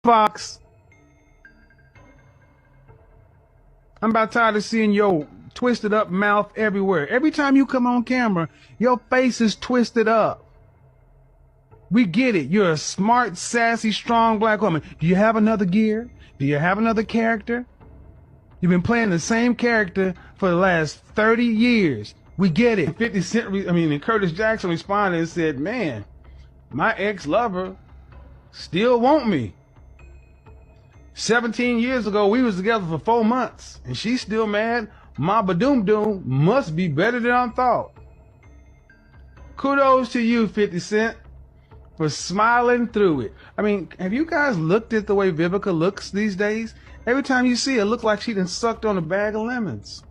Fox. I'm about tired of seeing your twisted up mouth everywhere. Every time you come on camera, your face is twisted up. We get it. You're a smart, sassy, strong black woman. Do you have another gear? Do you have another character? You've been playing the same character for the last 30 years. We get it. 50 Cent, and Curtis Jackson responded and said, man, my ex-lover still want me. 17 years ago, we was together for 4 months, and she's still mad. My Badoom Doom must be better than I thought. Kudos to you, 50 Cent, for smiling through it. I mean, have you guys looked at the way Vivica looks these days? Every time you see her, it looks like she done sucked on a bag of lemons.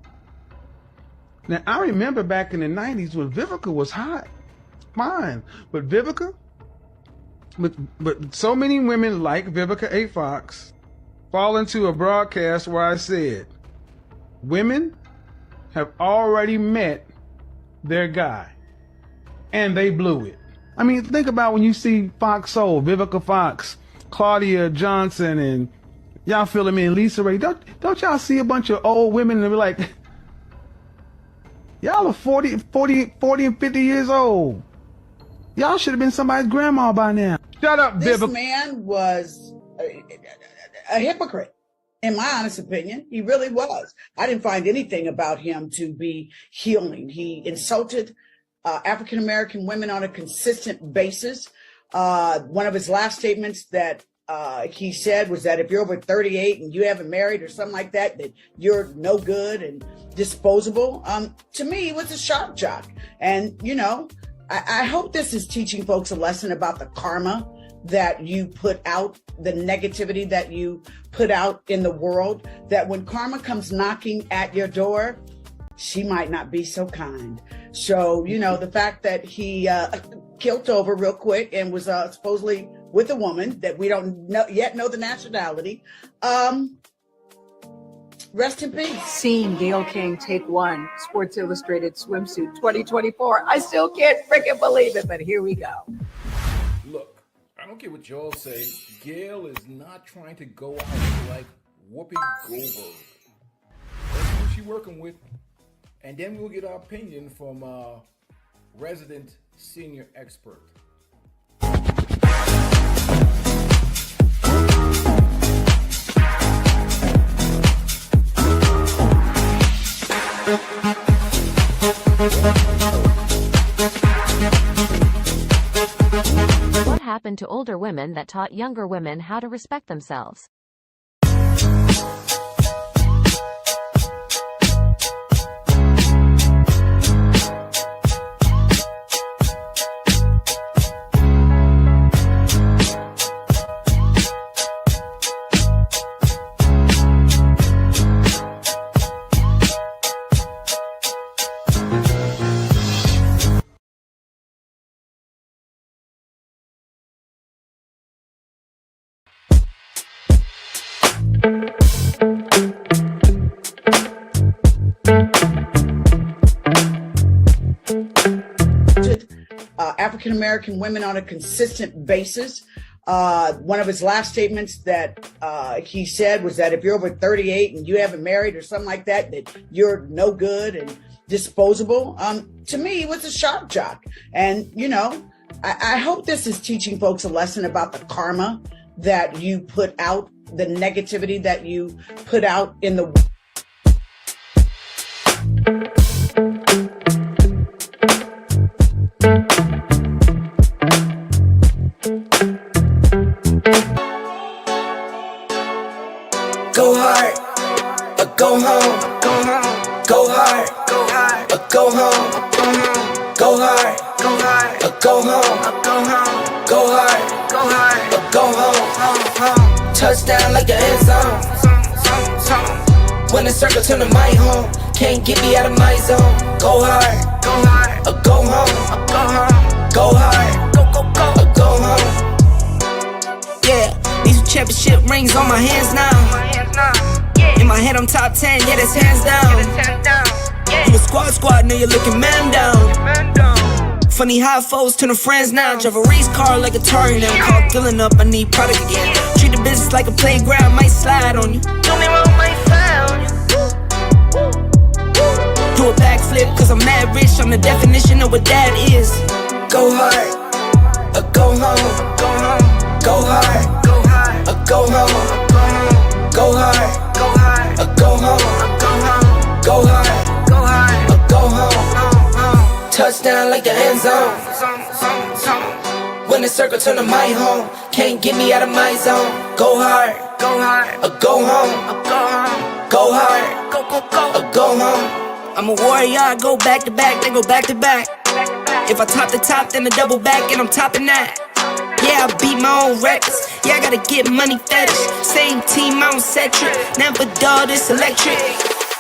Now, I remember back in the 90s when Vivica was hot. Fine. But Vivica, but so many women like Vivica A. Fox fall into a broadcast where I said, women have already met their guy, and they blew it. I mean, think about when you see Fox Soul, Vivica Fox, Claudia Johnson, and y'all feeling me, and Lisa Ray. Don't y'all see a bunch of old women and be like, y'all are 40 and 50 years old. Y'all should have been somebody's grandma by now. Shut up, Vivica. This man was a hypocrite, in my honest opinion. He really was. I didn't find anything about him to be healing. He insulted African-American women on a consistent basis. One of his last statements that he said was that if you're over 38 and you haven't married or something like that, that you're no good and disposable. To me, it was a shock jock. And, you know, I hope this is teaching folks a lesson about the karma that you put out, the negativity that you put out in the world, that when karma comes knocking at your door, she might not be so kind. So, you know, the fact that he killed over real quick and was supposedly with a woman that we don't yet know the nationality. Rest in peace. Seeing Gail King take one Sports Illustrated swimsuit 2024. I still can't freaking believe it, but here we go. Look, I don't care what y'all say. Gail is not trying to go out like Whoopi Goldberg. That's who she's working with. And then we'll get our opinion from a resident senior expert. What happened to older women that taught younger women how to respect themselves? African-American women on a consistent basis. One of his last statements that he said was that if you're over 38 and you haven't married or something like that, that you're no good and disposable. To me, it was a shock jock. And, you know, I hope this is teaching folks a lesson about the karma that you put out, the negativity that you put out in the world. Go hard, or go home. Go hard, or go home. Go hard, or go home. Go hard, or go home. Touchdown like the end zone. When the circle turn to my home, can't get me out of my zone. Go hard, or go home. Go hard, or go home. Yeah, these are championship rings on my hands now. In my head I'm top 10, yeah, that's hands down. You a squad, know you're looking man down. Funny how foes turn to friends now. Drive a race car like a Atari now. Call filling up, I need product again. Treat the business like a playground, might slide on you. Do me wrong, might slide on you. Do a backflip, cause I'm mad rich. I'm the definition of what that is. Go hard, or go home. Go home. Go hard, go hard, or go home. Go hard, go hard, or go home. Go hard, go hard, or go home. Touchdown like the end zone. When the circle turn to my home, can't get me out of my zone. Go hard, or go home. Go hard, or go home. I'm a warrior, I go back to back, then go back to back. If I top the top, then I double back, and I'm topping that. Yeah, I beat my own records. Yeah, I gotta get money fetish. Same team, I don't set trip. Never dull, this electric.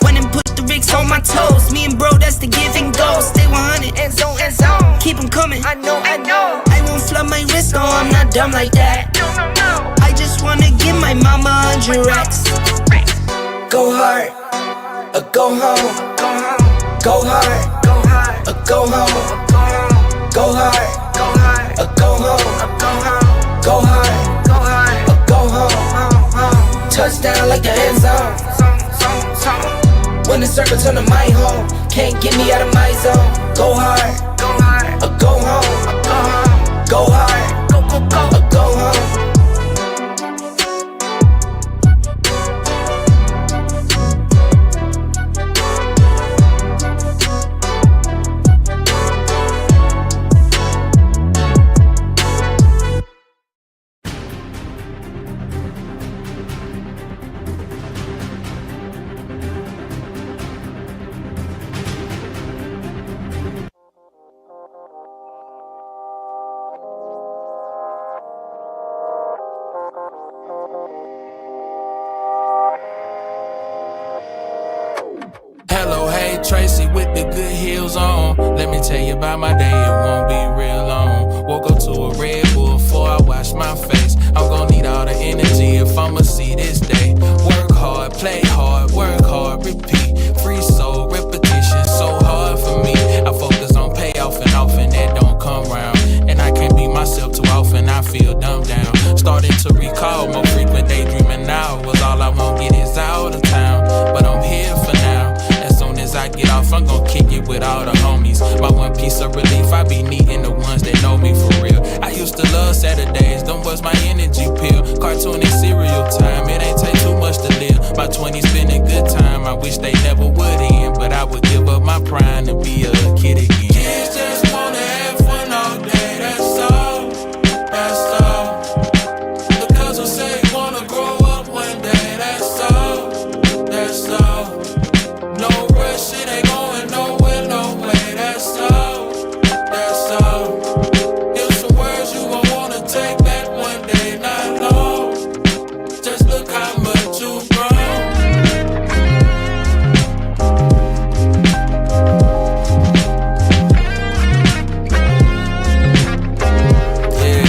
When and put the Ricks on my toes. Me and bro, that's the give and go. Stay 100, end zone, end zone. Keep them coming, I know. I won't flood my wrist, no, I'm not dumb like that. No. I just wanna give my mama 100 racks. Go hard, or go home. Go hard, or go home. Go hard, or go home. Go hard, or go home. Touchdown like the end zone. When the circle turn to my home, can't get me out of my zone. Go hard, or go home. Go hard, or go home. Tracy with the good heels on. Let me tell you about my day, it won't be real long. Woke up to a Red Bull before I wash my face. I'm gonna need all the energy if I'ma see this day. Work hard, play hard, work hard, repeat. Free soul, repetition, so hard for me. I focus on payoff and often that don't come round. And I can't be myself too often, I feel dumbed down. Starting to recall more frequent daydreaming now. Was all I won't get is out of town. But I'm here for now. I get off, I'm gon' kick it with all the homies. My one piece of relief, I be needing the ones that know me for real. I used to love Saturdays, them was my energy pill. Cartoon and cereal time, it ain't take too much to live. My 20s been a good time, I wish they never would end. But I would give up my prime to be a kid again. Kids just wanna have fun all day, that's all, that's all. The girls will say wanna grow up one day, that's all, that's all. No rush, it ain't going nowhere, no way, that's all, that's all. Here's some words you gon' wanna take back one day, not long. Just look how much you've grown. Yeah.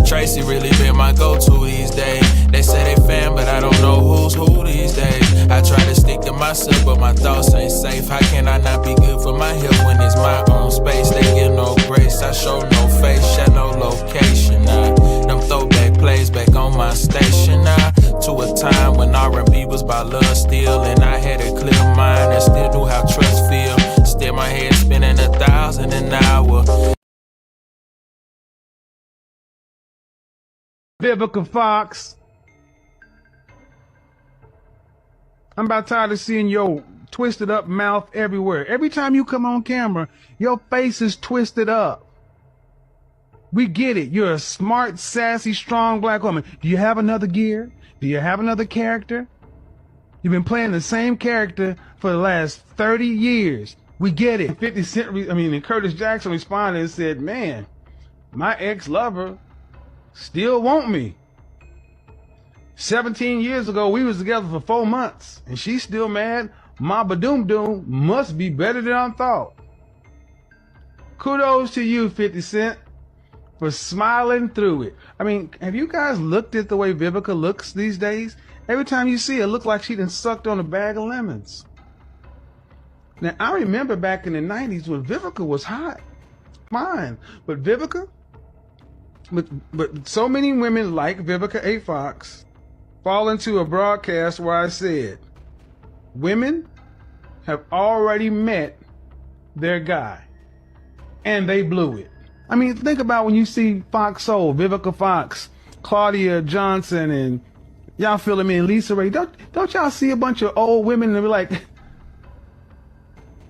Tracy really been my go-to these days. They say they fan, but I don't know who's who these days. I try to stick to myself, but my thoughts ain't safe. How can I not be good for my health when it's my own space? They give no grace, I show no face, share no location. Them throwback plays back on my station. To a time when R&B was by love still, and I had a clear mind and still knew how trust feel. Still my head spinning 1,000 an hour. Vivica Fox. I'm about tired of seeing your twisted up mouth everywhere. Every time you come on camera, your face is twisted up. We get it. You're a smart, sassy, strong black woman. Do you have another gear? Do you have another character? You've been playing the same character for the last 30 years. We get it. 50 Cent, and Curtis Jackson responded and said, man, my ex-lover still want me. 17 years ago, we was together for 4 months, and she's still mad. Ma Badoom Doom must be better than I thought. Kudos to you, 50 Cent, for smiling through it. Have you guys looked at the way Vivica looks these days? Every time you see her, it looks like she done sucked on a bag of lemons. Now, I remember back in the 90s when Vivica was hot. Fine. But Vivica, but so many women like Vivica A. Fox fall into a broadcast where I said, women have already met their guy and they blew it. I mean, think about when you see Fox Soul, Vivica Fox, Claudia Johnson, and y'all feeling me, and Lisa Ray. Don't y'all see a bunch of old women and be like,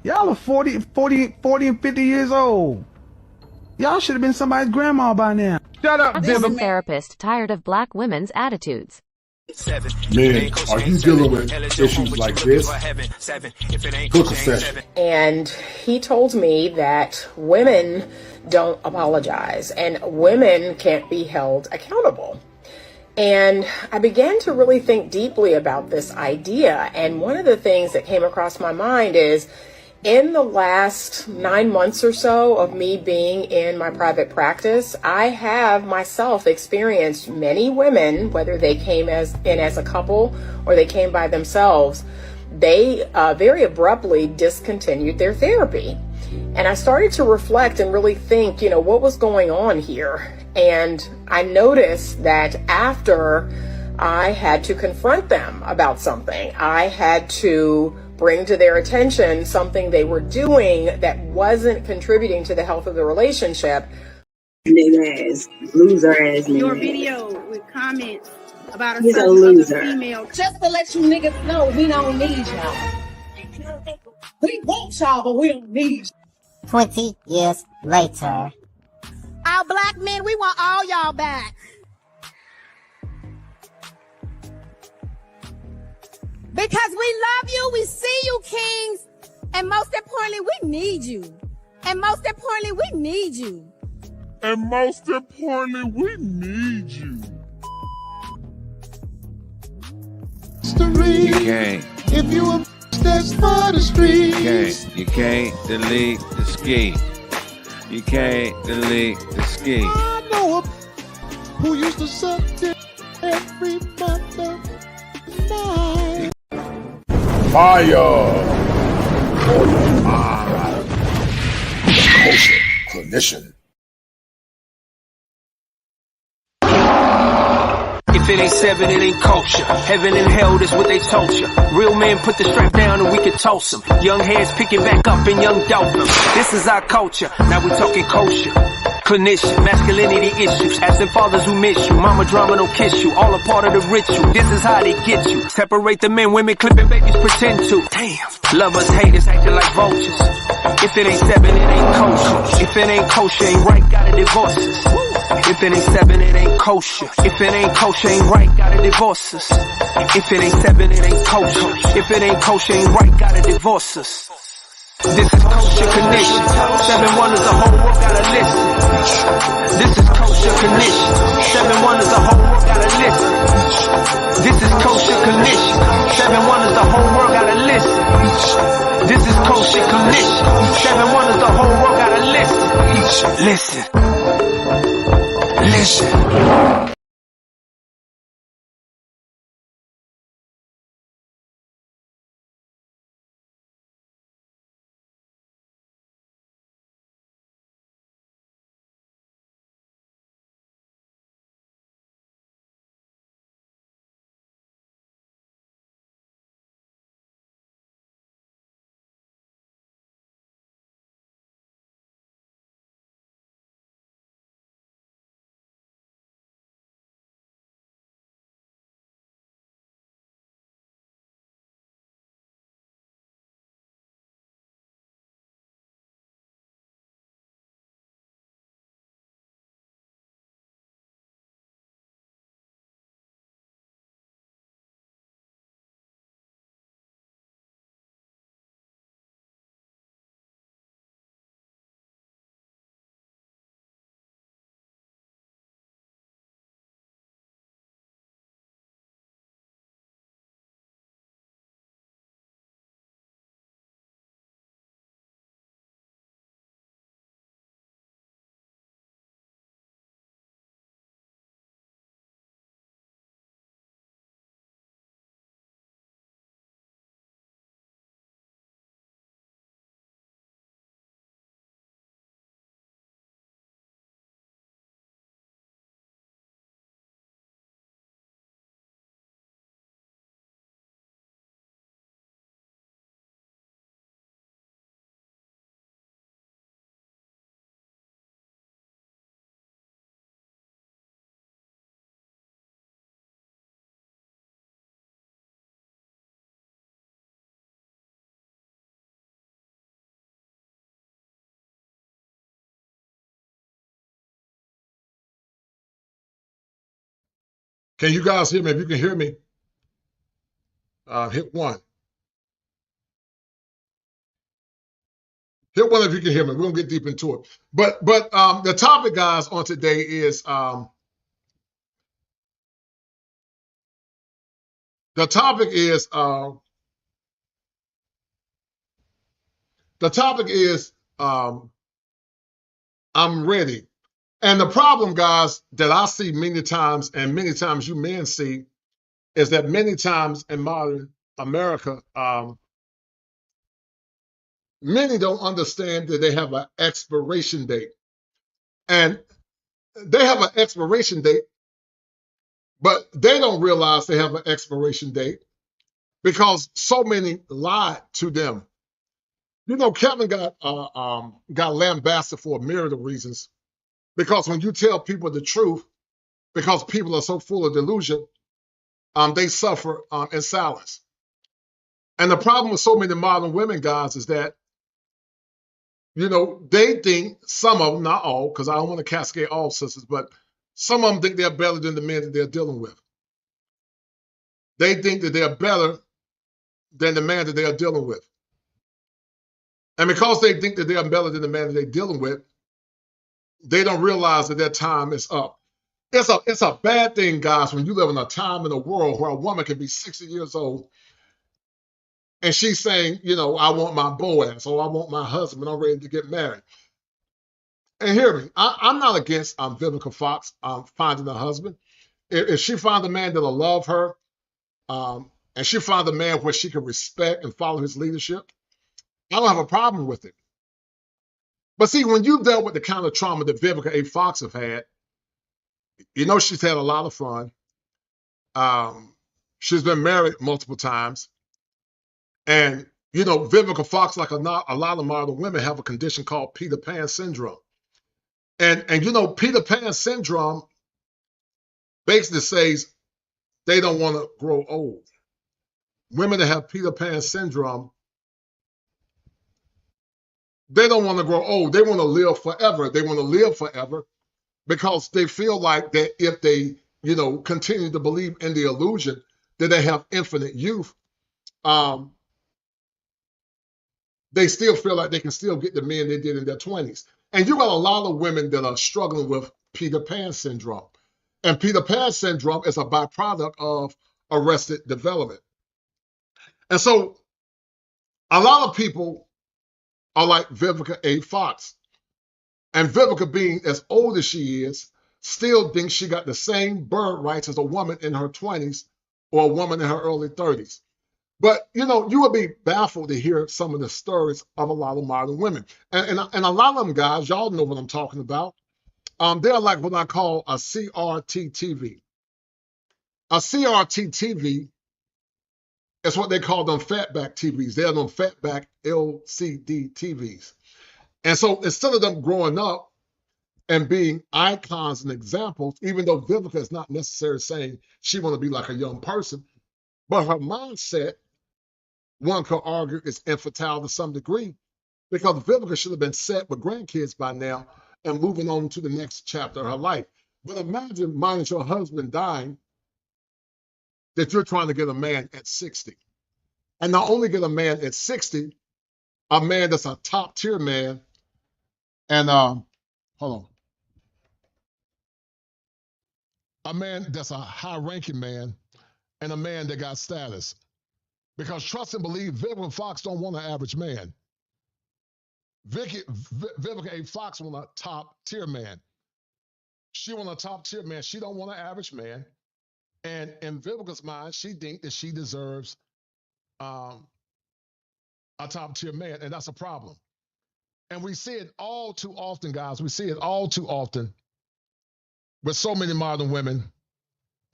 y'all are 40 and 50 years old. Y'all should have been somebody's grandma by now. Shut up, Woman Vivica. therapist tired of black women's attitudes. Men, are you dealing with issues like this? Book a session. And he told me that women don't apologize and women can't be held accountable. And I began to really think deeply about this idea. And one of the things that came across my mind is, in the last 9 months or so of me being in my private practice, I have myself experienced many women, whether they came in as a couple or they came by themselves, they very abruptly discontinued their therapy. And I started to reflect and really think, what was going on here? And I noticed that after I had to confront them about something, I had to bring to their attention something they were doing that wasn't contributing to the health of the relationship. Nigga ass, loser ass nigga. Your video with comments about He's a certain loser. other female. Just to let you niggas know, we don't need y'all. We want y'all, but we don't need you. 20 years later. Our black men, we want all y'all back. Because we love you, we see you, kings, and most importantly, we need you. And most importantly, we need you. And most importantly, we need you. You can't. If you a that's for the streets. You can't delete the ski. You can't delete the ski. I know a who used to suck dick every mother night. Fire for your mind. Culture clinician. If it ain't seven, it ain't culture. Heaven and hell, that's what they told you. Real men put the strap down and we can toss them. Young heads picking back up and young dolphins. This is our culture. Now we talking kosher. Clinician, masculinity issues. Absent fathers who miss you. Mama drama don't kiss you. All a part of the ritual. This is how they get you. Separate the men, women clipping babies pretend to. Damn. Lovers, haters acting like vultures. If it ain't seven, it ain't kosher. If it ain't kosher, ain't right, gotta divorce us. If it ain't seven, it ain't kosher. If it ain't kosher, ain't right, gotta divorce us. If it ain't seven, it ain't kosher. If it ain't kosher, ain't right, gotta divorce us. This is kosher condition. 7 wonders, the whole world gotta listen. This is kosher condition. 7 wonders, the whole world gotta listen. This is kosher condition. 7 wonders, the whole world gotta listen. This is kosher condition. 7 wonders, the whole world gotta listen. Listen. Can you guys hear me? If you can hear me, hit 1. Hit 1 if you can hear me. We're gonna get deep into it. But the topic, guys, on today is I'm ready. And the problem, guys, that I see many times, and many times you men see, is that many times in modern America, many don't understand that they have an expiration date. And they have an expiration date, but they don't realize they have an expiration date because so many lied to them. You know, Kevin got lambasted for a myriad of reasons, because when you tell people the truth, because people are so full of delusion, they suffer in silence. And the problem with so many modern women, guys, is that, you know, they think, some of them, not all, because I don't want to cascade all sisters, but some of them think they're better than the men that they're dealing with. They think that they're better than the man that they are dealing with. And because they think that they are better than the man that they're dealing with, they don't realize that their time is up. It's a bad thing, guys, when you live in a time in a world where a woman can be 60 years old and she's saying, you know, I want my Boaz, or I want my husband, I'm ready to get married. And hear me, I'm not against Vivica Fox finding a husband. If she finds a man that'll love her, and she finds a man where she can respect and follow his leadership, I don't have a problem with it. But see, when you dealt with the kind of trauma that Vivica A. Fox have had, you know, she's had a lot of fun. She's been married multiple times. And, you know, Vivica Fox, like a lot of modern women, have a condition called Peter Pan syndrome. And you know, Peter Pan syndrome basically says they don't want to grow old. Women that have Peter Pan syndrome, they don't want to grow old. They want to live forever. They want to live forever because they feel like that if they, you know, continue to believe in the illusion that they have infinite youth, they still feel like they can still get the men they did in their 20s. And you got a lot of women that are struggling with Peter Pan syndrome. And Peter Pan syndrome is a byproduct of arrested development. And so a lot of people are like Vivica A. Fox. And Vivica, being as old as she is, still thinks she got the same bird rights as a woman in her 20s or a woman in her early 30s. But, you know, you would be baffled to hear some of the stories of a lot of modern women. And a lot of them, guys, y'all know what I'm talking about. They're like what I call a CRT TV. A CRT TV is what they call them fatback TVs. They're them fatback LCD TVs. And so instead of them growing up and being icons and examples, even though Vivica is not necessarily saying she want to be like a young person, but her mindset, one could argue, is infantile to some degree, because Vivica should have been set with grandkids by now and moving on to the next chapter of her life. But imagine, minus your husband dying, that you're trying to get a man at 60. And not only get a man at 60, a man that's a top tier man, and hold on, a man that's a high ranking man, and a man that got status. Because trust and believe, Vivica Fox don't want an average man. Vivica A. Fox want a top tier man. She want a top tier man. She don't want an average man. And in Vivica's mind, she thinks that she deserves a top tier man, and that's a problem. And we see it all too often, guys. We see it all too often with so many modern women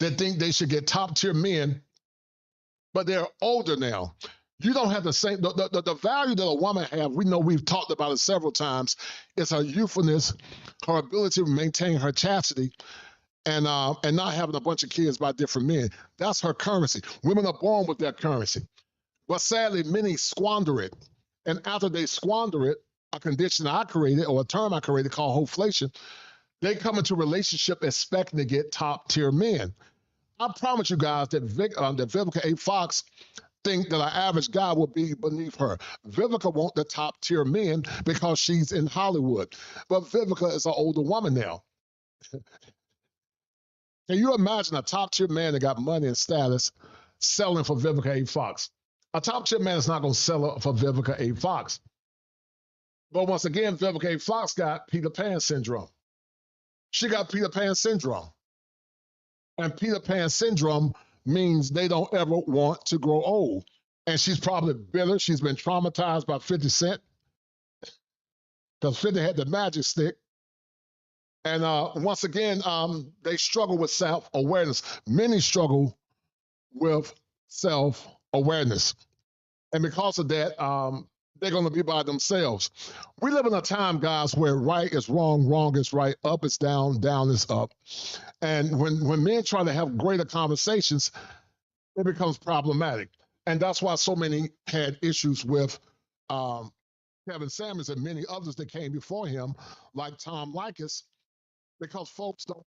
that think they should get top tier men, but they're older now. You don't have the same, the value that a woman has, we know we've talked about it several times, is her youthfulness, her ability to maintain her chastity, and not having a bunch of kids by different men. That's her currency. Women are born with that currency. But sadly, many squander it. And after they squander it, a condition I created, or a term I created called hoflation, they come into a relationship expecting to get top tier men. I promise you guys that that Vivica A. Fox think that an average guy will be beneath her. Vivica want the top tier men because she's in Hollywood. But Vivica is an older woman now. Can you imagine a top tier man that got money and status selling for Vivica A. Fox? A top tier man is not going to sell it for Vivica A. Fox. But once again, Vivica A. Fox got Peter Pan syndrome. She got Peter Pan syndrome. And Peter Pan syndrome means they don't ever want to grow old. And she's probably bitter. She's been traumatized by 50 Cent because 50 had the magic stick. And once again, they struggle with self-awareness. Many struggle with self-awareness. And because of that, they're going to be by themselves. We live in a time, guys, where right is wrong, wrong is right, up is down, down is up. And when men try to have greater conversations, it becomes problematic. And that's why so many had issues with Kevin Samuels and many others that came before him, like Tom Likas, because folks don't.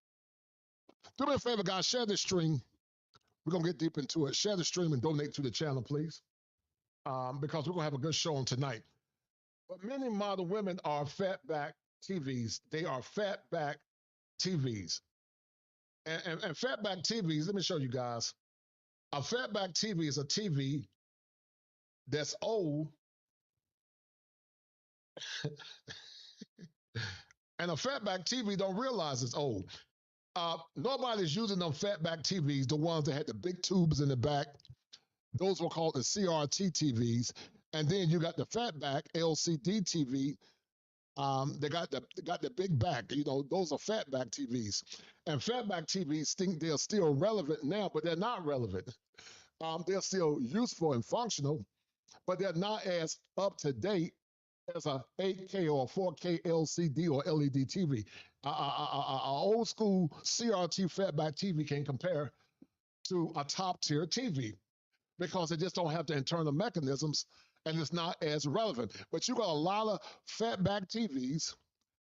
Do me a favor, guys, share this stream. We're going to get deep into it. Share the stream and donate to the channel, please, because we're going to have a good show on tonight. But many modern women are fatback TVs. They are fatback TVs. And fatback TVs, let me show you guys. A fatback TV is a TV that's old. And a fatback TV don't realize it's old. Nobody's using them fatback TVs, the ones that had the big tubes in the back. Those were called the CRT TVs. And then you got the fatback LCD TV. They got the big back. You know, those are fatback TVs. And fatback TVs think they're still relevant now, but they're not relevant. They're still useful and functional, but they're not as up to date as a 8K or 4K LCD or LED TV. A old school CRT fatback TV can compare to a top tier TV because they just don't have the internal mechanisms and it's not as relevant. But you got a lot of fatback TVs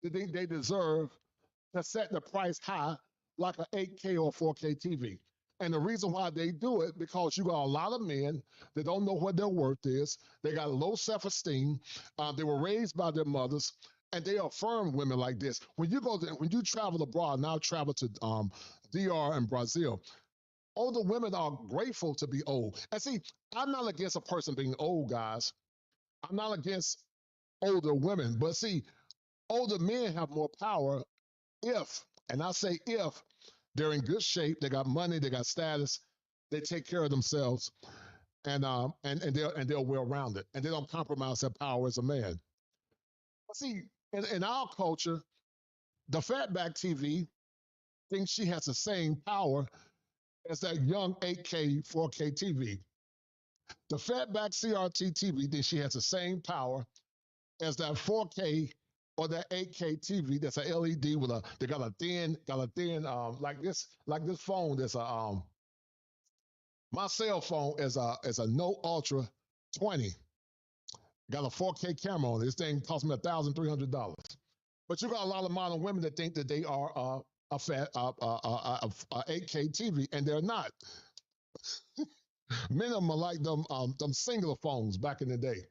that think they deserve to set the price high like an 8K or 4K TV. And the reason why they do it, because you got a lot of men that don't know what their worth is. They got low self-esteem. They were raised by their mothers, and they affirm women like this. When you travel abroad, now travel to DR and Brazil, older women are grateful to be old. And see, I'm not against a person being old, guys. I'm not against older women. But see, older men have more power if, and I say if, they're in good shape, they got money, they got status, they take care of themselves, and they're well-rounded, and they don't compromise their power as a man. But see, in our culture, the fatback TV thinks she has the same power as that young 8K, 4K TV. The fatback CRT TV thinks she has the same power as that 4K or that 8K TV that's a LED with they got a thin like this phone that's my cell phone is a Note Ultra 20. Got a 4K camera on it. This thing cost me $1,300. But you got a lot of modern women that think that they are a 8K TV, and they're not. Many of them are like them singular phones back in the day.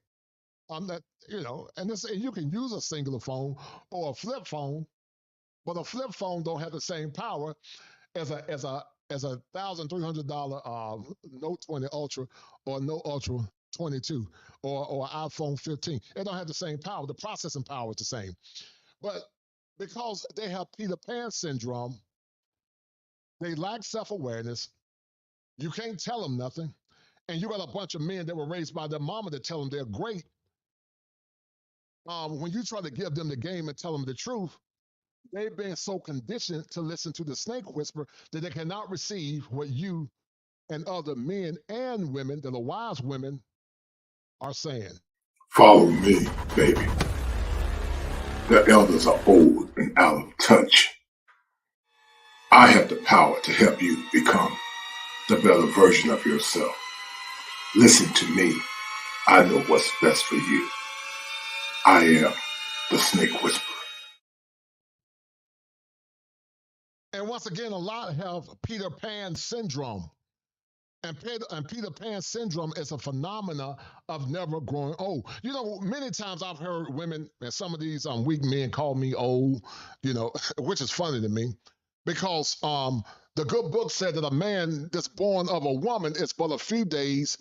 That, you know, and you can use a singular phone or a flip phone, but a flip phone don't have the same power as a $1,300 Note 20 Ultra or Note Ultra 22 or iPhone 15. They don't have the same power. The processing power is the same. But because they have Peter Pan syndrome, they lack self-awareness. You can't tell them nothing. And you got a bunch of men that were raised by their mama that tell them they're great. When you try to give them the game and tell them the truth, they've been so conditioned to listen to the snake whisper that they cannot receive what you and other men and women that are wise women are saying. Follow me, baby. The elders are old and out of touch. I have the power to help you become the better version of yourself. Listen to me. I know what's best for you. I am the snake whisperer. And once again, a lot have Peter Pan syndrome. And Peter Pan syndrome is a phenomena of never growing old. You know, many times I've heard women and some of these weak men call me old, you know, which is funny to me because the good book said that a man that's born of a woman is but a few days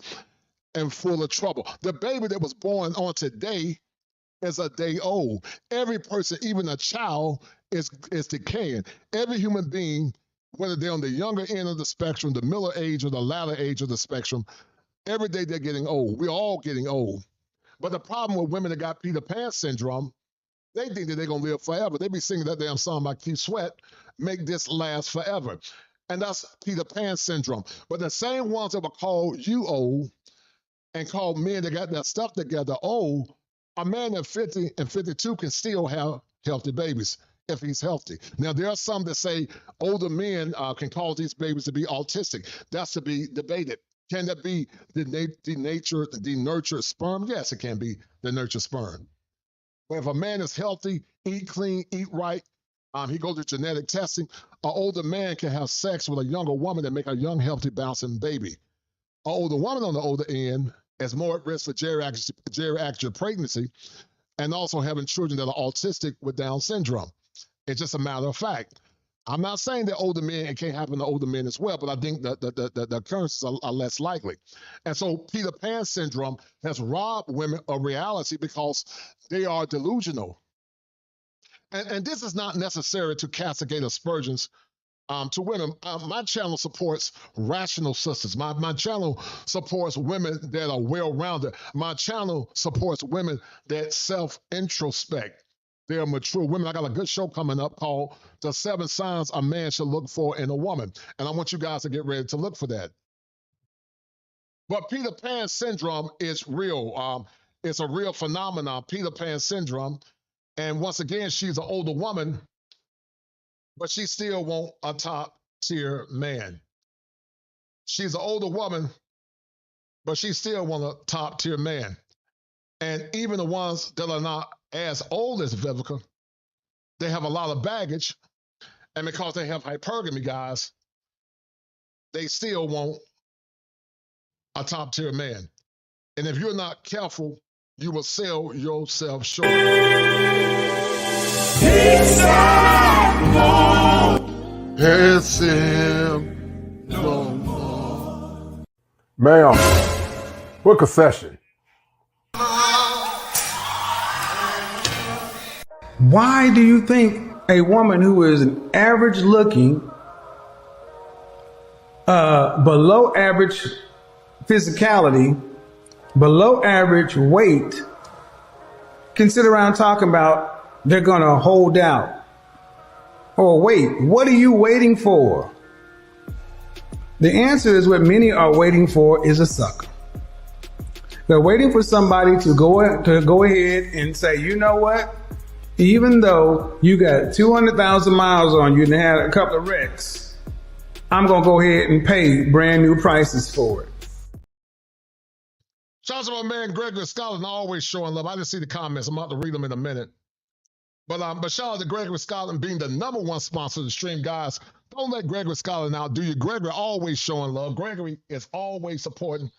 and full of trouble. The baby that was born on today is a day old. Every person, even a child, is decaying. Every human being, whether they're on the younger end of the spectrum, the middle age, or the latter age of the spectrum, every day they're getting old. We're all getting old. But the problem with women that got Peter Pan syndrome, they think that they're going to live forever. They be singing that damn song by Keith Sweat, make this last forever. And that's Peter Pan syndrome. But the same ones that will call you old and call men that got their stuff together old, a man at 50 and 52 can still have healthy babies if he's healthy. Now, there are some that say older men can cause these babies to be autistic. That's to be debated. Can that be the nurtured sperm? Yes, it can be the nurtured sperm. But if a man is healthy, eat clean, eat right, he goes to genetic testing, an older man can have sex with a younger woman and make a young, healthy, bouncing baby. An older woman on the older end is more at risk for geriatric pregnancy and also having children that are autistic with Down syndrome. It's just a matter of fact. I'm not saying that older men, it can't happen to older men as well, but I think that the occurrences are less likely. And so Peter Pan syndrome has robbed women of reality because they are delusional. And this is not necessary to castigate aspersions to women. My channel supports rational sisters. My channel supports women that are well-rounded. My channel supports women that self-introspect. They're mature women. I got a good show coming up called The 7 Signs a Man Should Look For in a Woman. And I want you guys to get ready to look for that. But Peter Pan syndrome is real. It's a real phenomenon, Peter Pan syndrome. And once again, she's an older woman, but she still wants a top-tier man. She's an older woman, but she still wants a top-tier man. And even the ones that are not as old as Vivica, they have a lot of baggage. And because they have hypergamy, guys, they still want a top-tier man. And if you're not careful, you will sell yourself short. It's him no more. Ma'am, book a session. Why do you think a woman who is an average looking, below average physicality, below average weight, can sit around talking about they're going to hold out? Or wait, what are you waiting for? The answer is what many are waiting for is a sucker. They're waiting for somebody to go ahead and say, you know what? Even though you got 200,000 miles on you and had a couple of wrecks, I'm going to go ahead and pay brand new prices for it. Shout out to my man Gregory Scotland, always showing love. I didn't see the comments. I'm about to read them in a minute. But shout out to Gregory Scotland being the #1 sponsor of the stream, guys. Don't let Gregory Scotland outdo you. Gregory always showing love. Gregory is always supporting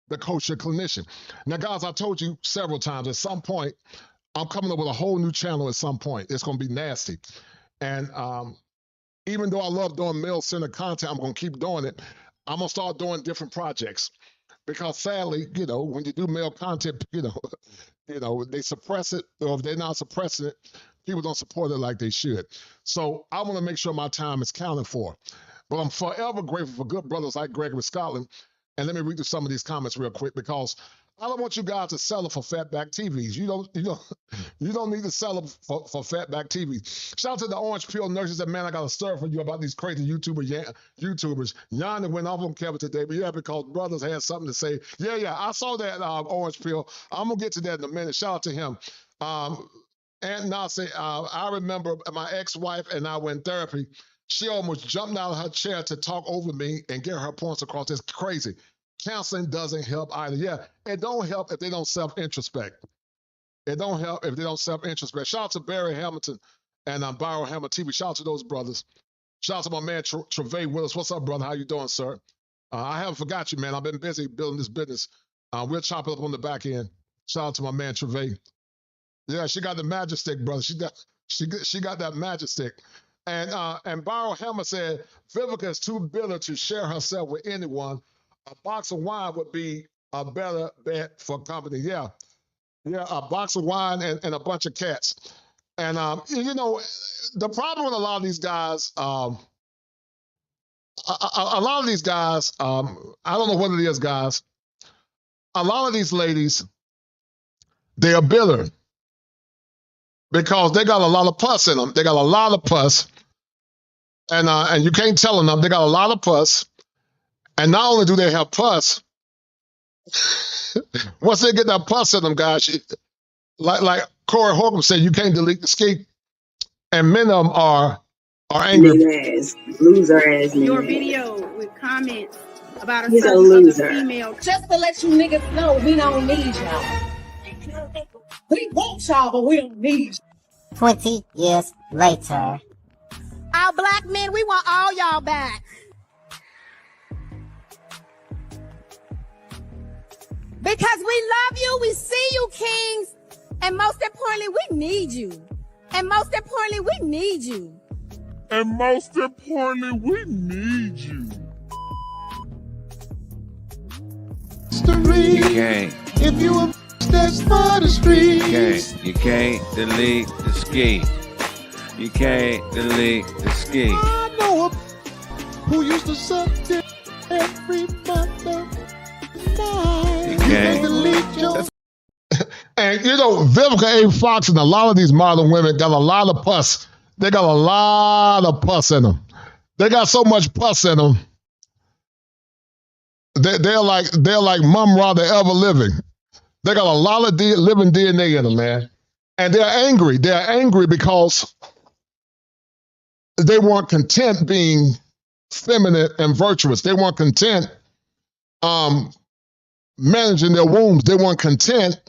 the kosher clinician. Now, guys, I told you several times, at some point, I'm coming up with a whole new channel at some point. It's going to be nasty. And even though I love doing male-centered content, I'm going to keep doing it. I'm going to start doing different projects. Because sadly, you know, when you do male content, you know, they suppress it, or if they're not suppressing it, people don't support it like they should. So I want to make sure my time is counted for. But I'm forever grateful for good brothers like Gregory Scotland. And let me read through some of these comments real quick, because I don't want you guys to sell it for Fatback TVs. You don't need to sell it for Fatback TV. Shout out to the orange peel nurses. That man, I got a story for you about these crazy YouTubers. Yonder went off on Kevin today, but yeah, because brothers had something to say. Yeah, I saw that orange peel. I'm gonna get to that in a minute. Shout out to him. And Nasi, I remember my ex-wife and I went therapy. She almost jumped out of her chair to talk over me and get her points across. It's crazy. Counseling doesn't help either. Yeah, it don't help if they don't self-introspect. It don't help if they don't self-introspect. Shout out to Barry Hamilton and Byron Hamilton TV. Shout out to those brothers. Shout out to my man Trevay Willis. What's up, brother? How you doing, sir? I haven't forgot you, man. I've been busy building this business. We'll chop it up on the back end. Shout out to my man Trevay. Yeah, she got the magic stick, brother. She got that magic stick. And Byron Hammer said, Vivica is too bitter to share herself with anyone. A box of wine would be a better bet for company. Yeah, a box of wine and a bunch of cats. And, you know, the problem with a lot of these guys, I don't know what it is, guys. A lot of these ladies, they are bitter because they got a lot of pus in them. They got a lot of pus. And you can't tell them they got a lot of pus. And not only do they have pus, once they get that pus in them, guys, like Corey Holcomb said, you can't delete the ski. And many of them are angry. Loser ass nigga. Your video with comments about a He's a certain loser. other female. Just to let you niggas know, we don't need y'all. We want y'all, but we don't need you. 20 years later. Our black men, we want all y'all back. Because we love you, we see you, kings. And most importantly, we need you. And most importantly, we need you. And most importantly, we need you. You can't. If you a that's for the streets. You can't delete the ski. You can't delete the ski. I know a who used to suck dick every month of night. You can't delete your. And you know, Vivica A. Fox and a lot of these modern women got a lot of pus. They got a lot of pus in them. They got so much pus in them. They're like mum rather ever living. They got a lot of living DNA in them, man. And they're angry. They're angry because they weren't content being feminine and virtuous. They weren't content managing their wombs. They weren't content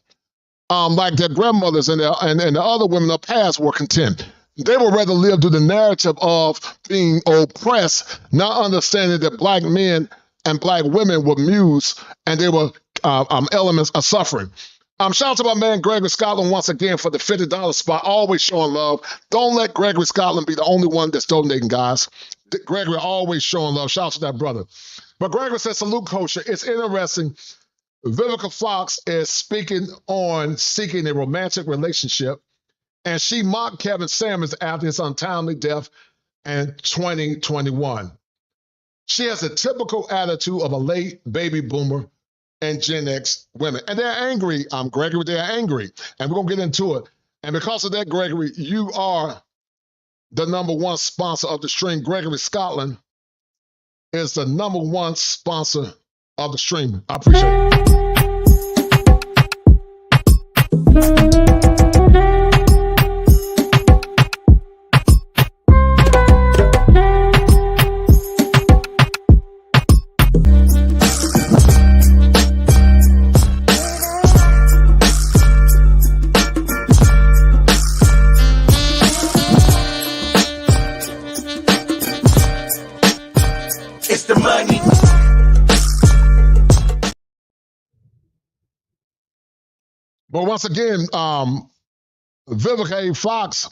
like their grandmothers and the other women of the past were content. They would rather live through the narrative of being oppressed, not understanding that black men and black women were muse and they were elements of suffering. Shout out to my man Gregory Scotland once again for the $50 spot, always showing love. Don't let Gregory Scotland be the only one that's donating, guys. Gregory always showing love. Shout out to that brother. But Gregory says, salute, Kosher. It's interesting. Vivica Fox is speaking on seeking a romantic relationship, and she mocked Kevin Samuels after his untimely death in 2021. She has a typical attitude of a late baby boomer and Gen X women. And they're angry, Gregory, they're angry. And we're going to get into it. And because of that, Gregory, you are the #1 sponsor of the stream. Gregory Scotland is the #1 sponsor of the stream. I appreciate it. It's the money. But once again, Vivica A. Fox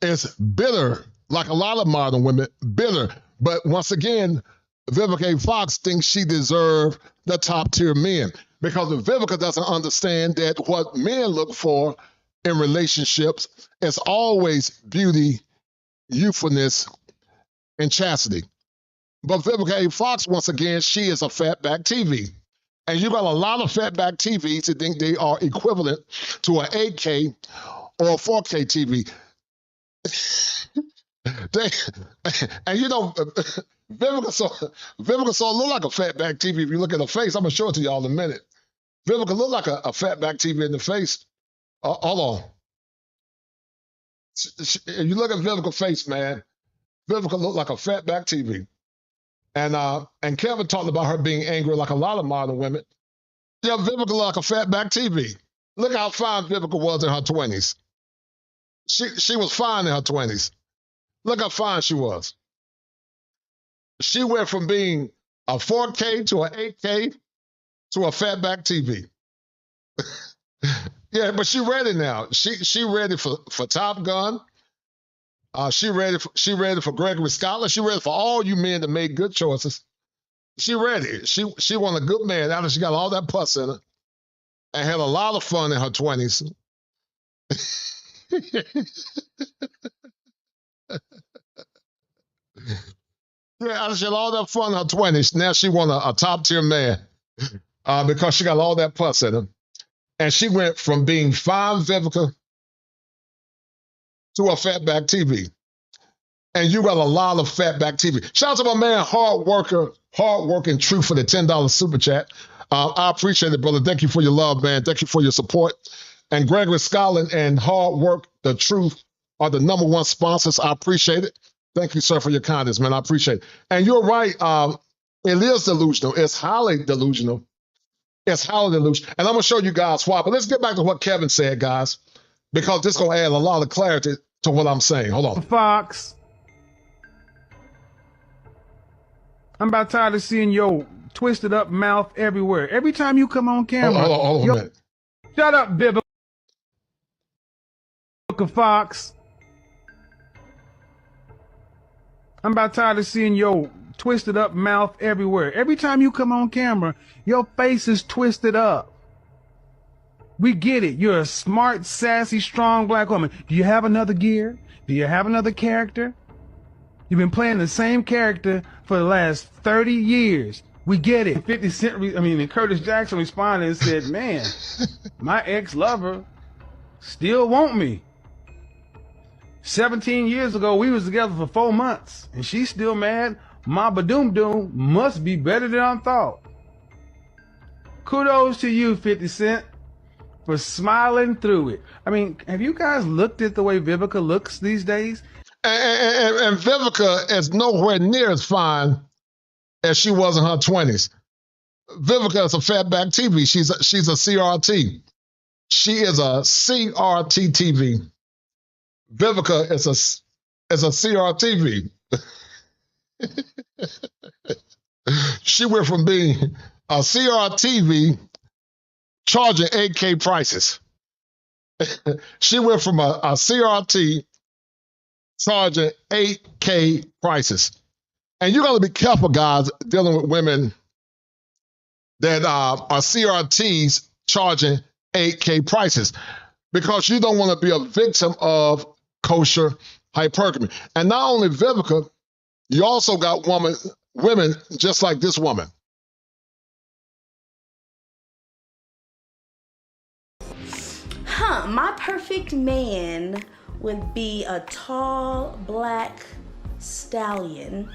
is bitter, like a lot of modern women, bitter. But once again, Vivica A. Fox thinks she deserves the top tier men because Vivica doesn't understand that what men look for in relationships is always beauty, youthfulness, and chastity. But Vivica A. Fox, once again, she is a fatback TV. And you got a lot of fatback TVs that think they are equivalent to an 8K or a 4K TV. And you know, Vivica so look like a fatback TV. If you look at her face, I'm gonna show it to y'all in a minute. Vivica look like a fatback TV in the face. Hold on. If you look at Vivica's face, man, Vivica look like a fatback TV. And Kevin talked about her being angry like a lot of modern women. Yeah, Vivica look like a fatback TV. Look how fine Vivica was in her 20s. She was fine in her 20s. Look how fine she was. She went from being a 4K to an 8K to a Fatback TV. Yeah, but she ready now. She ready for Top Gun. She ready for Gregory Scotland. She ready for all you men that made good choices. She ready. She want a good man after she got all that pus in her and had a lot of fun in her 20s. Yeah, after she had all that fun in her 20s, now she want a top tier man because she got all that pus in her. And she went from being fine Vivica to a Fatback TV. And you got a lot of Fatback TV. Shout out to my man, hardworking Truth for the $10 super chat. I appreciate it, brother. Thank you for your love, man. Thank you for your support. And Gregory Scotland and Hard Work, the Truth, are the #1 sponsors. I appreciate it. Thank you, sir, for your kindness, man. I appreciate it. And you're right. It is delusional. It's highly delusional. It's highly delusional. And I'm going to show you guys why. But let's get back to what Kevin said, guys, because this is going to add a lot of clarity to what I'm saying. Hold on. Fox. I'm about tired of seeing your twisted up mouth everywhere. Every time you come on camera. Hold on a minute. Shut up, Vivica Fox. I'm about tired of seeing your twisted up mouth everywhere. Every time you come on camera, your face is twisted up. We get it. You're a smart, sassy, strong black woman. Do you have another gear? Do you have another character? You've been playing the same character for the last 30 years. We get it. 50 Cent, and Curtis Jackson responded and said, man, my ex-lover still want me. 17 years ago, we was together for 4 months, and she's still mad. My Badoom Doom must be better than I thought. Kudos to you, 50 Cent, for smiling through it. Have you guys looked at the way Vivica looks these days? And Vivica is nowhere near as fine as she was in her 20s. Vivica is a Fatback TV. She's a CRT. She is a CRT TV. Vivica is a CRTV. She went from being a CRTV charging 8K prices. She went from a CRT charging 8K prices. And you got to be careful, guys, dealing with women that are CRTs charging 8K prices, because you don't want to be a victim of kosher hypergamy. And not only Vivica, you also got women just like this woman. My perfect man would be a tall, black stallion.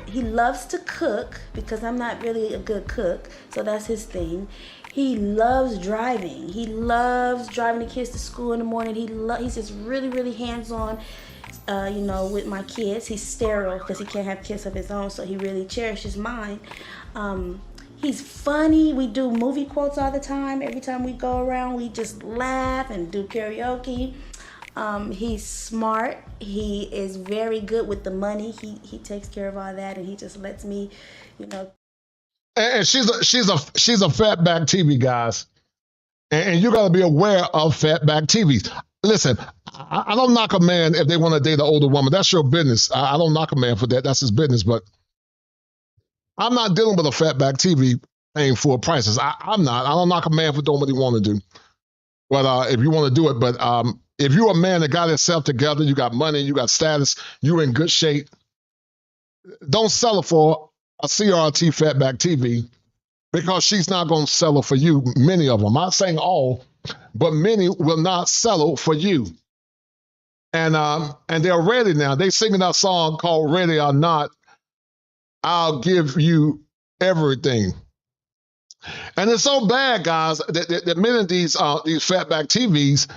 He loves to cook because I'm not really a good cook, so that's his thing. He loves driving. He loves driving the kids to school in the morning. He's just really, really hands-on, with my kids. He's sterile because he can't have kids of his own, so he really cherishes mine. He's funny. We do movie quotes all the time. Every time we go around, we just laugh and do karaoke. He's smart. He is very good with the money. He takes care of all that, and he just lets me, And she's a Fatback TV, guys. And you got to be aware of Fatback TVs. Listen, I don't knock a man if they want to date an older woman. That's your business. I don't knock a man for that. That's his business. But I'm not dealing with a Fatback TV paying full prices. I'm not. I don't knock a man for doing what he want to do. But if you want to do it, but if you're a man that got himself together, you got money, you got status, you're in good shape, don't sell it for a CRT Fatback TV, because she's not going to sell it for you. Many of them, I'm not saying all, but many will not sell it for you. And they're ready now. They singing that song called "Ready or Not." I'll give you everything. And it's so bad, guys, that many of these Fatback TVs,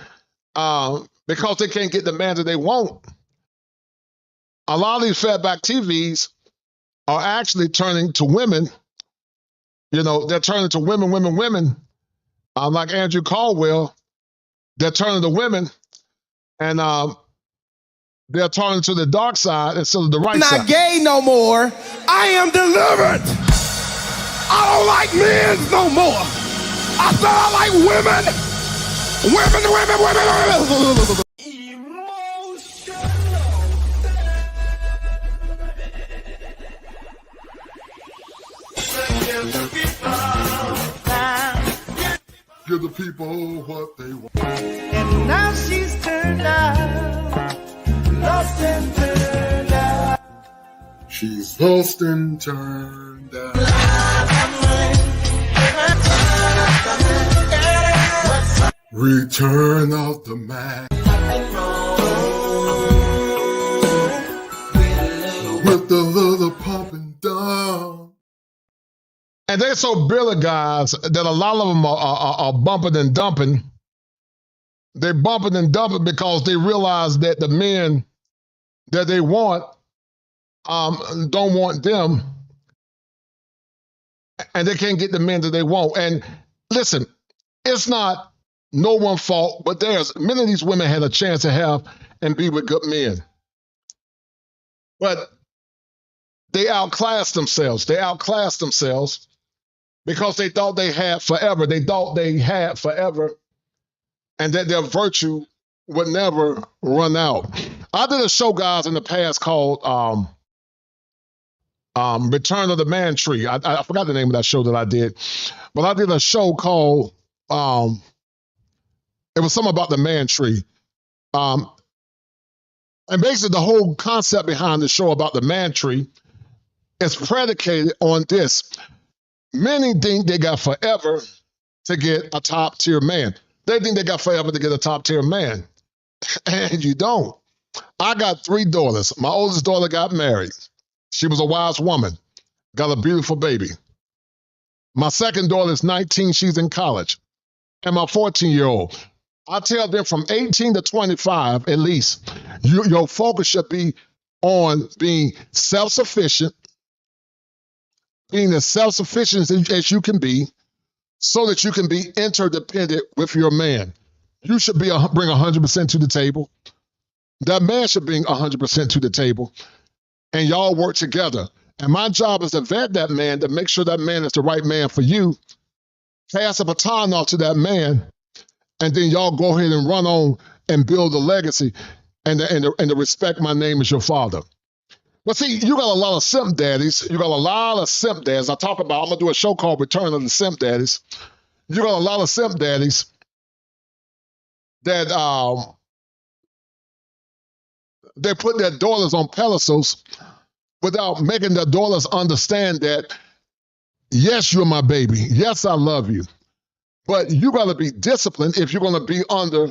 because they can't get the man that they want, a lot of these Fatback TVs are actually turning to women. They're turning to women. Like Andrew Caldwell, they're turning to women, and they're turning to the dark side instead of the right side. Not gay no more. I am delivered. I don't like men no more. I said I like women. Women. Give the people what they want. And now she's turned out, lost and turned out. She's lost and turned out. Return of the man. With the little pump and dump. And they're so bitter, guys, that a lot of them are bumping and dumping. They're bumping and dumping because they realize that the men that they want don't want them, and they can't get the men that they want. And listen, it's not no one's fault, but many of these women had a chance to have and be with good men. But they outclassed themselves. They outclassed themselves because they thought they had forever. They thought they had forever and that their virtue would never run out. I did a show, guys, in the past called Return of the Man Tree. I forgot the name of that show that I did, but I did a show called, it was something about the man tree. And basically the whole concept behind the show about the man tree is predicated on this. Many think they got forever to get a top tier man. They think they got forever to get a top tier man. And you don't. I got 3 daughters. My oldest daughter got married. She was a wise woman, got a beautiful baby. My second daughter is 19, she's in college. And my 14-year-old. I tell them from 18 to 25, at least, your focus should be on being self-sufficient, being as self-sufficient as you can be, so that you can be interdependent with your man. You should bring 100% to the table. That man should bring 100% to the table. And y'all work together. And my job is to vet that man, to make sure that man is the right man for you, pass a baton off to that man, and then y'all go ahead and run on and build a legacy and to respect my name as your father. But see, you got a lot of simp daddies. You got a lot of simp dads. I'm going to do a show called Return of the Simp Daddies. You got a lot of simp daddies that they put their daughters on pedestals without making their daughters understand that, yes, you're my baby. Yes, I love you. But you got to be disciplined if you're going to be under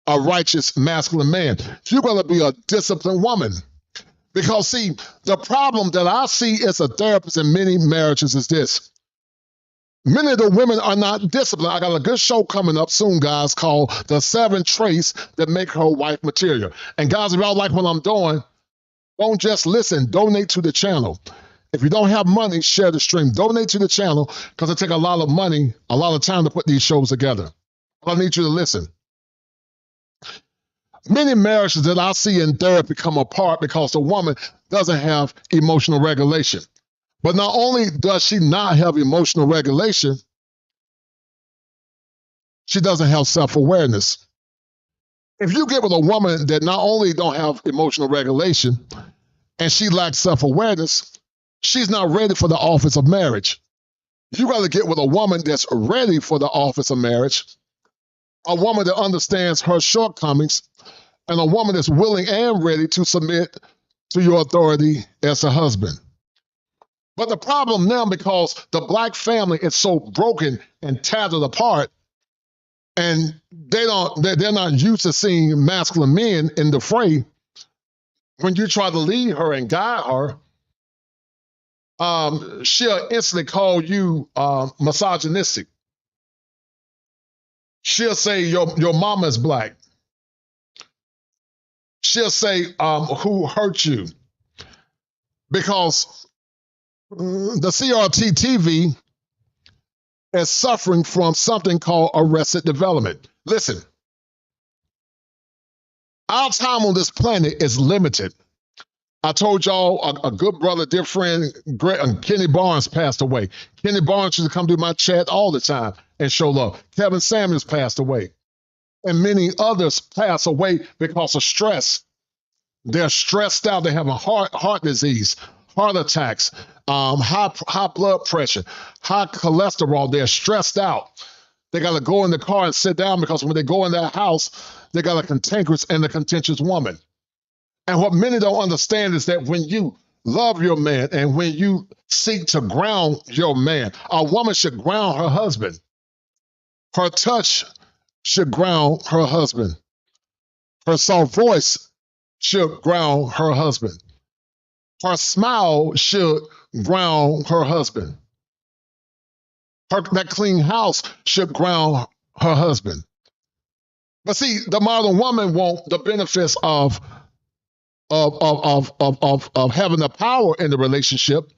a righteous masculine man. You're going to be a disciplined woman. Because, see, the problem that I see as a therapist in many marriages is this. Many of the women are not disciplined. I got a good show coming up soon, guys, called The 7 Traits That Make Her Wife Material. And, guys, if y'all like what I'm doing, don't just listen. Donate to the channel. If you don't have money, share the stream. Donate to the channel because it takes a lot of money, a lot of time to put these shows together. I need you to listen. Many marriages that I see in therapy come apart because the woman doesn't have emotional regulation. But not only does she not have emotional regulation, she doesn't have self-awareness. If you get with a woman that not only don't have emotional regulation and she lacks self-awareness, she's not ready for the office of marriage. You got to get with a woman that's ready for the office of marriage, a woman that understands her shortcomings, and a woman that's willing and ready to submit to your authority as a husband. But the problem now, because the black family is so broken and tattered apart, and they're not used to seeing masculine men in the fray, when you try to lead her and guide her, she'll instantly call you misogynistic. She'll say your mama is black. She'll say who hurt you. Because the CRT TV is suffering from something called arrested development. Listen, Our time on this planet is limited. I told y'all a good brother, dear friend, Kenny Barnes passed away. Kenny Barnes used to come to my chat all the time and show love. Kevin Samuels passed away. And many others pass away because of stress. They're stressed out. They have a heart disease, heart attacks, high blood pressure, high cholesterol. They're stressed out. They got to go in the car and sit down because when they go in that house, they got a cantankerous and a contentious woman. And what many don't understand is that when you love your man and when you seek to ground your man, a woman should ground her husband. Her touch should ground her husband. Her soft voice should ground her husband. Her smile should ground her husband. That clean house should ground her husband. But see, the modern woman wants the benefits of having the power in the relationship,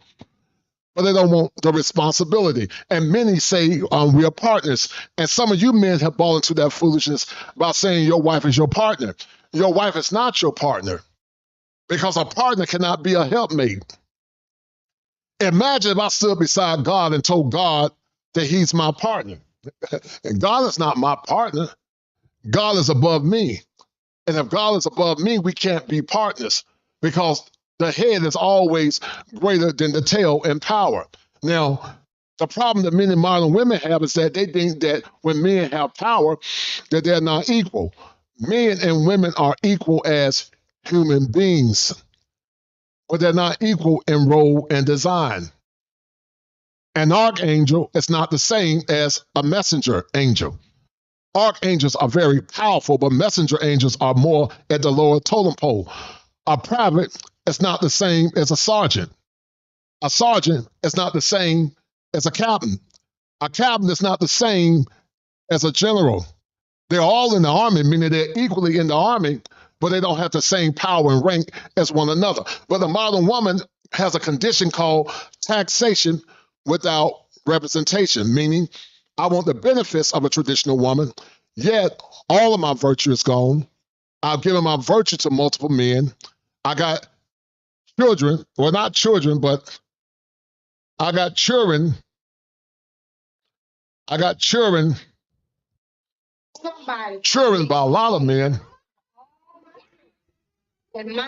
but they don't want the responsibility. And many say we are partners. And some of you men have bought into that foolishness by saying your wife is your partner. Your wife is not your partner because a partner cannot be a helpmate. Imagine if I stood beside God and told God that he's my partner. God is not my partner. God is above me. And if God is above me, we can't be partners because the head is always greater than the tail in power. Now, the problem that many modern women have is that they think that when men have power, that they're not equal. Men and women are equal as human beings, but they're not equal in role and design. An archangel is not the same as a messenger angel. Archangels are very powerful, but messenger angels are more at the lower totem pole. A private is not the same as a sergeant. A sergeant is not the same as a captain. A captain is not the same as a general. They're all in the army, meaning they're equally in the army, but they don't have the same power and rank as one another. But the modern woman has a condition called taxation without representation, meaning I want the benefits of a traditional woman, yet all of my virtue is gone. I've given my virtue to multiple men. I got children, well, not children, but I got children. I got children by a lot of men. And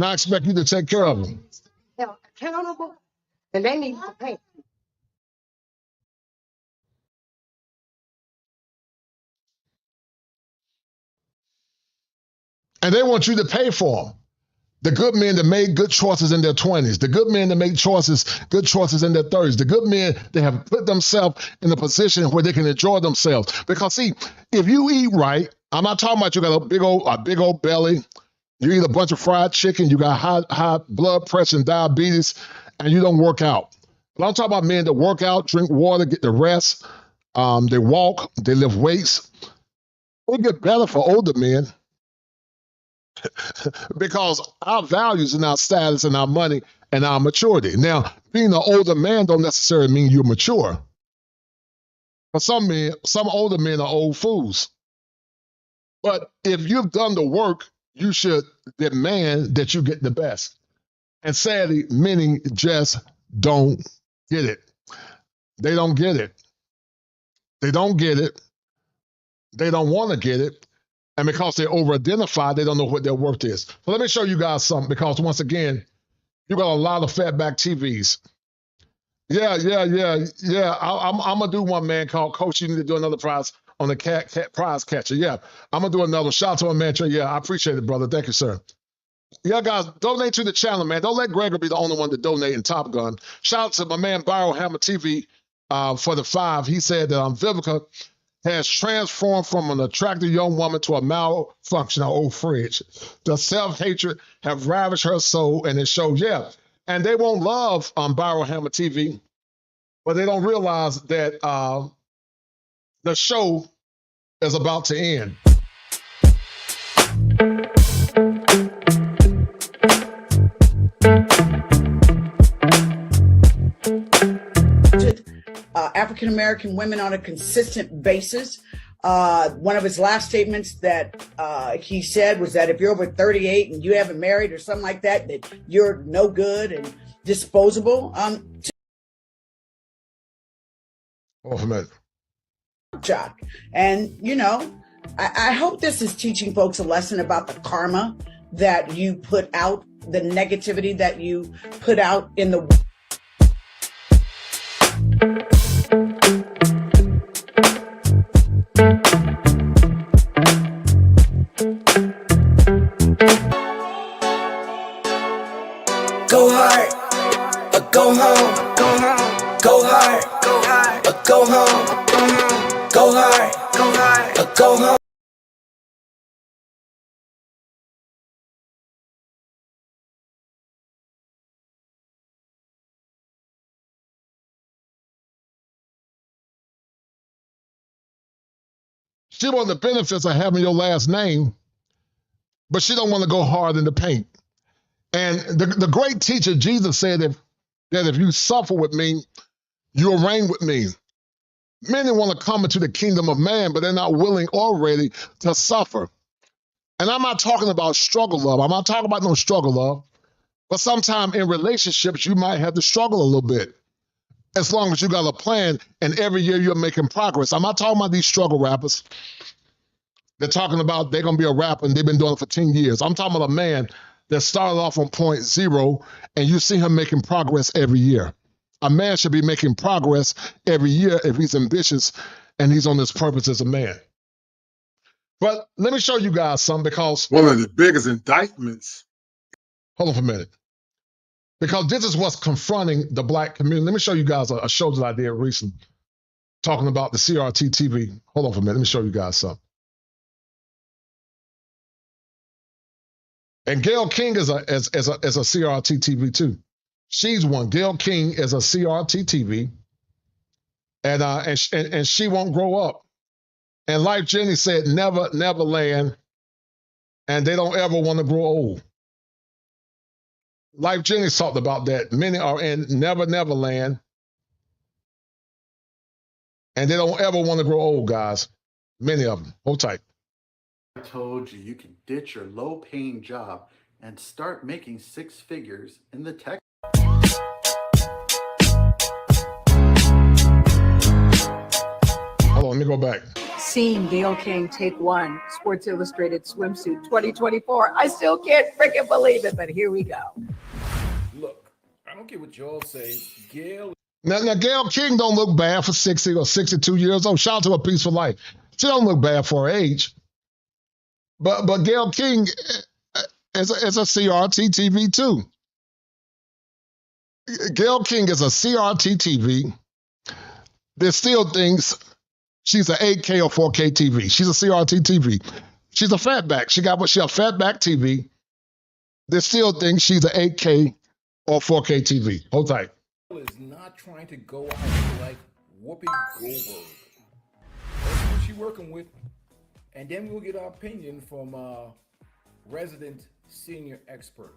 I expect you to take care of them. Held accountable, and they need to pay. And they want you to pay for them. The good men that made good choices in their 20s, the good men that made good choices in their 30s, the good men that have put themselves in a position where they can enjoy themselves. Because see, if you eat right, I'm not talking about you got a big old belly, you eat a bunch of fried chicken, you got high blood pressure and diabetes, and you don't work out. But I'm talking about men that work out, drink water, get the rest, they walk, they lift weights. It'll get better for older men. Because our values and our status and our money and our maturity. Now, being an older man don't necessarily mean you're mature. For some men, some older men are old fools. But if you've done the work, you should demand that you get the best. And sadly, many just don't get it. They don't get it. They don't get it. They don't want to get it. And because they're over-identified, they don't know what their worth is. So let me show you guys something, because once again, you got a lot of Fatback TVs. Yeah. I'm going to do one, man, called Coach. You need to do another prize on the prize catcher. Yeah, I'm going to do another. Shout out to my man, Trey. Yeah, I appreciate it, brother. Thank you, sir. Yeah, guys, donate to the channel, man. Don't let Gregor be the only one to donate in Top Gun. Shout out to my man, Byron Hammer TV for the 5. He said that Vivica has transformed from an attractive young woman to a malfunctional old fridge. The self-hatred have ravished her soul, and it shows, yeah. And they won't love Byron Hammer TV, but they don't realize that the show is about to end. African-American women on a consistent basis. One of his last statements that he said was that if you're over 38 and you haven't married or something like that, that you're no good and disposable. Chuck. And, you know, I hope this is teaching folks a lesson about the karma that you put out, the negativity that you put out in the Go hard, or go home. Go home. Go hard, or go home. Go hard, or go home. She want the benefits of having your last name, but she don't want to go hard in the paint. And the great teacher, Jesus, said that if you suffer with me, you'll reign with me. Many want to come into the kingdom of man, but they're not willing or ready to suffer. And I'm not talking about struggle love. I'm not talking about no struggle love. But sometimes in relationships, you might have to struggle a little bit. As long as you got a plan and every year you're making progress. I'm not talking about these struggle rappers. They're talking about they're going to be a rapper and they've been doing it for 10 years. I'm talking about a man that started off on point zero and you see him making progress every year. A man should be making progress every year if he's ambitious and he's on his purpose as a man. But let me show you guys something because one of the biggest indictments. Hold on for a minute. Because this is what's confronting the black community. Let me show you guys a show that I did recently talking about the CRT TV. Hold on for a minute. Let me show you guys something. And Gail King is a CRT TV too. She's one. Gail King is a CRT TV, and she won't grow up. And Life Jenny said, never land, and they don't ever want to grow old. Life Jenny talked about that. Many are in never land, and they don't ever want to grow old, guys. Many of them. Hold tight. I told you you can ditch your low-paying job and start making six figures in the tech. Hold on, let me go back. Seen Gail King take one, Sports Illustrated swimsuit 2024. I still can't freaking believe it, but here we go. Look, I don't care what y'all say. Gail. Now Gail King don't look bad for 60 or 62 years old. Shout out to her Peaceful Life. She don't look bad for her age. But Gail King is a CRT TV too. Gail King is a CRT TV. There's still things. She's an 8K or 4K TV. She's a CRT TV. She's a fatback. She a fatback TV. There's still things. She's an 8K or 4K TV. Hold tight. Is not trying to go out like Whoopi Goldberg. That's who she's working with. And then we'll get our opinion from a resident senior expert.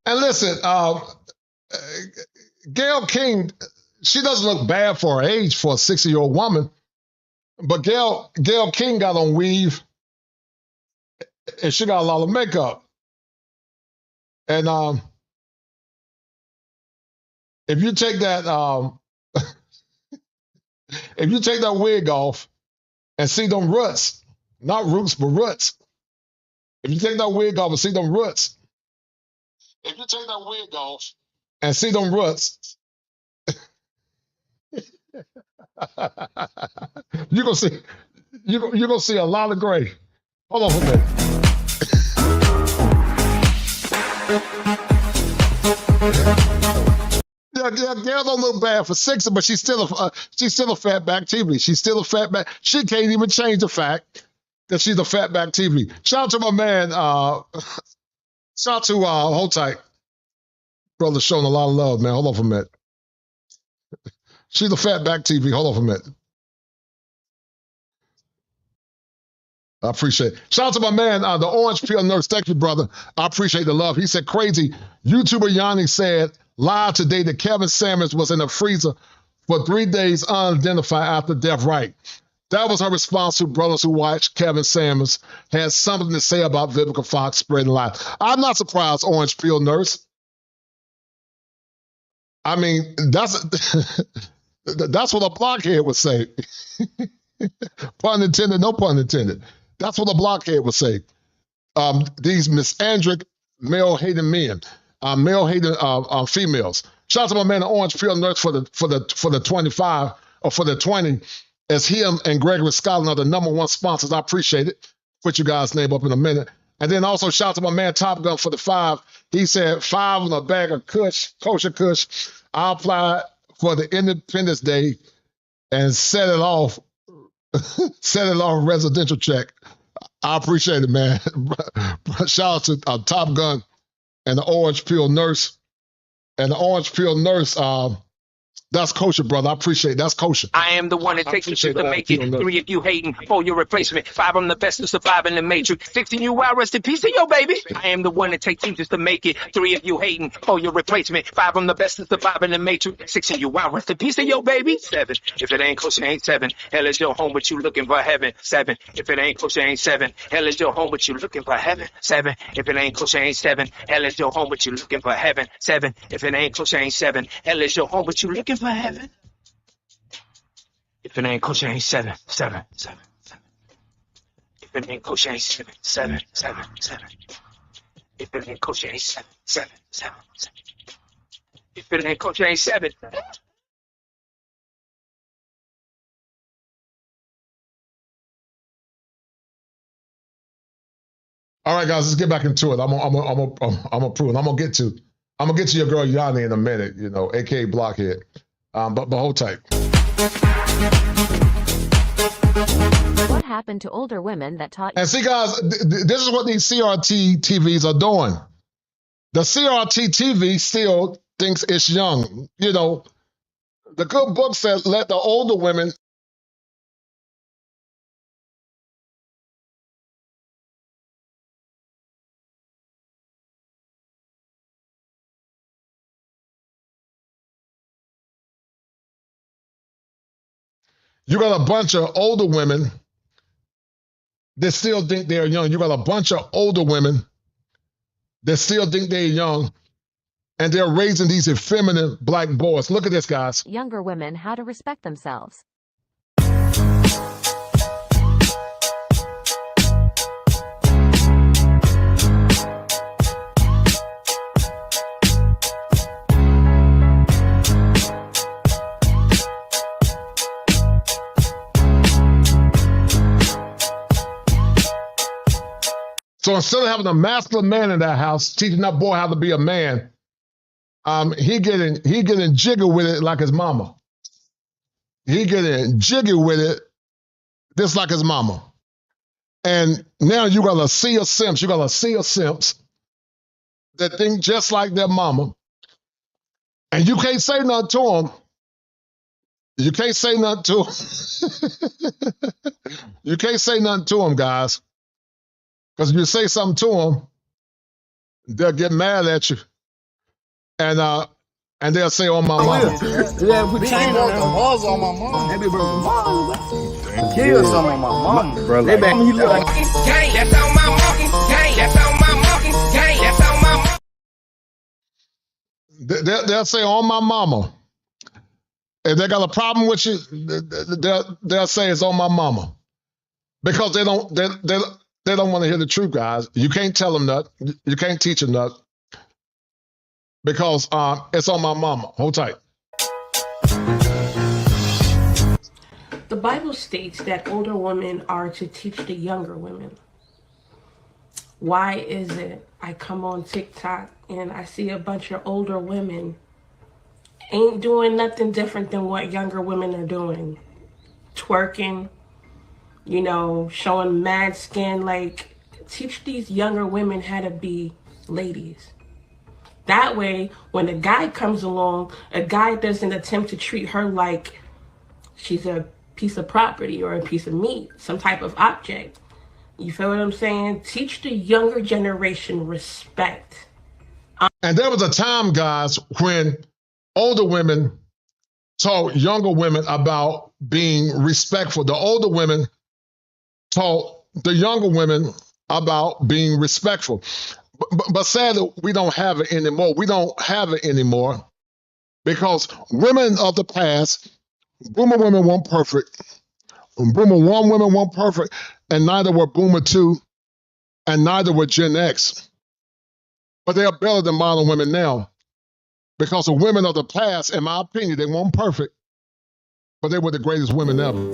And listen, Gail King, she doesn't look bad for her age for a 60-year-old woman, but Gail King got on weave and she got a lot of makeup. And if you take that wig off and see them roots, not roots, but roots. If you take that wig off and see them roots, if you take that wig off and see them roots, you're gonna see a lot of gray. Hold on for a minute. Yeah, Gail don't look bad for 60, but she's still a fatback TV. She's still a fatback. She can't even change the fact that she's a fatback TV. Shout out to my man. Shout out to hold tight, brother, showing a lot of love, man. Hold on for a minute. She's a fatback TV. Hold on for a minute. I appreciate it. Shout out to my man, the Orange Peel Nurse. Thank you, brother. I appreciate the love. He said, crazy. YouTuber Yanni said live today that Kevin Samuels was in a freezer for 3 days unidentified after death. Right. That was her response to brothers who watched Kevin Samuels had something to say about Vivica Fox spreading lies. I'm not surprised, Orange Peel Nurse. I mean, that's what a blockhead would say. Pun intended, no pun intended. That's what a blockhead would say. These misandric, male-hating men, male-hating females. Shout out to my man, the Orange Peel Nurse for the 25 or for the 20. As him and Gregory Scotland are the #1 sponsors. I appreciate it. Put you guys' name up in a minute. And then also shout out to my man Top Gun for the 5. He said 5 on a bag of Kush, kosher Kush. I'll apply for the Independence Day and set it off residential check. I appreciate it, man. Shout out to Top Gun and the Orange Peel Nurse. And the Orange Peel Nurse, that's kosher, brother. I appreciate it. That's kosher. I am the one that takes you to make it. 3 if you hating for your replacement. 5 I'm the best to survive in the matrix. 6 in you out, rest in peace to your baby. I am the one that takes you just to make it. 3 if you hating for your replacement. 5 I'm the best to survive in the matrix. 6 in you out, rest in peace to your baby. 7 if it ain't kosher, ain't 7. Hell is your home, but you looking for heaven. 7 if it ain't kosher, ain't 7. Hell is your home, but you looking for heaven. 7 if it ain't kosher, ain't 7. Hell is your home, but you looking for heaven. 7 if it ain't kosher, ain't 7. Hell is your home, but you looking for heaven. If it ain't kosher, ain't 7. 7. 7. 7. If it ain't kosher, ain't 7. 7. 7. 7. If it ain't kosher, ain't 7. 7. 7. 7. If it ain't kosher, ain't 7. All right, guys, let's get back into it. I'm gonna prove it. I'm gonna get to your girl Yanni in a minute, aka Blockhead. But hold tight. What happened to older women that taught? And see, guys, this is what these CRT TVs are doing. The CRT TV still thinks it's young. The good book said, let the older women. You got a bunch of older women that still think they're young. You got a bunch of older women that still think they're young, and they're raising these effeminate black boys. Look at this, guys. Younger women how to respect themselves. So instead of having a masculine man in that house teaching that boy how to be a man, he getting jiggy with it like his mama. He getting jiggy with it just like his mama. And now you got a sea of simps. You got a sea of simps that think just like their mama. And you can't say nothing to them. You can't say nothing to them. You can't say nothing to them, guys. Because if you say something to them, they'll get mad at you. And they'll say, "Oh, my mama." Yeah, put chain on the balls on my mom. Maybe broke mom. Kill some of my mom. They back when you look like gang. That's on my mom. Gang. That's on my mom. Gang. That's on my mom. They'll say, "Oh, my mama." If they got a problem with you, they'll say it's on my mama, because they don't want to hear the truth, guys. You can't tell them nothing. You can't teach them nothing, because it's on my mama. Hold tight. The Bible states that older women are to teach the younger women. Why is it I come on TikTok and I see a bunch of older women ain't doing nothing different than what younger women are doing? Twerking, showing mad skin. Like, teach these younger women how to be ladies. That way, when a guy comes along, a guy doesn't attempt to treat her like she's a piece of property or a piece of meat, some type of object. You feel what I'm saying? Teach the younger generation respect. And there was a time, guys, when older women taught younger women about being respectful. The older women taught the younger women about being respectful. But sadly, we don't have it anymore. We don't have it anymore because women of the past, boomer women weren't perfect. Boomer 1 women weren't perfect, and neither were Boomer 2, and neither were Gen X. But they are better than modern women now because the women of the past, in my opinion, they weren't perfect, but they were the greatest women ever.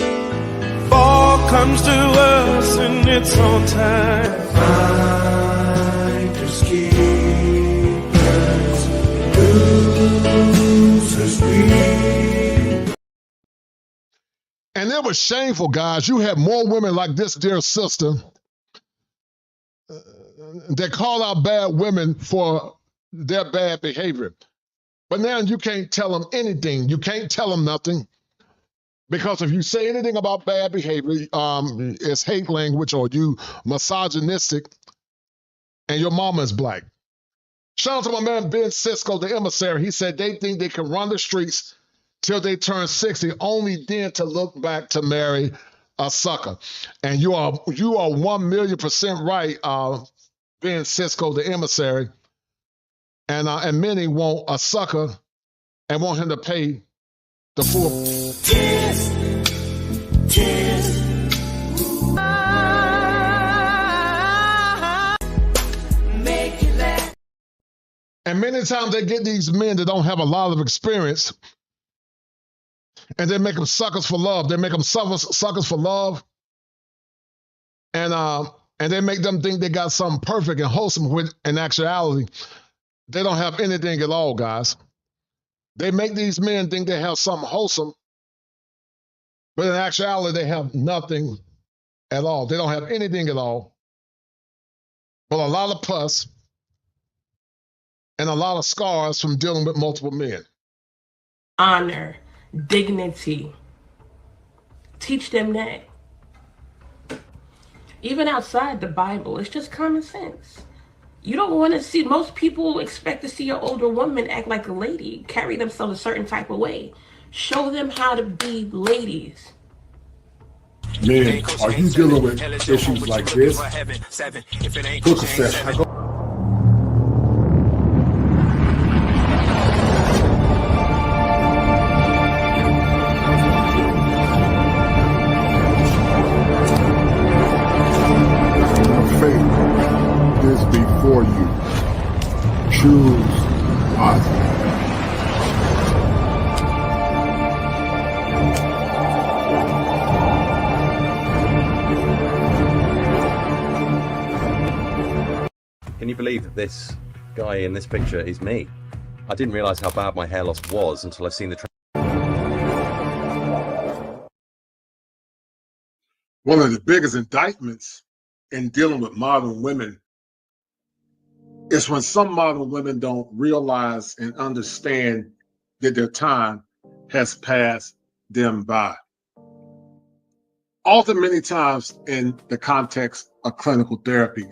Fall comes to us in its own time. Finders keepers, losers weep. And it was shameful, guys. You had more women like this dear sister that call out bad women for their bad behavior. But now you can't tell them anything. You can't tell them nothing. Because if you say anything about bad behavior, it's hate language or you misogynistic, and your mama is black. Shout out to my man Ben Cisco, the emissary. He said they think they can run the streets till they turn 60, only then to look back to marry a sucker. And you are 1,000,000% right, Ben Cisco, the emissary. And many want a sucker and want him to pay the full. Tears, tears. Make you laugh. And many times they get these men that don't have a lot of experience, and they make them suckers for love. They make them suckers for love, and they make them think they got something perfect and wholesome when in actuality, they don't have anything at all, guys. They make these men think they have something wholesome, but in actuality, they have nothing at all. They don't have anything at all, but a lot of pus and a lot of scars from dealing with multiple men. Honor, dignity. Teach them that. Even outside the Bible, it's just common sense. You don't want to see, most people expect to see an older woman act like a lady, carry themselves a certain type of way. Show them how to be ladies. Men, are you dealing with issues like this? Look at before you. Choose positive. Can you believe that this guy in this picture is me? I didn't realize how bad my hair loss was until I've seen the One of the biggest indictments in dealing with modern women is when some modern women don't realize and understand that their time has passed them by. Often, many times in the context of clinical therapy,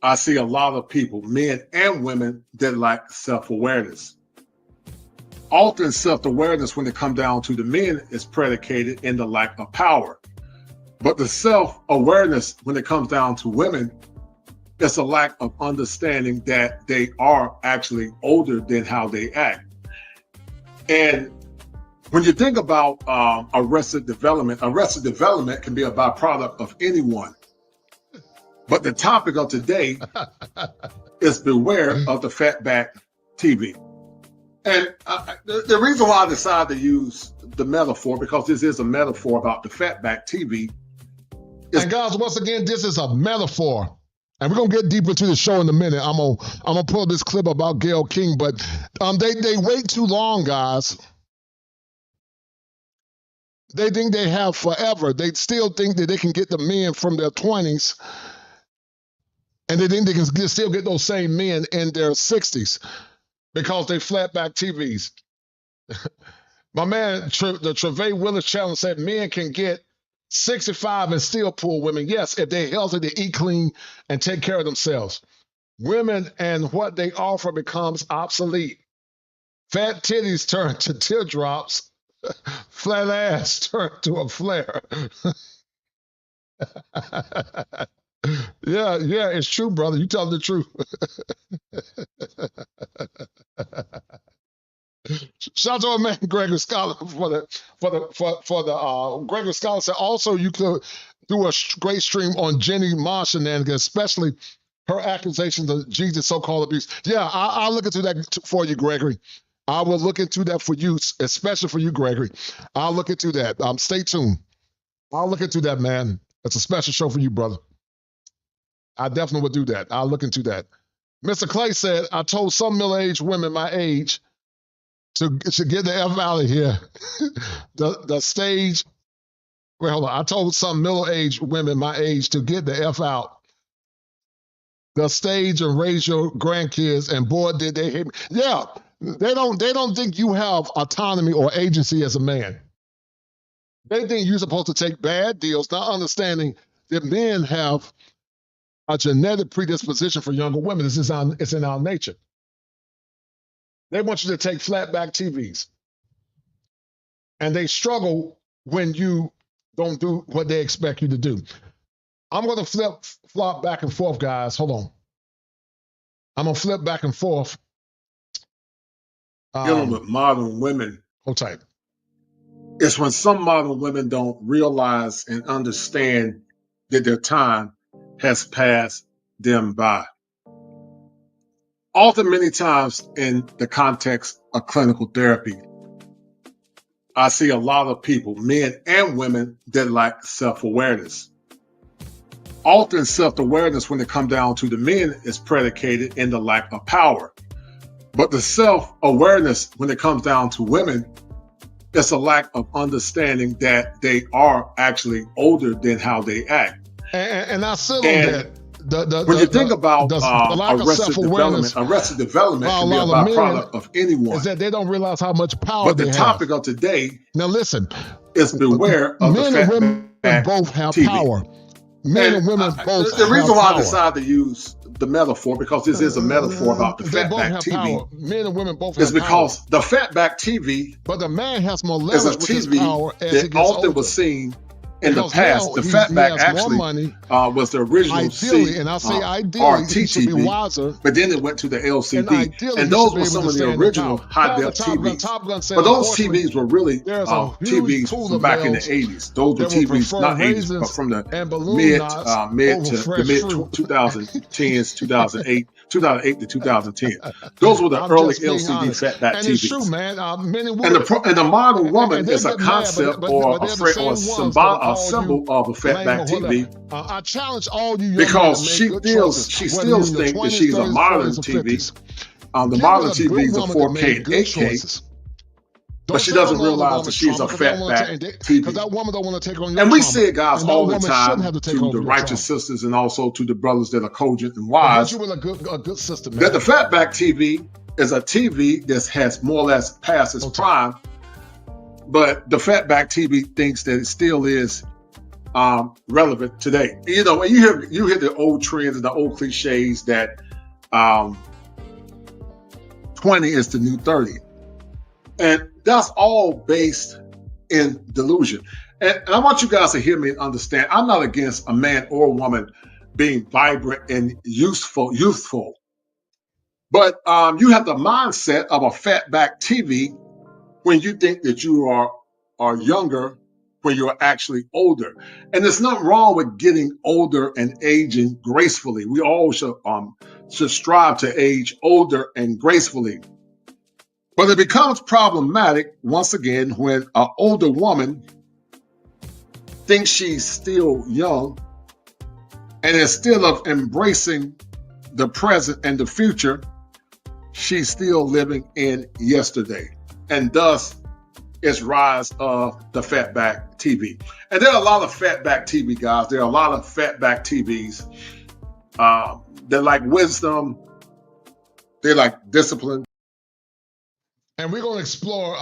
I see a lot of people, men and women, that lack self-awareness. Often self-awareness, when it comes down to the men, is predicated in the lack of power. But the self-awareness, when it comes down to women, it's a lack of understanding that they are actually older than how they act. And when you think about arrested development can be a byproduct of anyone. But the topic of today is beware of the Fatback TV. And the reason why I decided to use the metaphor, because this is a metaphor about the Fatback TV. And guys, once again, this is a metaphor. And we're going to get deeper into the show in a minute. I'm gonna pull this clip about Gail King, but they wait too long, guys. They think they have forever. They still think that they can get the men from their 20s, and they think they can still get those same men in their 60s because they flatback TVs. My man, the Trevay Willis Challenge said men can get 65 and still poor women. Yes, if they're healthy, they eat clean and take care of themselves. Women and what they offer becomes obsolete. Fat titties turn to teardrops. Flat ass turn to a flare. Yeah, it's true, brother. You tell the truth. Shout out to our man Gregory Scholar for the Gregory Scholar said also you could do a great stream on Jenny Ma shenanigans, especially her accusations of Jesus' so-called abuse. Yeah, I'll look into that for you, Gregory. I will look into that for you, especially for you, Gregory. I'll look into that. Stay tuned. I'll look into that, man. It's a special show for you, brother. I definitely will do that. I'll look into that. Mr. Clay said, I told some middle-aged women my age to get the F out of here. the stage, wait, hold on. I told some middle-aged women my age to get the F out. The stage and raise your grandkids, and boy, did they hate me. Yeah, they don't think you have autonomy or agency as a man. They think you're supposed to take bad deals, not understanding that men have a genetic predisposition for younger women. It's in our nature. They want you to take flatback TVs. And they struggle when you don't do what they expect you to do. I'm going to flop back and forth, guys. Hold on. I'm going to flip back and forth. Dealing with modern women. Hold tight. It's when some modern women don't realize and understand that their time has passed them by. Often, many times in the context of clinical therapy, I see a lot of people, men and women, that lack self-awareness. Often self-awareness, when it comes down to the men, is predicated in the lack of power. But the self-awareness, when it comes down to women, it's a lack of understanding that they are actually older than how they act. And I sit on that. When you think about arrested development can be a byproduct of anyone. Is that they don't realize how much power they have. But the topic of today, now listen, is beware of men and women both have power. Men and women both have power. The reason why I decided to use the metaphor, because this is a metaphor about the Fatback TV, men and women both have is because the Fatback TV, but the man has more leverage is a TV that often was seen in the past. The Fatback actually was the original RTV, but then it went to the LCD, and those were some of the original high-def TVs. But those TVs were really TVs from back in the 80s. Those were TVs, not 80s, but from the mid to the mid 2010s, 2008 to 2010. Those were the early LCD Fatback TVs. It's true, man. And the modern woman is a concept or a symbol of a Fatback TV. I challenge all you because she still thinks that she's a modern TV. The modern TV is a 4K and 8K. But she doesn't realize that she's a Fatback TV. That woman don't want to take on your and we see it, guys, all the time to the righteous sisters and also to the brothers that are cogent and wise. A good sister, man. That the Fatback TV is a TV that has more or less passed its prime. But the Fatback TV thinks that it still is relevant today. You know, when you hear the old trends and the old cliches that 20 is the new 30. And that's all based in delusion. And I want you guys to hear me and understand, I'm not against a man or a woman being vibrant and youthful. But you have the mindset of a Fatback TV when you think that you are younger when you're actually older. And there's nothing wrong with getting older and aging gracefully. We all should strive to age older and gracefully. But it becomes problematic, once again, when an older woman thinks she's still young and instead of embracing the present and the future, she's still living in yesterday. And thus, it's rise of the Fatback TV. And there are a lot of Fatback TV guys. There are a lot of Fatback TVs. They're like wisdom. They're like discipline. And we're going to explore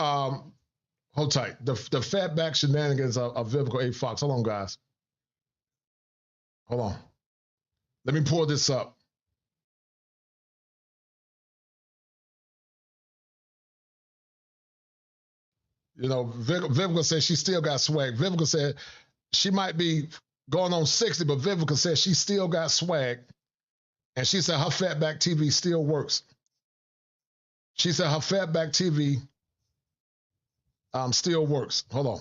Hold tight. The Fatback Shenanigans of Vivica A. Fox. Hold on, guys. Hold on. Let me pull this up. You know, Vivica said she still got swag. Vivica said she might be going on 60, but Vivica said she still got swag. And she said her Fatback TV still works. She said her Fatback TV still works. Hold on.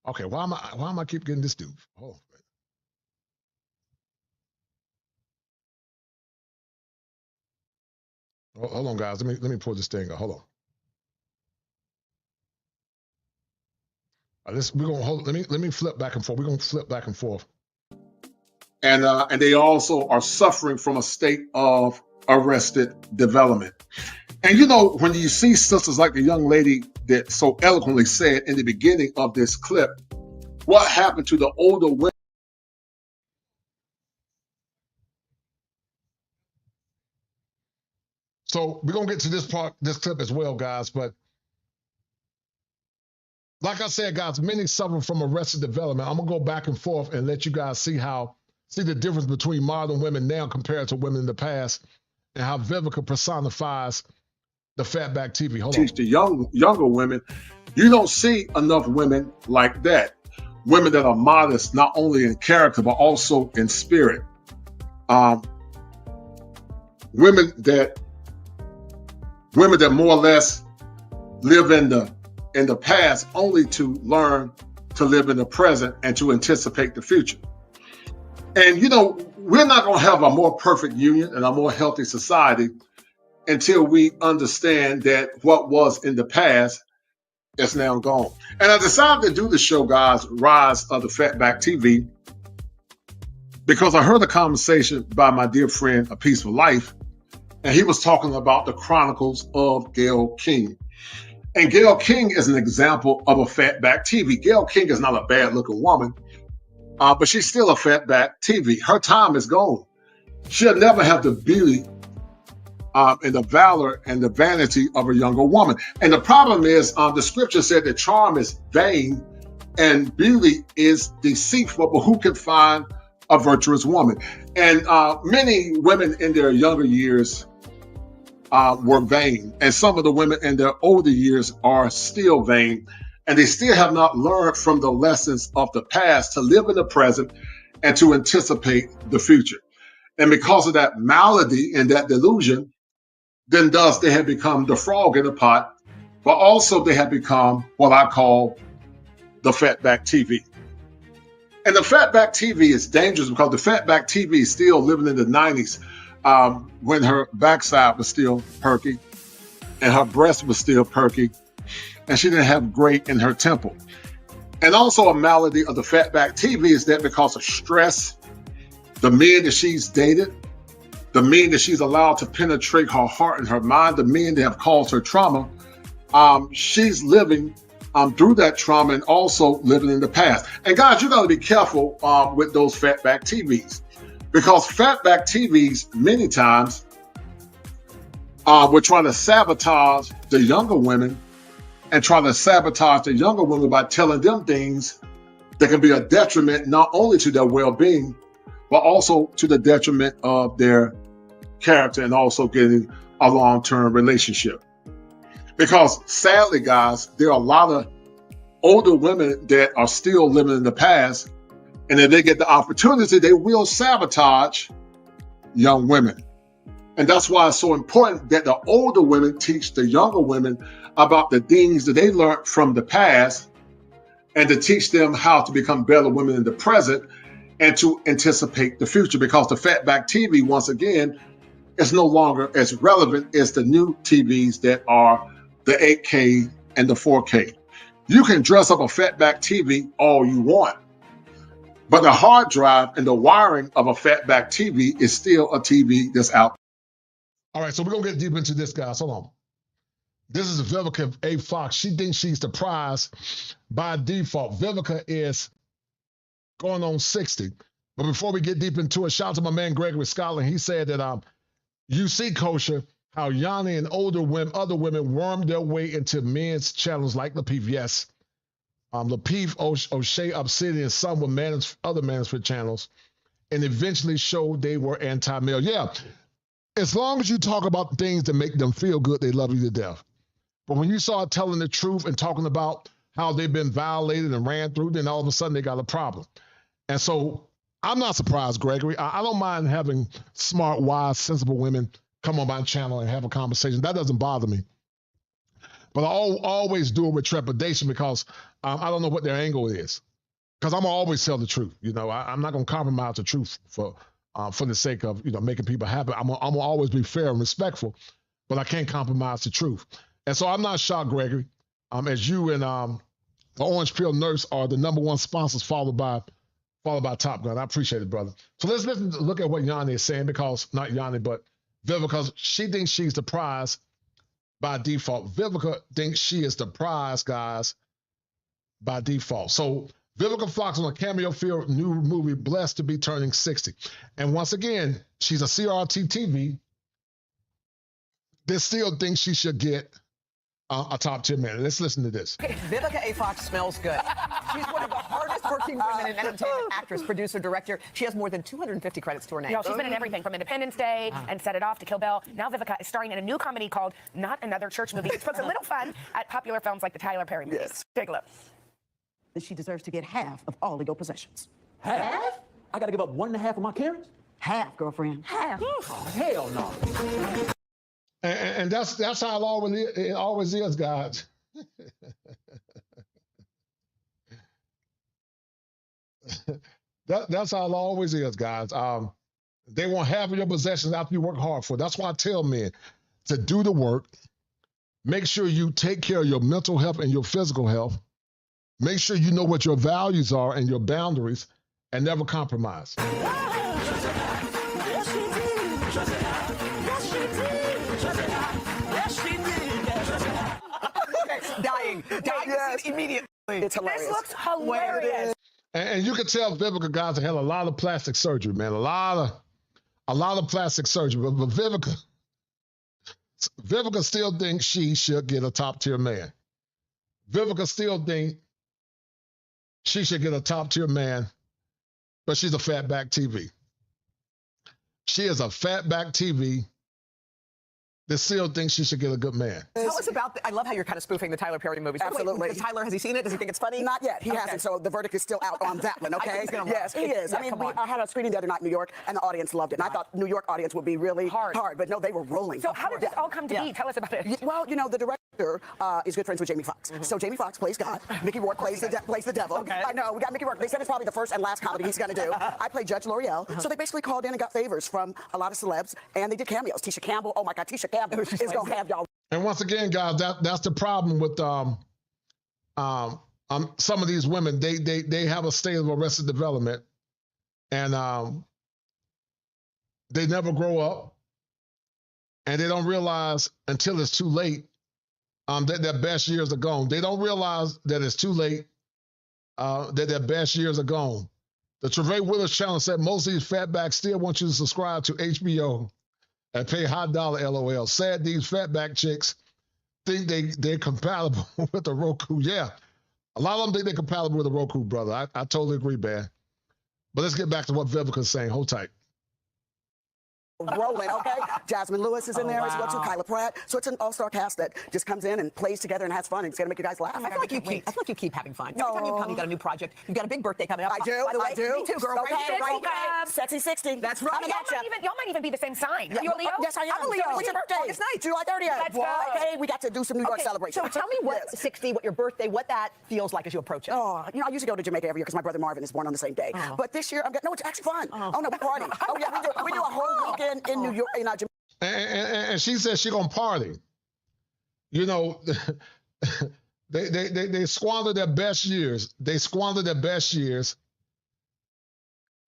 Okay, why am I keep getting this dude? Oh, hold on, guys. Let me pull this thing up. Hold on. We're gonna hold. Let me flip back and forth. We're gonna flip back and forth. And they also are suffering from a state of arrested development. And you know, when you see sisters like the young lady that so eloquently said in the beginning of this clip, what happened to the older women? So we're gonna get to this clip as well, guys. But like I said, guys, many suffer from arrested development. I'm gonna go back and forth and let you guys see the difference between modern women now compared to women in the past, and how Vivica personifies the Fatback TV. Hold on. Teach the younger women. You don't see enough women like that. Women that are modest, not only in character, but also in spirit. Women that more or less live in the past only to learn to live in the present and to anticipate the future. And you know, we're not going to have a more perfect union and a more healthy society until we understand that what was in the past is now gone. And I decided to do the show, guys, Rise of the Fatback TV, because I heard a conversation by my dear friend, A Peaceful Life, and he was talking about the chronicles of Gail King. And Gail King is an example of a Fatback TV. Gail King is not a bad-looking woman, but she's still a Fatback TV. Her time is gone. She'll never have the beauty and the valor and the vanity of a younger woman. And the problem is, the scripture said that charm is vain and beauty is deceitful, but who can find a virtuous woman? And many women in their younger years were vain. And some of the women in their older years are still vain. And they still have not learned from the lessons of the past to live in the present and to anticipate the future. And because of that malady and that delusion, then thus they have become the frog in the pot, but also they have become what I call the Fatback TV. And the Fatback TV is dangerous because the Fatback TV is still living in the 90s when her backside was still perky and her breast was still perky and she didn't have great in her temple. And also a malady of the Fatback TV is that because of stress, the men that she's dated, the men that she's allowed to penetrate her heart and her mind, the men that have caused her trauma, she's living through that trauma and also living in the past. And guys, you got to be careful with those Fatback TVs, because Fatback TVs many times we're trying to sabotage the younger women and trying to sabotage the younger women by telling them things that can be a detriment not only to their well-being, but also to the detriment of their character and also getting a long-term relationship. Because sadly, guys, there are a lot of older women that are still living in the past, and if they get the opportunity, they will sabotage young women. And that's why it's so important that the older women teach the younger women about the things that they learned from the past and to teach them how to become better women in the present and to anticipate the future, because the Fatback TV, once again, is no longer as relevant as the new TVs that are the 8K and the 4K. You can dress up a Fatback TV all you want, but the hard drive and the wiring of a Fatback TV is still a TV that's out. All right, so we're going to get deep into this, guys. Hold on. This is Vivica A. Fox. She thinks she's the prize by default. Vivica is going on 60. But before we get deep into it, shout out to my man Gregory Scotland. He said that you see, Kosher, how Yanni and other women wormed their way into men's channels like the PVS, Lapeef, O'Shea, Obsidian, some were other Mansford channels, and eventually showed they were anti-male. Yeah, as long as you talk about things that make them feel good, they love you to death. But when you start telling the truth and talking about how they've been violated and ran through, then all of a sudden they got a problem. And so I'm not surprised, Gregory. I don't mind having smart, wise, sensible women come on my channel and have a conversation. That doesn't bother me. But I always do it with trepidation because I don't know what their angle is. Because I'm going to always tell the truth. You know, I'm not going to compromise the truth for the sake of, you know, making people happy. I'm going to always be fair and respectful, but I can't compromise the truth. And so I'm not shocked, Gregory, as you and the Orange Peel Nurse are the #1 sponsors, followed by Top Gun. I appreciate it, brother. So let's look at what Yanni is saying, because not Yanni, but Vivica, because she thinks she's the prize by default. Vivica thinks she is the prize, guys, by default. So Vivica Fox on a cameo film, new movie, blessed to be turning 60. And once again, she's a CRT TV. They still think she should get a top 10 man. Let's listen to this. Vivica A. Fox smells good. She's one of the hardest working women in entertainment, actress, producer, director. She has more than 250 credits to her name. You know, she's been in everything from Independence Day and Set It Off to Kill Bill. Now Vivica is starring in a new comedy called Not Another Church Movie. It pokes a little fun at popular films like the Tyler Perry movies. Yes. Take a look. That she deserves to get half of all of your possessions. Half? I gotta give up 1.5 of my Karens? Half, girlfriend. Half. Oh, hell no. And that's how it always is, guys. That's how it always is, guys. They want half of your possessions after you work hard for it. That's why I tell men to do the work. Make sure you take care of your mental health and your physical health. Make sure you know what your values are and your boundaries, and never compromise. Dying immediately. It's hilarious. This looks hilarious. And you can tell Vivica, guys, had a lot of plastic surgery, man. A lot of plastic surgery. But Vivica still thinks she should get a top tier man. Vivica still thinks she should get a top tier man, but she's a Fatback TV. She is a Fatback TV that still thinks she should get a good man. Tell us about, I love how you're kind of spoofing the Tyler Perry movies. Absolutely. Wait, Tyler, has he seen it? Does he think it's funny? Not yet. He hasn't, so the verdict is still out on that one, okay? Yes, he is. I mean, I had a screening the other night in New York, and the audience loved it. And I thought New York audience would be really hard, but no, they were rolling. So how did this all come to be? Tell us about it. Well, you know, the director is good friends with Jamie Foxx. So Jamie Foxx plays God. Mickey Rourke plays the devil. Okay. I know, we got Mickey Rourke. They said it's probably the first and last comedy he's going to do. I played Judge L'Oreal. So they basically called in and got favors from a lot of celebs, and they did cameos. Tisha Campbell, oh my God, Tisha Campbell is going to have y'all. And once again, guys, that's the problem with some of these women. They have a state of arrested development, and they never grow up, and they don't realize until it's too late that their best years are gone. They don't realize that it's too late, that their best years are gone. The Trevay Willis channel said most of these fatbacks still want you to subscribe to HBO and pay high dollar LOL. Sad these fatback chicks think they're compatible with the Roku. Yeah, a lot of them think they're compatible with the Roku, brother. I totally agree, man. But let's get back to what Vivica's saying. Hold tight. Rolling, okay? Jasmine Lewis is in there as well too, Kyla Pratt. So it's an all-star cast that just comes in and plays together and has fun, and it's gonna make you guys laugh. I feel like you keep having fun. Every time you come, you got a new project. You've got a big birthday coming up. I do. By the way, I do. Me too, girl. Okay, Right right. here. Sexy 60. That's right. Y'all might even be the same sign. Yeah, You a Leo? Yes, I am. I'm a Leo. What's your birthday? August 9th. July 30th. Let's go. Okay, we got to do some New York celebration. So tell me what 60, what your birthday, what that feels like as you approach it. Oh, you know, I usually go to Jamaica every year because my brother Marvin is born on the same day. But this year, it's actually fun. Oh no, we party. Oh yeah, we do a whole weekend in New York, in Jamaica. And she says she's gonna party. You know, they squander their best years. They squander their best years,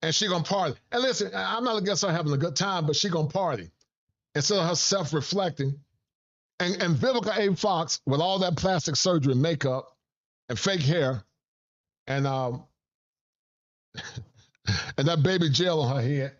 and she gonna party. And listen, I'm not against her having a good time, but she gonna party instead of her self-reflecting. And Vivica A. Fox, with all that plastic surgery, and makeup, and fake hair, and and that baby gel on her head,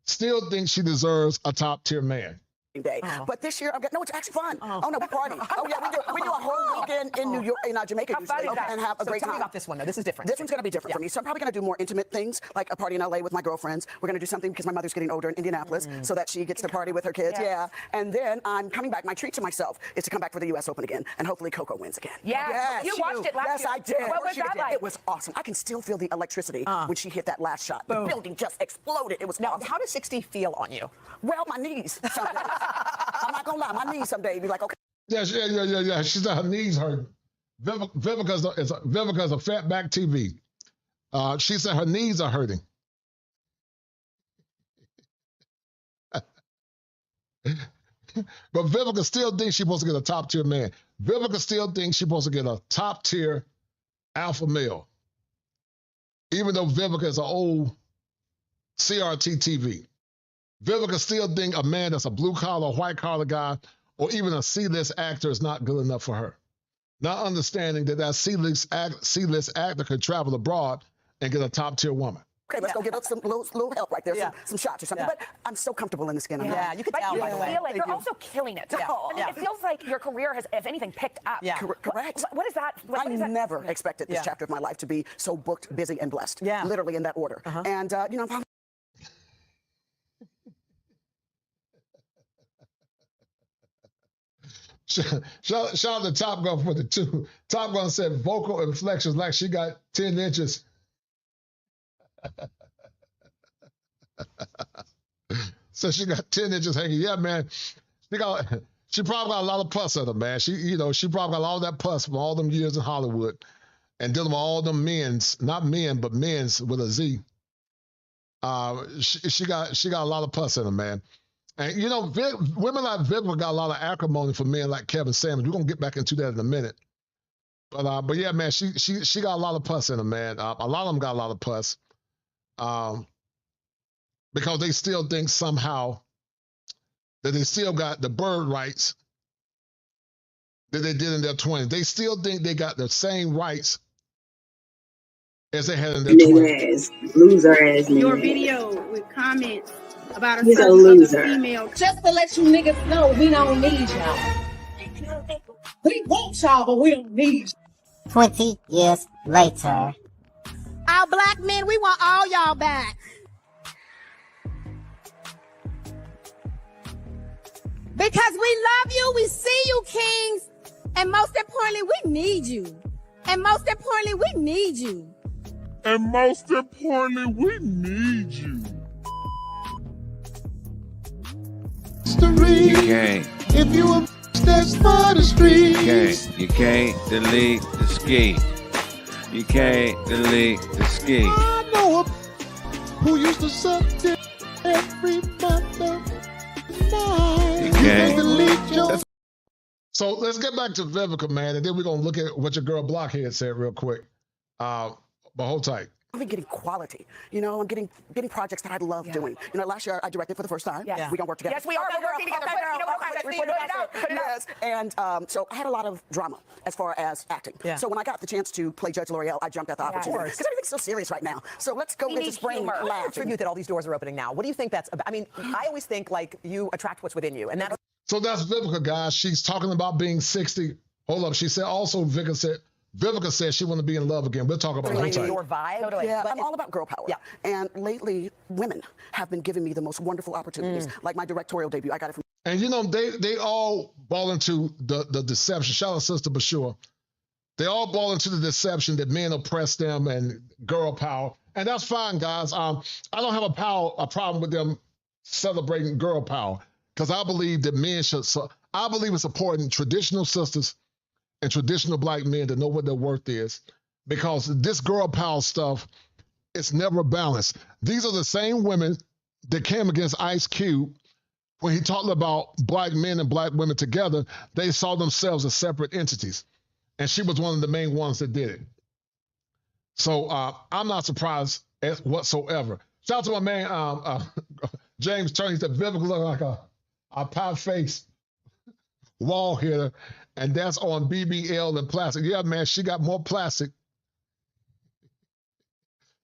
still thinks she deserves a top-tier man. day. But this year, no, it's actually fun. Oh no, we party. Oh yeah, we do a whole weekend in New York, in Jamaica, usually, and have a great Tell time. me about this one though. This is different. This one's going to be different for me. So I'm probably going to do more intimate things, like a party in LA with my girlfriends. We're going to do something because my mother's getting older in Indianapolis, so that she gets to party with her kids. Yeah. And then I'm coming back. My treat to myself is to come back for the U.S. Open again, and hopefully Coco wins again. Yes. You watched it last year. Yes, I did. What was that like? It was awesome. I can still feel the electricity when she hit that last shot. The building just exploded. It was awesome. How does 60 feel on you? Well, my knees. Some days. I'm not gonna lie, my knees some days be like, okay. Yeah. She said her knees hurt. Vivica's a Fatback TV. She said her knees are hurting. But Vivica still thinks she's supposed to get a top tier man. Vivica still thinks she's supposed to get a top tier alpha male. Even though Vivica is an old CRT TV. Vivica still think a man that's a blue collar, white collar guy, or even a C-list actor is not good enough for her. Not understanding that C-list actor could travel abroad and get a top tier woman. Okay, let's go get us some little help right there, some shots or something. But I'm so comfortable in the skin. You can tell. But you feel like you're also killing it. It feels like your career has, if anything, picked up. Correct. What is that? I never expected this chapter of my life to be so booked, busy, and blessed. Literally in that order. And I'm Shout out to Top Gun for the 2. Top Gun said vocal inflections like she got 10 inches. So she got 10 inches hanging. Yeah, man. She probably got a lot of pus on her, man. She probably got all that pus from all them years in Hollywood and dealing with all them men's, not men, but men's with a Z. She got a lot of pus in her, man. And women like Vivica got a lot of acrimony for men like Kevin Samuels. We're gonna get back into that in a minute. But yeah, man, she got a lot of pus in her, man. A lot of them got a lot of pus. Because they still think somehow that they still got the bird rights that they did in their 20s. They still think they got the same rights as they had in their 20s. Loser ass nigga. Your video with comments about a He's a certain loser. other female. Just to let you niggas know, we don't need y'all. We want y'all, but we don't need you. 20 years later. Our black men, we want all y'all back. Because we love you, we see you, kings, and most importantly, we need you. And most importantly, we need you. And most importantly, we need you. You can't. If you a that's for the streets. You can't delete the ski. You can't delete the ski. I know a who used to suck dick every month of night. You can't. So let's get back to Vivica, man, and then we're gonna look at what your girl Blockhead said real quick. But hold tight. I've been getting quality. I'm getting projects that I love doing. Last year I directed for the first time. Yeah. We gonna work together. Yes, we are. We're working together. Yes. And so I had a lot of drama as far as acting. So when I got the chance to play Judge L'Oreal, I jumped at the opportunity. Because everything's so serious right now. So let's go into spring laughing. Tribute that all these doors are opening now. What do you think that's about? I mean, I always think like you attract what's within you, and that's. So that's Vivica, guys. She's talking about being 60. Hold up. She said also Vivica said she want to be in love again. We'll talk about it. Your vibe. Totally. Yeah, I'm all about girl power. Yeah. And lately, women have been giving me the most wonderful opportunities. Like my directorial debut, I got it from. And they all ball into the deception. Shout out Sister Bashur. They all ball into the deception that men oppress them and girl power. And that's fine, guys. I don't have a problem with them celebrating girl power because I believe that men should. I believe in supporting traditional sisters and traditional black men to know what their worth is, because this girl power stuff, it's never balanced. These are the same women that came against Ice Cube when he talked about black men and black women together. They saw themselves as separate entities, and she was one of the main ones that did it. So I'm not surprised whatsoever. Shout out to my man James Turner. He said Vivica looked like a pie-faced wall hitter. And that's on BBL and plastic. Yeah, man, she got more plastic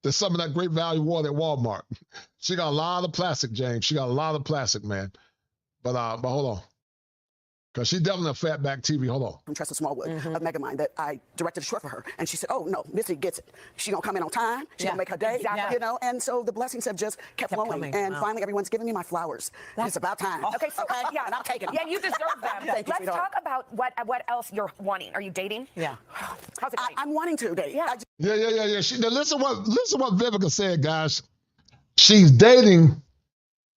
than some of that Great Value water at Walmart. She got a lot of plastic, James. She got a lot of plastic, man. But hold on. Because she's definitely a Fatback TV. Hold on. From Tressa Smallwood of Megamind that I directed a short for her. And she said, oh, no, Missy gets it. She gonna come in on time. She gonna make her day, you know? And so the blessings have just kept flowing. And finally, everyone's giving me my flowers. It's about time. Okay, so yeah, and I'll take it. Yeah, you deserve them. Thank you, Let's sweetheart. talk about what else you're wanting. Are you dating? Yeah. How's it going? I'm wanting to date. Yeah. Yeah. Now listen what Vivica said, guys. She's dating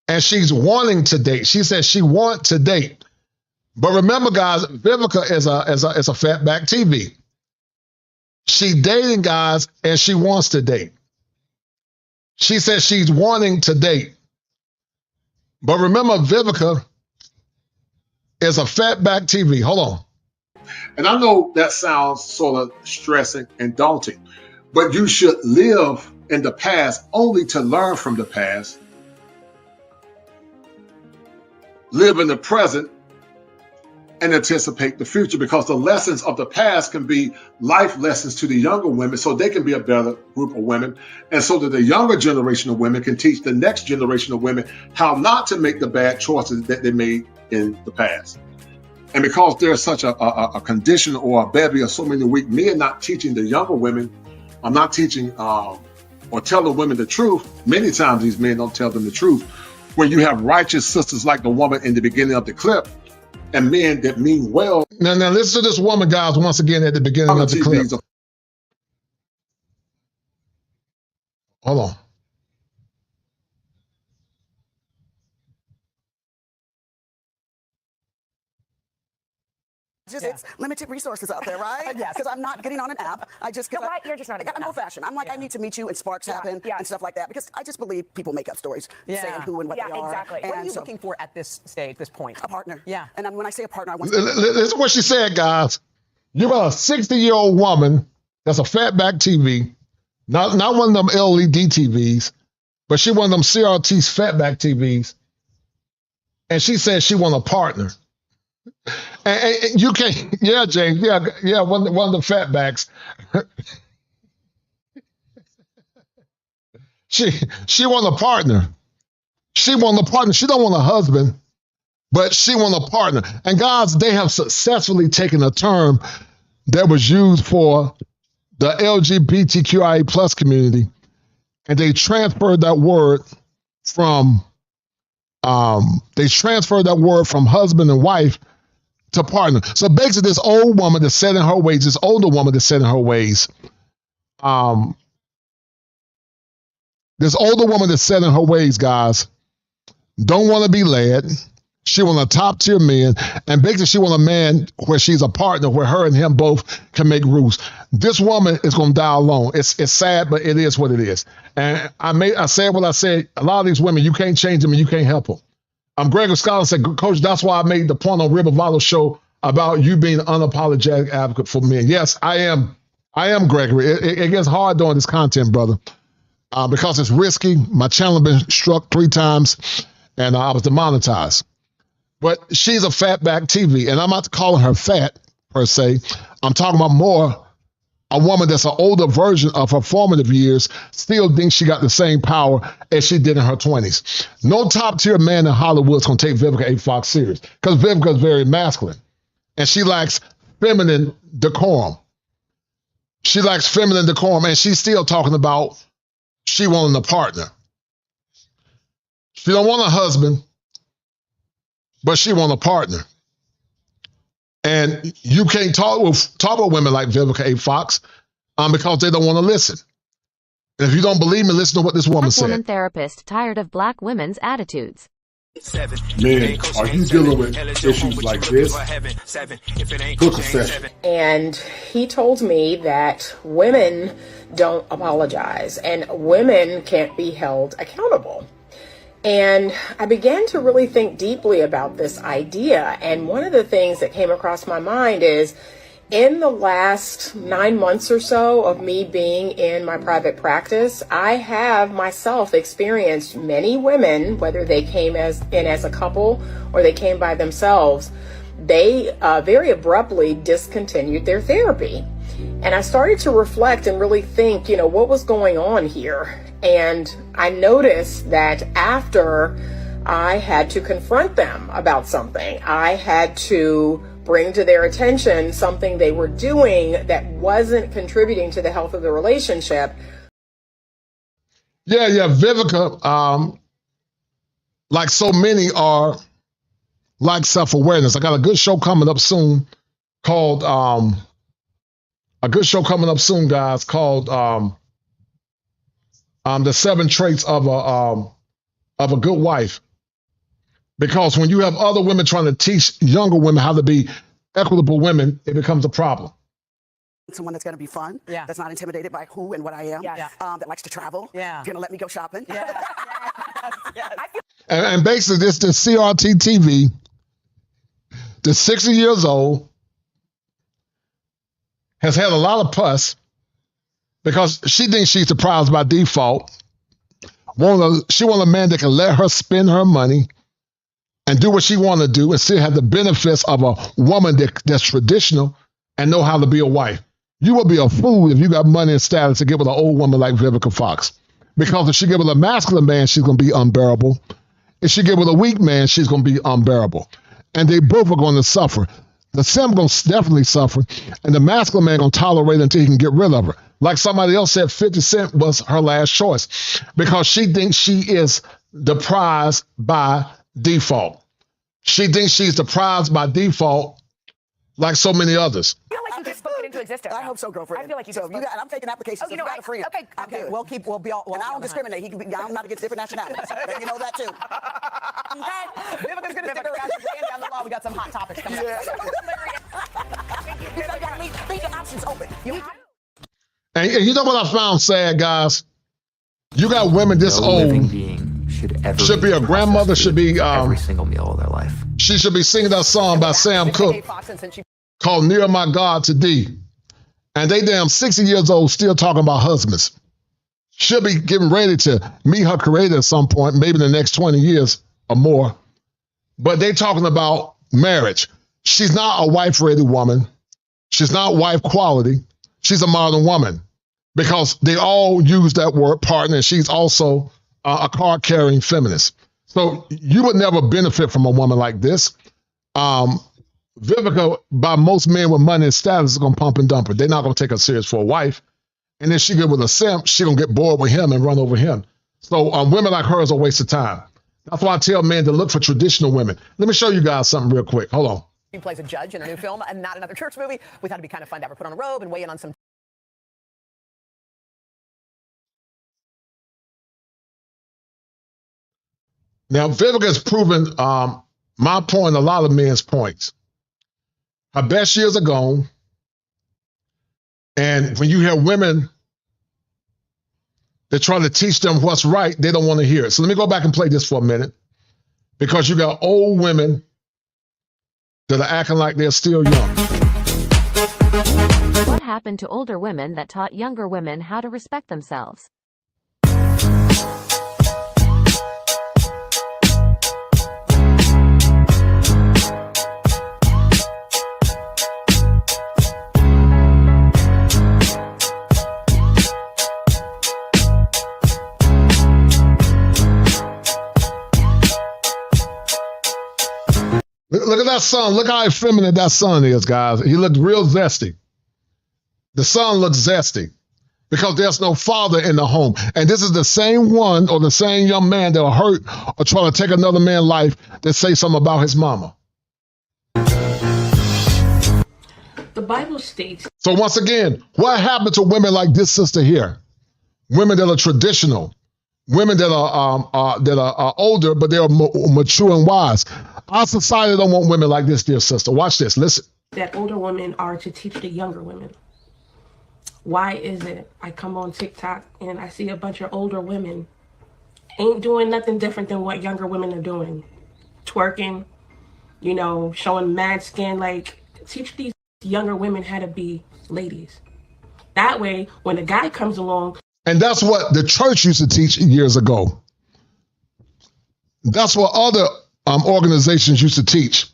and she's wanting to date. She says she wants to date. But remember, guys, Vivica is a Fatback TV. She's dating, guys, and she wants to date. She says she's wanting to date. But remember, Vivica is a Fatback TV. Hold on. And I know that sounds sort of stressing and daunting, but you should live in the past only to learn from the past. Live in the present and anticipate the future, because the lessons of the past can be life lessons to the younger women so they can be a better group of women, and so that the younger generation of women can teach the next generation of women how not to make the bad choices that they made in the past. And because there's such a condition or a bevy of so many weak men not teaching the younger women, I'm not teaching or telling women the truth. Many times these men don't tell them the truth. When you have righteous sisters like the woman in the beginning of the clip, and men that mean well. Now listen to this woman, guys, once again at the beginning of the clip. Hold on. It's limited resources out there, right? Because I'm not getting on an app. You're just not. I'm old fashioned. I'm like, I need to meet you, and sparks happen and stuff like that. Because I just believe people make up stories saying who and what they are. Exactly. What are you looking for at this stage, this point? A partner. Yeah. And when I say a partner, I want. This is what she said, guys. You got a 60-year-old woman that's a Fatback TV, not one of them LED TVs, but she one of them CRT's Fatback TVs, and she said she want a partner. And you can't, James, one of the Fatbacks. she want a partner. She want a partner. She don't want a husband, but she want a partner. And guys, they have successfully taken a term that was used for the LGBTQIA plus community, and they transferred that word from husband and wife to partner. So basically, this old woman that's set in her ways, this older woman that's set in her ways, this older woman that's set in her ways, guys, don't want to be led. She want a top tier man, and basically she want a man where she's a partner, where her and him both can make rules. This woman is going to die alone. It's sad, but it is what it is. And I said what I said. A lot of these women, you can't change them and you can't help them. Gregory Scott said, Coach, that's why I made the point on River Votto show about you being an unapologetic advocate for men. Yes, I am. Gregory. It gets hard doing this content, brother, because it's risky. My channel has been struck 3 times, and I was demonetized. But she's a Fatback TV, and I'm not calling her fat, per se. I'm talking about more a woman that's an older version of her formative years, still thinks she got the same power as she did in her 20s. No top-tier man in Hollywood's going to take Vivica A. Fox serious, because Vivica is very masculine, and she lacks feminine decorum. She lacks feminine decorum, and she's still talking about she wanting a partner. She don't want a husband, but she want a partner. And you can't talk with women like Vivica A. Fox because they don't want to listen. And if you don't believe me, listen to what this woman said. Woman therapist tired of black women's attitudes. Men, are you dealing with issues like this? Book a session. And he told me that women don't apologize and women can't be held accountable. And I began to really think deeply about this idea. And one of the things that came across my mind is, in the last 9 months or so of me being in my private practice, I have myself experienced many women, whether they came in as a couple or they came by themselves, they very abruptly discontinued their therapy. And I started to reflect and really think, what was going on here? And I noticed that after I had to confront them about something. I had to bring to their attention something they were doing that wasn't contributing to the health of the relationship. Yeah, Vivica, like so many are like self-awareness. I got a good show coming up soon called, guys, called The 7 Traits of a Good Wife. Because when you have other women trying to teach younger women how to be equitable women, it becomes a problem. Someone that's going to be fun, that's not intimidated by who and what I am, that likes to travel, going to let me go shopping. And basically, this CRT TV, the 60 years old, has had a lot of pus because she thinks she's the prize by default. She wants a man that can let her spend her money and do what she want to do and still have the benefits of a woman that's traditional and know how to be a wife. You will be a fool if you got money and status to get with an old woman like Vivica Fox. Because if she get with a masculine man, she's going to be unbearable. If she get with a weak man, she's going to be unbearable. And they both are going to suffer. The simp going to definitely suffer, and the masculine man going to tolerate until he can get rid of her. Like somebody else said, 50 Cent was her last choice because she thinks she is the prize by default. She thinks she's the prize by default like so many others. I feel like you just spoke it into existence. I hope so, girlfriend. I feel like you so just you got, I'm taking applications. you So know, you got a friend. okay, We'll be all. And I don't discriminate. I'm not against different nationalities. You know that too. Okay. Vivica's going to stick around. She's laying down the law. We got some hot topics coming up. You got to leave your options open. And you know what I found sad, guys? You got women this old. Should be a grandmother, should be every single meal of their life. She should be singing that song by Sam Cooke called Near My God to Thee. And they damn 60 years old still talking about husbands. She'll be getting ready to meet her creator at some point, maybe in the next 20 years or more. But they talking about marriage. She's not a wife-ready woman. She's not wife quality. She's a modern woman because they all use that word partner. And she's also a card-carrying feminist. So you would never benefit from a woman like this. Vivica, by most men with money and status, is going to pump and dump her. They're not going to take her serious for a wife. And then she get with a simp, she going to get bored with him and run over him. So women like her is a waste of time. That's why I tell men to look for traditional women. Let me show you guys something real quick. Hold on. She plays a judge in a new film and not another church movie. We thought it'd be kind of fun to have her put on a robe and weigh in on some. Now, Vivica has proven my point, a lot of men's points. Her best years are gone. And when you hear women that try to teach them what's right, they don't want to hear it. So let me go back and play this for a minute. Because you got old women that are acting like they're still young. What happened to older women that taught younger women how to respect themselves? Look at that sun. Look how effeminate that sun is, guys. He looked real zesty. The son looks zesty because there's no father in the home. And this is the same one or the same young man that will hurt or try to take another man's life that say something about his mama. The Bible states. So once again, what happened to women like this sister here? Women that are traditional. Women that are older, but they are mature and wise. Our society don't want women like this, dear sister. Watch this. Listen. That older women are to teach the younger women. Why is it I come on TikTok and I see a bunch of older women ain't doing nothing different than what younger women are doing? Twerking, you know, showing mad skin. Like, teach these younger women how to be ladies. That way, when a guy comes along. And that's what the church used to teach years ago. That's what other organizations used to teach.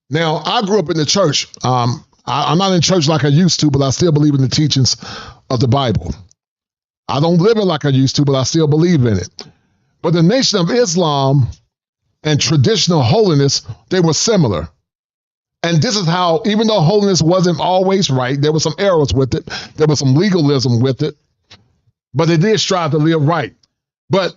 Now, I grew up in the church. I'm not in church like I used to, but I still believe in the teachings of the Bible. I don't live it like I used to, but I still believe in it. But the Nation of Islam and traditional holiness, they were similar. And this is how, even though holiness wasn't always right, there were some errors with it, there was some legalism with it, but they did strive to live right. But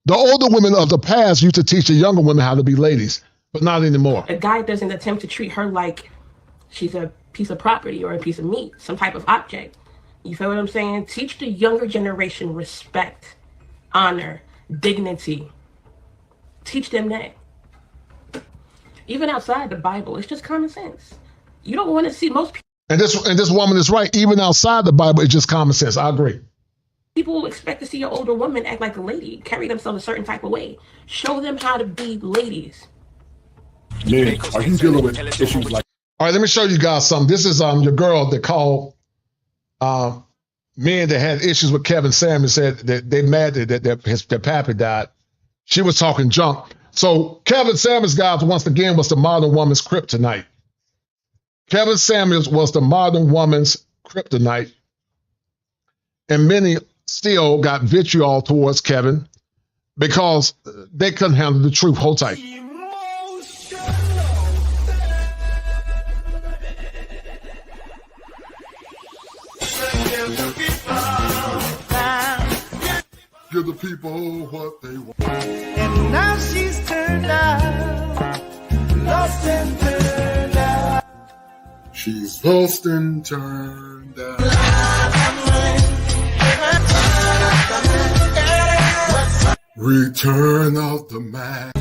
the older women of the past used to teach the younger women how to be ladies, but not anymore. A guy doesn't attempt to treat her like she's a piece of property or a piece of meat, some type of object. You feel what I'm saying? Teach the younger generation respect, honor, dignity. Teach them that. Even outside the Bible, it's just common sense. You don't want to see most people. And this woman is right. Even outside the Bible, it's just common sense. I agree. People expect to see an older woman act like a lady, carry themselves a certain type of way. Show them how to be ladies. Men, are you dealing with issues like? All right, let me show you guys something. This is your girl that called men that had issues with Kevin Samuels, said that they mad that their pappy died. She was talking junk. So Kevin Samuels, guys, once again, was the modern woman's kryptonite. Kevin Samuels was the modern woman's kryptonite. And many still got vitriol towards Kevin because they couldn't handle the truth. Hold tight. Give the people what they want. And now she's turned out, lost and turned out. She's lost and turned out. Return of the man.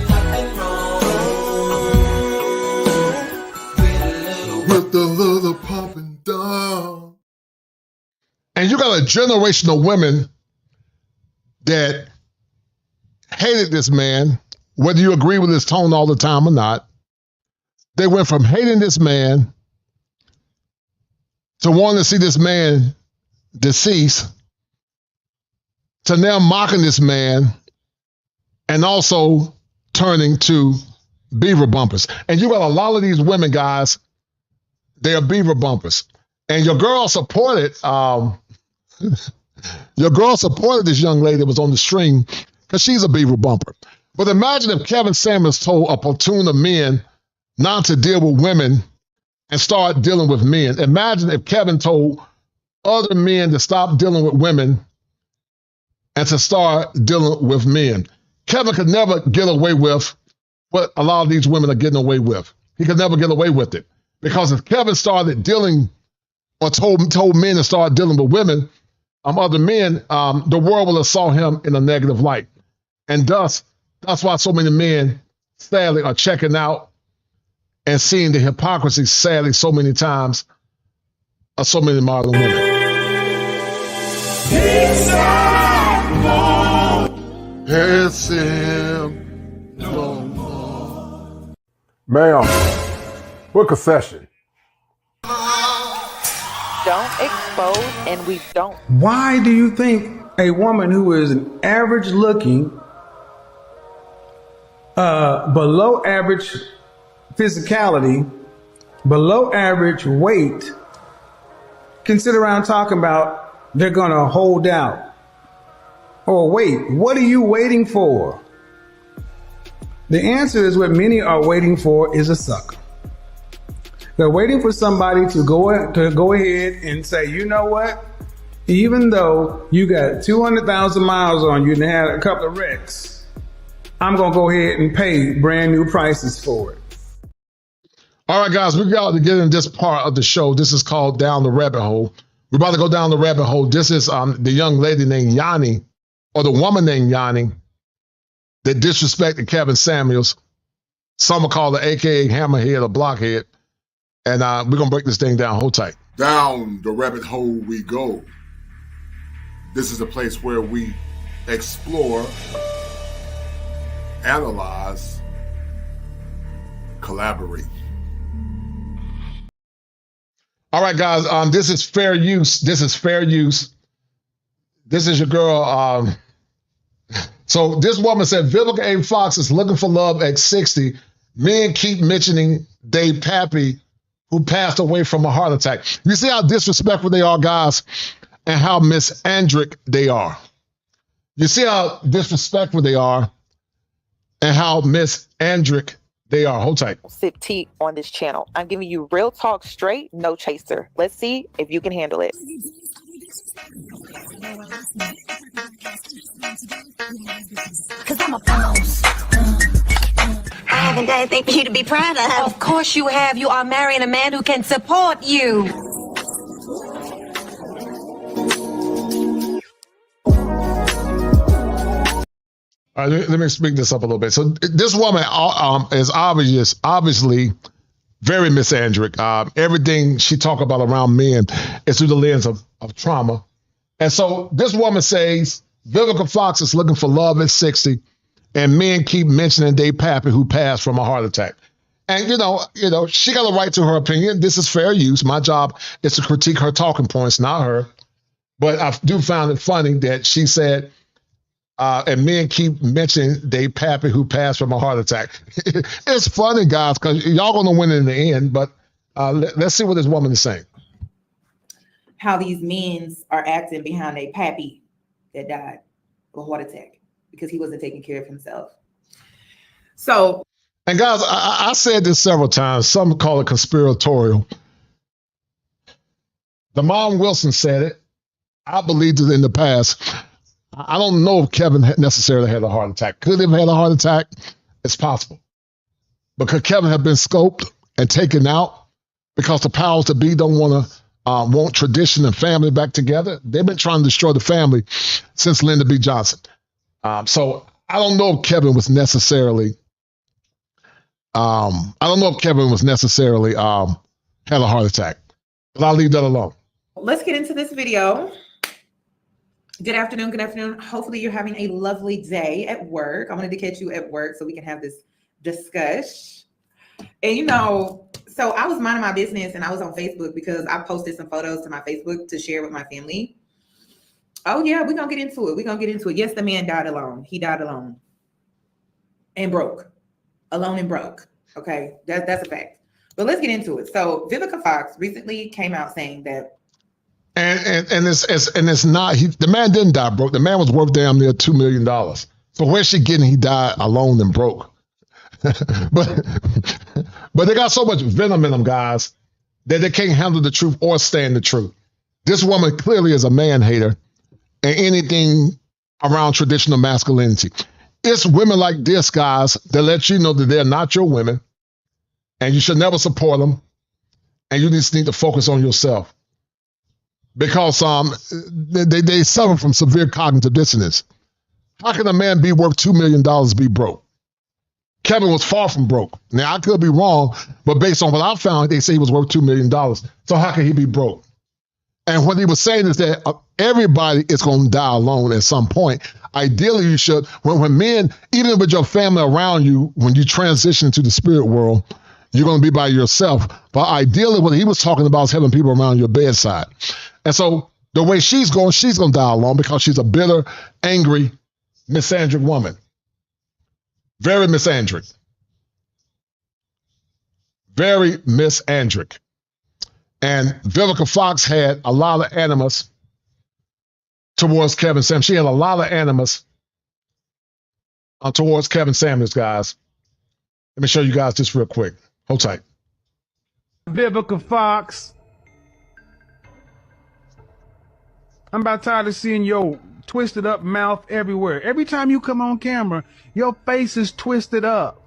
With the little pump and dump. And you got a generation of women that hated this man, whether you agree with his tone all the time or not. They went from hating this man to wanting to see this man deceased to now mocking this man and also turning to beaver bumpers. And you got a lot of these women, guys, they are beaver bumpers. And your girl supported this young lady that was on the stream because she's a beaver bumper. But imagine if Kevin Samuels told a platoon of men not to deal with women and start dealing with men. Imagine if Kevin told other men to stop dealing with women and to start dealing with men. Kevin could never get away with what a lot of these women are getting away with. He could never get away with it. Because if Kevin started dealing or told men to start dealing with women, other men, the world will have saw him in a negative light. And thus, that's why so many men, sadly, are checking out and seeing the hypocrisy, sadly, so many times of so many modern women. It's him no more. Ma'am, book a session. Don't expose and we don't. Why do you think a woman who is an average looking, below average physicality, below average weight, can sit around talking about they're going to hold out? Or wait, what are you waiting for? The answer is what many are waiting for is a sucker. They're waiting for somebody to go ahead and say, you know what? Even though you got 200,000 miles on you and had a couple of wrecks, I'm going to go ahead and pay brand new prices for it. All right, guys, we got to get in this part of the show. This is called Down the Rabbit Hole. We're about to go down the rabbit hole. This is the young lady named Yanni, or the woman named Yanni, that disrespected Kevin Samuels. Some will call her AKA Hammerhead or Blockhead. And we're going to break this thing down. Hold tight. Down the rabbit hole we go. This is a place where we explore, analyze, collaborate. All right, guys, this is fair use. This is fair use. This is your girl. So this woman said, Vivica A. Fox is looking for love at 60. Men keep mentioning they pappy who passed away from a heart attack. You see how disrespectful they are, guys, and how misandric they are. You see how disrespectful they are and how misandric they are. Hold tight. Sip tea on this channel. I'm giving you real talk straight, no chaser. Let's see if you can handle it. Cause I'm a boss. I haven't done anything for you to be proud of. Of course you have. You are marrying a man who can support you. All right, let me speak this up a little bit. So this woman is obviously very misandric. Everything she talk about around men is through the lens of trauma. And so this woman says Vivica Fox is looking for love at 60, and men keep mentioning they pappy who passed from a heart attack. And you know, she got a right to her opinion. This is fair use. My job is to critique her talking points, not her. But I do find it funny that she said, and men keep mentioning they pappy who passed from a heart attack. It's funny, guys, because y'all gonna win in the end. But let's see what this woman is saying. How these men are acting behind a pappy that died of a heart attack because he wasn't taking care of himself. So, and guys, I said this several times. Some call it conspiratorial. DeMond Wilson said it. I believed it in the past. I don't know if Kevin necessarily had a heart attack. Could he have had a heart attack? It's possible. But could Kevin have been scoped and taken out because the powers that be don't want tradition and family back together? They've been trying to destroy the family since Lyndon B. Johnson. So I don't know if Kevin was necessarily had a heart attack. But I'll leave that alone. let's get into this video. Good afternoon. Good afternoon. Hopefully you're having a lovely day at work. I wanted to catch you at work so we can have this discussion. And you know, so I was minding my business and I was on Facebook because I posted some photos to my Facebook to share with my family. Oh yeah, we're gonna get into it. We're gonna get into it. Yes, the man died alone. He died alone and broke. Alone and broke. Okay, that's a fact. But let's get into it. So Vivica Fox recently came out saying that And it's not, the man didn't die broke. The man was worth damn near $2 million. So where's she getting he died alone and broke? but they got so much venom in them, guys, that they can't handle the truth or stand the truth. This woman clearly is a man hater and anything around traditional masculinity. It's women like this, guys, that let you know that they're not your women and you should never support them and you just need to focus on yourself. Because they suffer from severe cognitive dissonance. How can a man be worth $2 million be broke? Kevin was far from broke. Now, I could be wrong, but based on what I found, they say he was worth $2 million. So how can he be broke? And what he was saying is that everybody is going to die alone at some point. Ideally, you should, when men, even with your family around you, when you transition to the spirit world, you're going to be by yourself. But ideally, what he was talking about is having people around your bedside. And so the way she's going to die alone because she's a bitter, angry, misandric woman. Very misandric. Very misandric. And Vivica Fox had a lot of animus towards Kevin Samuels. She had a lot of animus towards Kevin Samuels, guys. Let me show you guys this real quick. Hold tight. Vivica Fox. I'm about tired of seeing your twisted up mouth everywhere. Every time you come on camera, your face is twisted up.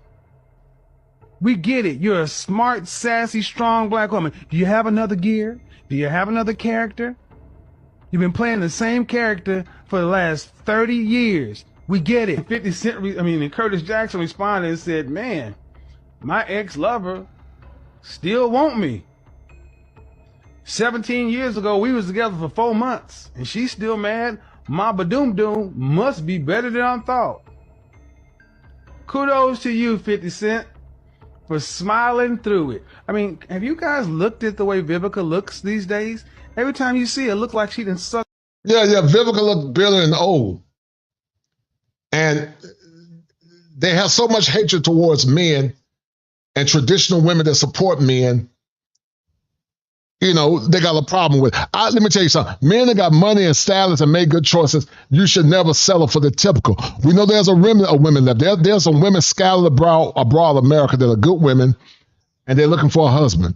We get it. You're a smart, sassy, strong black woman. Do you have another gear? Do you have another character? You've been playing the same character for the last 30 years. We get it. 50 Cent, and Curtis Jackson responded and said, man, my ex-lover still want me. 17 years ago, we was together for 4 months, and she's still mad. Ma Badoom Doom must be better than I thought. Kudos to you, 50 Cent, for smiling through it. I mean, have you guys looked at the way Vivica looks these days? Every time you see her, it look like she done sucked. Yeah, Vivica looked bitter and old. And they have so much hatred towards men and traditional women that support men you know, they got a problem with. Let me tell you something. Men that got money and status and made good choices, you should never settle for the typical. We know there's a remnant of women left. There's some women scattered abroad America that are good women, and they're looking for a husband.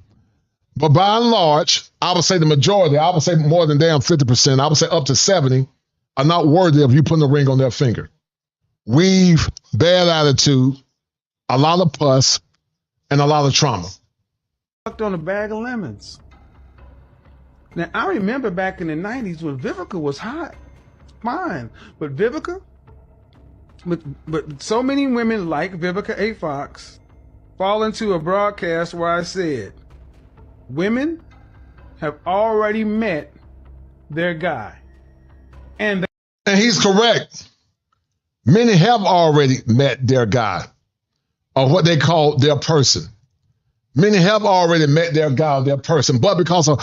But by and large, I would say the majority, I would say more than damn 50%, I would say up to 70, are not worthy of you putting a ring on their finger. We've bad attitude, a lot of pus, and a lot of trauma. Fucked on a bag of lemons. Now, I remember back in the 90s when Vivica was hot. Fine. But Vivica, but so many women like Vivica A. Fox fall into a broadcast where I said, women have already met their guy. And he's correct. Many have already met their guy, or what they call their person. Many have already met their guy or their person, but because of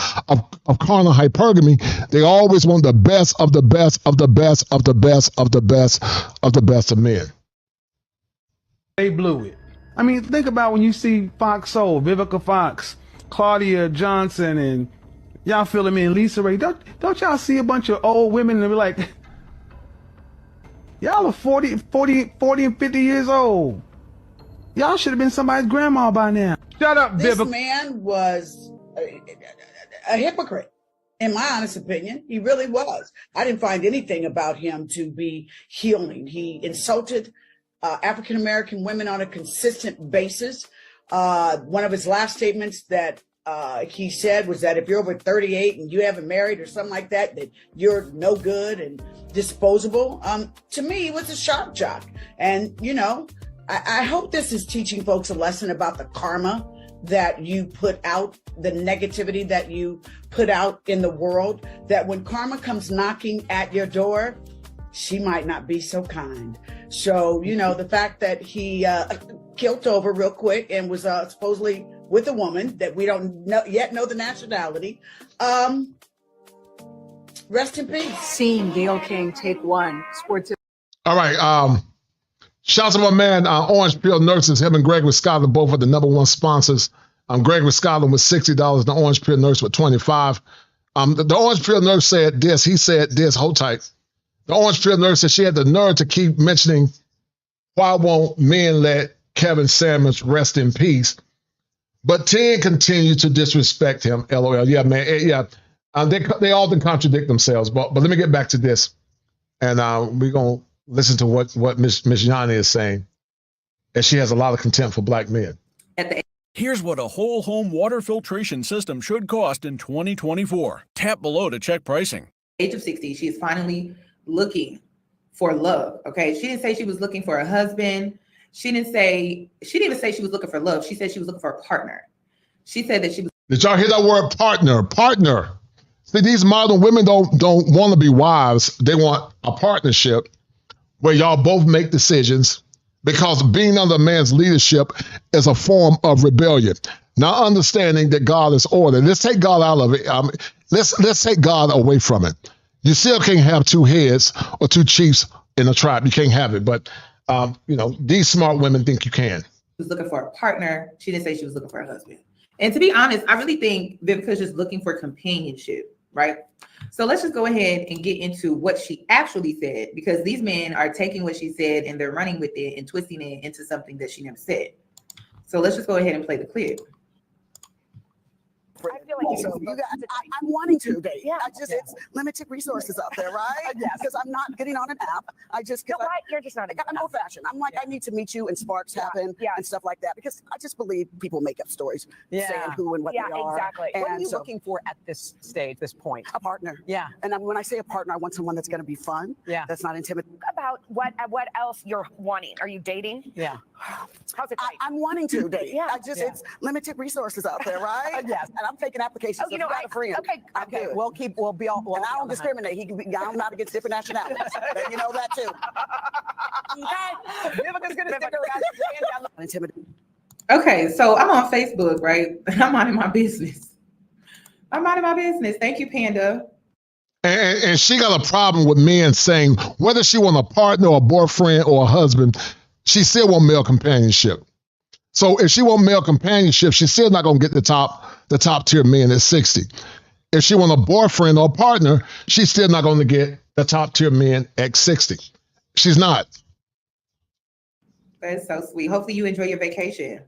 carnal hypergamy, they always want the best of the best of the best of the best of the best of the best of men. They blew it. I mean, think about when you see Fox Soul, Vivica Fox, Claudia Johnson, and y'all feeling me, and Lisa Ray. Don't y'all see a bunch of old women and be like, y'all are 40 and 50 years old. Y'all should have been somebody's grandma by now. Shut up, This Vivica. man was a hypocrite, in my honest opinion. He really was. I didn't find anything about him to be healing. He insulted African-American women on a consistent basis. One of his last statements that he said was that if you're over 38 and you haven't married or something like that, that you're no good and disposable. To me, it was a shock jock. And, you know, I hope this is teaching folks a lesson about the karma that you put out, the negativity that you put out in the world, that when karma comes knocking at your door, she might not be so kind. So, you know, the fact that he killed over real quick and was supposedly with a woman that we don't yet know the nationality. Rest in peace. Scene, Gail King, take one. Sports. All right. Shout out to my man, Orange Peel Nurses. Him and Gregory Scotland both are the #1 sponsors. Gregory Scotland with $60, the Orange Peel Nurse with $25. The Orange Peel Nurse said this. He said this. Hold tight. The Orange Peel Nurse said she had the nerve to keep mentioning, why won't men let Kevin Samuels rest in peace? But 10 continue to disrespect him. LOL. Yeah, man. Yeah. They often contradict themselves. But let me get back to this. And we're going to listen to what Miss Yanni is saying. And she has a lot of contempt for black men. Here's what a whole home water filtration system should cost in 2024. Tap below to check pricing. Age of 60, she is finally looking for love. Okay. She didn't say she was looking for a husband. She didn't even say she was looking for love. She said she was looking for a partner. She said that she was. Did y'all hear that word, partner? Partner. See, these modern women don't want to be wives. They want a partnership where y'all both make decisions, because being under a man's leadership is a form of rebellion. Now, understanding that God is order. Let's take God out of it. Let's take God away from it. You still can't have two heads or two chiefs in a tribe. You can't have it. But, you know, these smart women think you can. She was looking for a partner. She didn't say she was looking for a husband. And to be honest, I really think Vivica's just looking for companionship, right? So let's just go ahead and get into what she actually said, because these men are taking what she said and they're running with it and twisting it into something that she never said. So let's just go ahead and play the clip. I feel like I'm wanting to date. Yeah, it's limited resources out there, right? Yes. Because I'm not getting on an app. You're just not. I'm old fashioned. I'm like, I need to meet you and sparks happen and stuff like that, because I just believe people make up stories saying who and what they are. Exactly. And what are you looking for at this stage, this point? A partner. Yeah. And when I say a partner, I want someone that's going to be fun. Yeah. That's not intimidating. About what else you're wanting? Are you dating? Yeah. How's it going? I'm wanting to date. Yeah. It's limited resources out there, right? Yes. And I'm taking applications. You know, got a friend. Okay. We'll be all. And I don't discriminate. I'm not against different nationalities. You know that too. Okay. Vivica's gonna stick around. Intimidating. Okay, so I'm on Facebook, right? And I'm minding my business. Thank you, Panda. And she got a problem with men saying whether she want a partner or a boyfriend or a husband, she still want male companionship. So if she want male companionship, she's still not going to get the top the top tier men at 60. If she want a boyfriend or partner, she's still not going to get the top tier men at 60. She's not. That's so sweet. Hopefully you enjoy your vacation.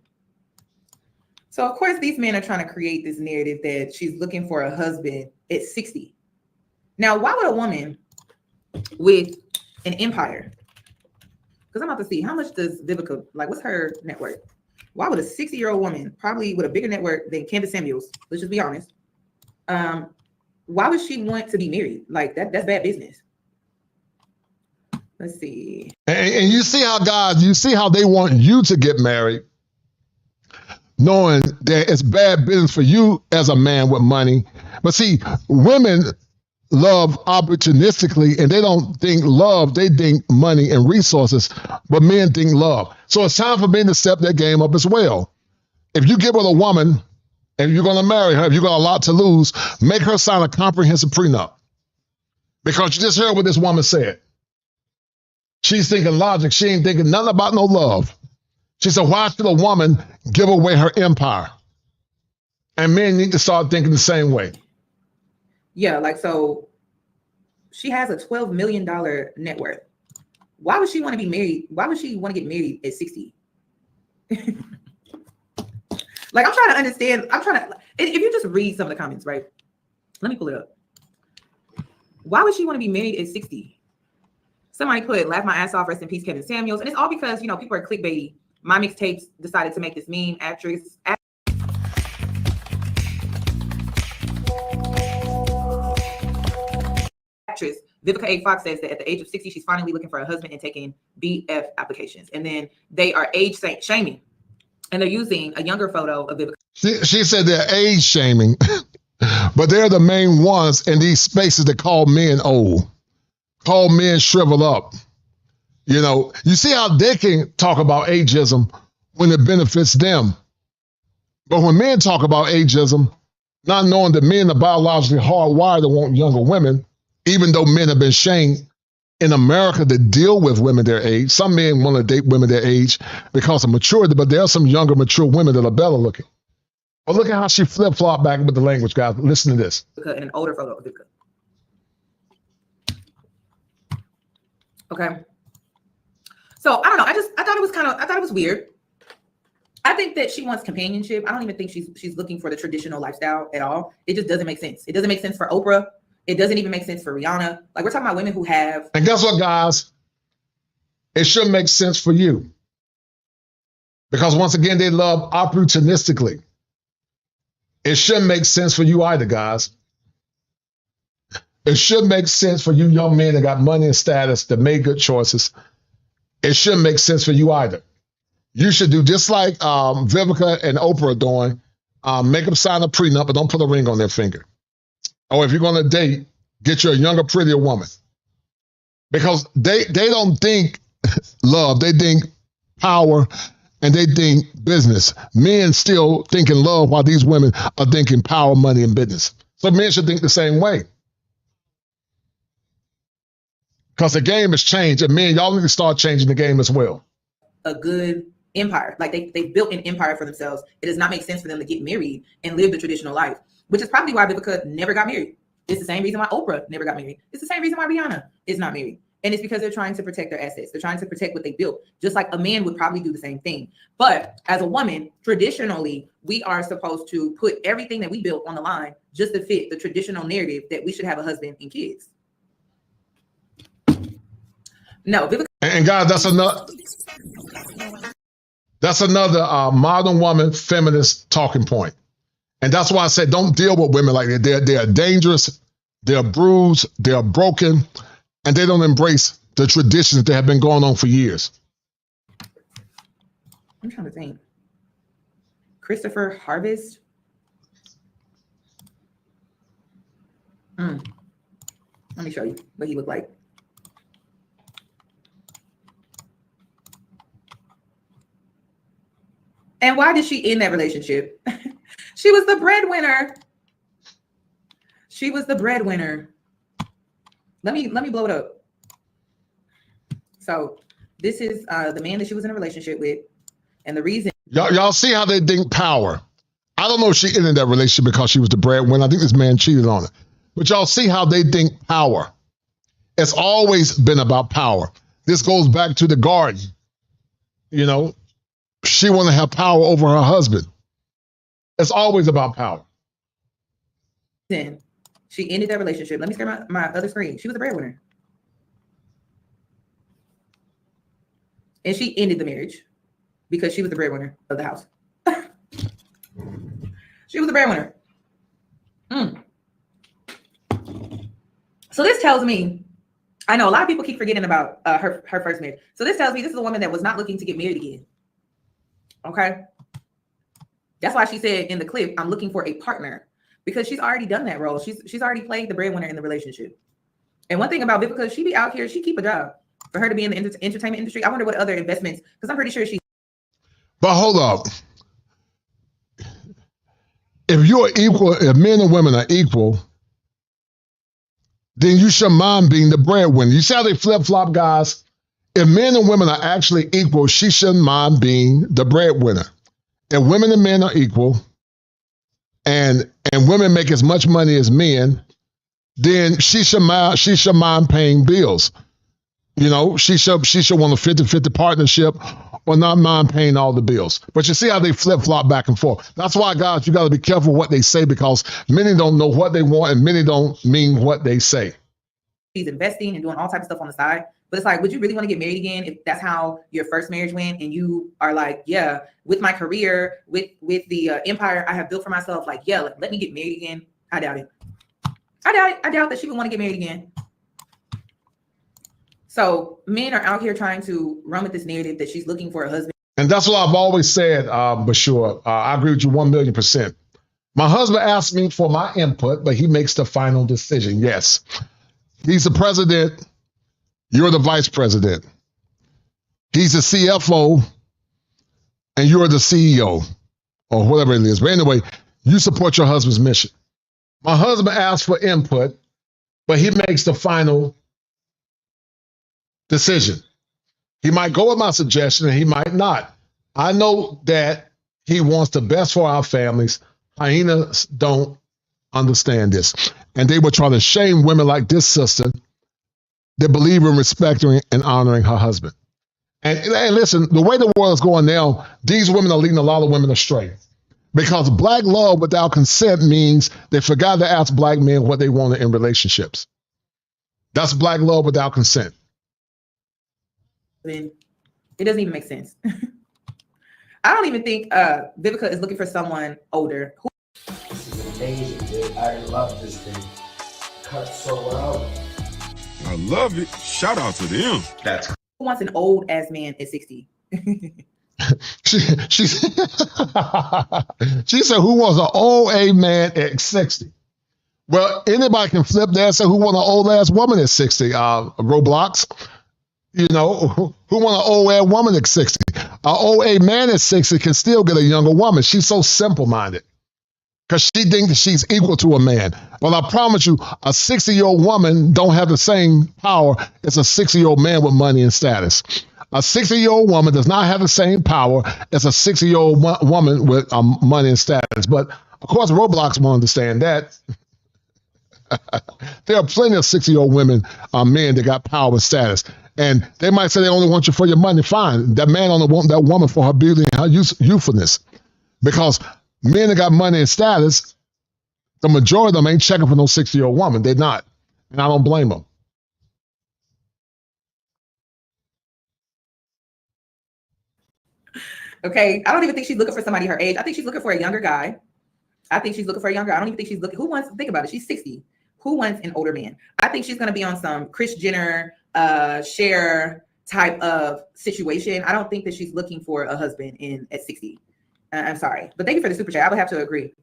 So of course these men are trying to create this narrative that she's looking for a husband at 60. Now, why would a woman with an empire, because I'm about to see how much does Vivica, like what's her net worth? Why would a 60-year-old woman, probably with a bigger net worth than Candace Samuels, let's just be honest, why would she want to be married? Like that's bad business. Let's see. And you see how you see how they want you to get married, knowing that it's bad business for you as a man with money. But see, women love opportunistically, and they don't think love, they think money and resources, but men think love. So it's time for men to step their game up as well. If you get with a woman and you're going to marry her, if you got a lot to lose, make her sign a comprehensive prenup. Because you just heard what this woman said. She's thinking logic. She ain't thinking nothing about no love. She said, why should a woman give away her empire? And men need to start thinking the same way. Yeah, like, so she has a $12 million net worth. Why would she want to be married? Why would she want to get married at 60? Like, I'm trying to understand. If you just read some of the comments, right? Let me pull it up. Why would she want to be married at 60? Somebody put, laugh my ass off, rest in peace, Kevin Samuels. And it's all because, you know, people are clickbaity. My Mixtapes decided to make this meme. Actress Vivica A. Fox says that at the age of 60, she's finally looking for a husband and taking BF applications. And then they are age shaming. And they're using a younger photo of Vivica. She said they're age shaming, but they're the main ones in these spaces that call men old, call men shrivel up. You know, you see how they can talk about ageism when it benefits them. But when men talk about ageism, not knowing that men are biologically hardwired to want younger women, even though men have been shamed in America to deal with women their age. Some men want to date women their age because of maturity, but there are some younger, mature women that are better looking. But look at how she flip-flopped back with the language, guys. Listen to this. And an older photo of Vivica. Okay. So I don't know. I thought it was weird. I think that she wants companionship. I don't even think she's looking for the traditional lifestyle at all. It just doesn't make sense. It doesn't make sense for Oprah. It doesn't even make sense for Rihanna. Like, we're talking about women who have. And guess what, guys? It should make sense for you. Because once again, they love opportunistically. It shouldn't make sense for you either, guys. It should make sense for you young men that got money and status that made good choices. It shouldn't make sense for you either. You should do just like Vivica and Oprah are doing. Make them sign a prenup, but don't put a ring on their finger. Or if you're going to date, get you a younger, prettier woman. Because they don't think love. They think power and they think business. Men still thinking love while these women are thinking power, money, and business. So men should think the same way. Because the game has changed, and men, y'all need to start changing the game as well. A good empire. Like, they built an empire for themselves. It does not make sense for them to get married and live the traditional life, which is probably why Vivica never got married. It's the same reason why Oprah never got married. It's the same reason why Rihanna is not married. And it's because they're trying to protect their assets. They're trying to protect what they built, just like a man would probably do the same thing. But as a woman, traditionally, we are supposed to put everything that we built on the line just to fit the traditional narrative that we should have a husband and kids. No, Vivica. And guys, that's another modern woman feminist talking point. And that's why I said don't deal with women like that. They're dangerous, they're bruised, they're broken, and they don't embrace the traditions that have been going on for years. I'm trying to think. Christopher Harvest. Let me show you what he looked like. And why did she end that relationship? She was the breadwinner. She was the breadwinner. Let me blow it up. So this is the man that she was in a relationship with. And the reason. Y'all see how they think power. I don't know if she ended that relationship because she was the breadwinner. I think this man cheated on her. But y'all see how they think power. It's always been about power. This goes back to the garden. You know, she wanted to have power over her husband. It's always about power. Then she ended that relationship. Let me share my other screen. She was a breadwinner. And she ended the marriage because she was the breadwinner of the house. She was the breadwinner. So this tells me, I know a lot of people keep forgetting about her first marriage. So this tells me this is a woman that was not looking to get married again. Okay. That's why she said in the clip, I'm looking for a partner, because she's already done that role. She's already played the breadwinner in the relationship. And one thing about Vivica, she be out here, she keep a job. For her to be in the entertainment industry, I wonder what other investments, because I'm pretty sure she. But hold up. If you're equal, if men and women are equal, then you should mind being the breadwinner. You see how they flip-flop, guys? If men and women are actually equal, she shouldn't mind being the breadwinner. If women and men are equal, and women make as much money as men, then she should mind paying bills. You know, she should want a 50-50 partnership or not mind paying all the bills. But you see how they flip-flop back and forth. That's why, guys, you got to be careful what they say, because many don't know what they want and many don't mean what they say. She's investing and doing all types of stuff on the side. But it's like, would you really want to get married again if that's how your first marriage went and you are like, yeah, with my career, with the empire I have built for myself, like, yeah, let me get married again? I doubt it. I doubt that she would want to get married again. So men are out here trying to run with this narrative that she's looking for a husband. And that's what I've always said, Bashur. I agree with you 1,000,000%. My husband asked me for my input, but he makes the final decision. Yes. He's the president. You're the vice president. He's the CFO, and you're the CEO, or whatever it is. But anyway, you support your husband's mission. My husband asked for input, but he makes the final decision. He might go with my suggestion and he might not. I know that he wants the best for our families. Hyenas don't understand this. And they will try to shame women like this sister that believe in respecting and honoring her husband. And listen, the way the world is going now, these women are leading a lot of women astray. Because black love without consent means they forgot to ask black men what they wanted in relationships. That's black love without consent. It doesn't even make sense. I don't even think Vivica is looking for someone older. This is amazing, dude. I love this thing. Cut so well. I love it. Shout out to them. That's Who wants an old ass man at 60? She said, who wants an old A man at 60? Well, anybody can flip that and say, who want an old ass woman at 60? Roblox. You know, who want an old ass woman at 60? An old A man at 60 can still get a younger woman. She's so simple-minded because she thinks that she's equal to a man. Well, I promise you, a 60-year-old woman don't have the same power as a 60-year-old man with money and status. A 60-year-old woman does not have the same power as a 60-year-old woman with money and status. But, of course, Roblox won't understand that. There are plenty of 60-year-old women, men that got power and status. And they might say they only want you for your money. Fine. That man only want that woman for her beauty and her youthfulness. Because men that got money and status, the majority of them ain't checking for no 60-year-old woman. They're not. And I don't blame them. Okay. I don't even think she's looking for somebody her age. I think she's looking for a younger guy. I don't even think she's looking. Who wants to think about it? She's 60. Who wants an older man? I think she's going to be on some Kris Jenner, Cher type of situation. I don't think that she's looking for a husband at 60. I'm sorry, but thank you for the super chat. I would have to agree.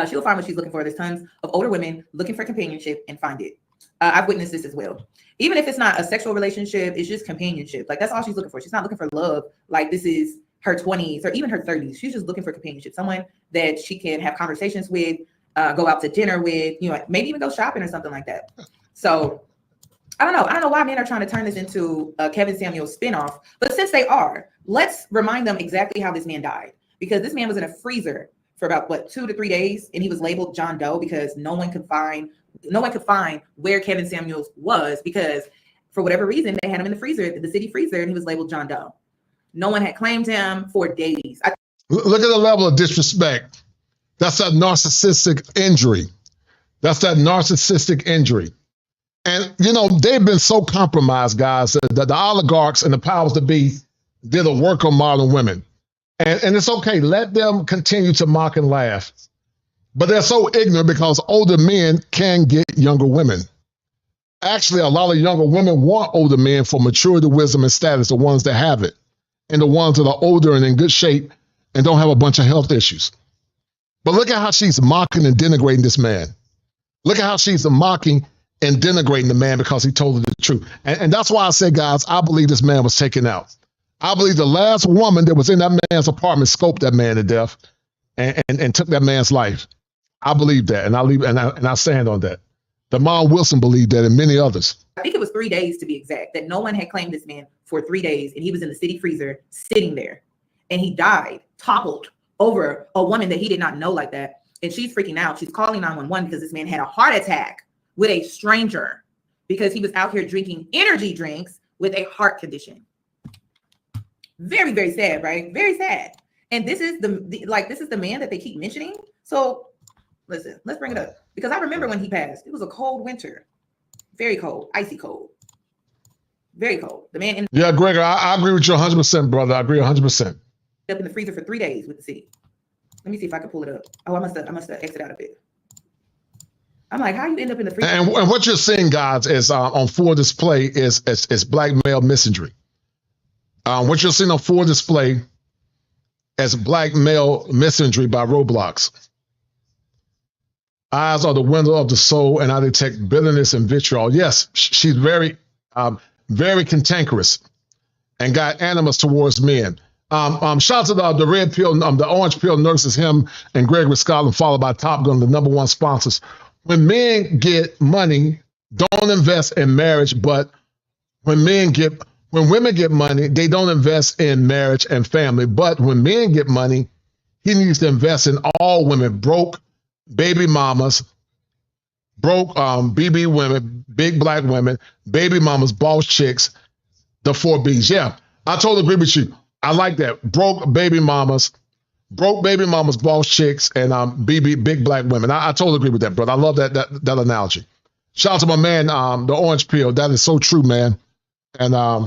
She'll find what she's looking for. There's tons of older women looking for companionship and find it. I've witnessed this as well. Even if it's not a sexual relationship, it's just companionship. Like that's all she's looking for. She's not looking for love. Like this is her 20s or even her 30s. She's just looking for companionship. Someone that she can have conversations with, go out to dinner with, you know, maybe even go shopping or something like that. So I don't know why men are trying to turn this into a Kevin Samuels spinoff, but since they are, let's remind them exactly how this man died, because this man was in a freezer for about what 2 to 3 days, and he was labeled John Doe because no one could find where Kevin Samuels was, because for whatever reason they had him in the freezer, the city freezer, and he was labeled John Doe. No one had claimed him for days. Look at the level of disrespect. That's that narcissistic injury. That's that narcissistic injury. And, you know, they've been so compromised, guys. The oligarchs and the powers that be did a work on modern women. And it's okay. Let them continue to mock and laugh. But they're so ignorant because older men can get younger women. Actually, a lot of younger women want older men for maturity, wisdom, and status, the ones that have it. And the ones that are older and in good shape and don't have a bunch of health issues. But look at how she's mocking and denigrating this man. Look at how she's mocking and denigrating the man because he told her the truth. And that's why I said, guys, I believe this man was taken out. I believe the last woman that was in that man's apartment scoped that man to death and took that man's life. I believe that, and I stand on that. Damon Wilson believed that, and many others. I think it was 3 days to be exact, that no one had claimed this man for 3 days, and he was in the city freezer sitting there, and he died, toppled over a woman that he did not know like that. And she's freaking out. She's calling 911 because this man had a heart attack with a stranger because he was out here drinking energy drinks with a heart condition. Very, very sad, right? Very sad. And this is this is the man that they keep mentioning. So listen, let's bring it up, because I remember when he passed. It was a cold winter, very cold, icy cold, very cold. The man Yeah, Gregor, I agree with you 100%, brother. I agree 100%. Up in the freezer for 3 days with the city. Let me see if I can pull it up. Oh, I must have exited out a bit. I'm like, how you end up in the freezer? And what you're seeing, guys, is on full display is black male misandry. What you're seeing on full display as black male misandry by Roblox. Eyes are the window of the soul, and I detect bitterness and vitriol. Yes, she's very, very cantankerous and got animus towards men. Shout out to the red pill, the orange pill nurses, him and Gregory Scotland, followed by Top Gun, the #1 sponsors. When men get money, don't invest in marriage, but when women get money, they don't invest in marriage and family. But when men get money, he needs to invest in all women, broke baby mamas, broke BB women, big black women, baby mamas, boss chicks, the 4 Bs. Yeah, I totally agree with you. I like that. Broke baby mamas, boss chicks, and BB, big black women. I totally agree with that, brother. I love that analogy. Shout out to my man, the orange pill. That is so true, man. And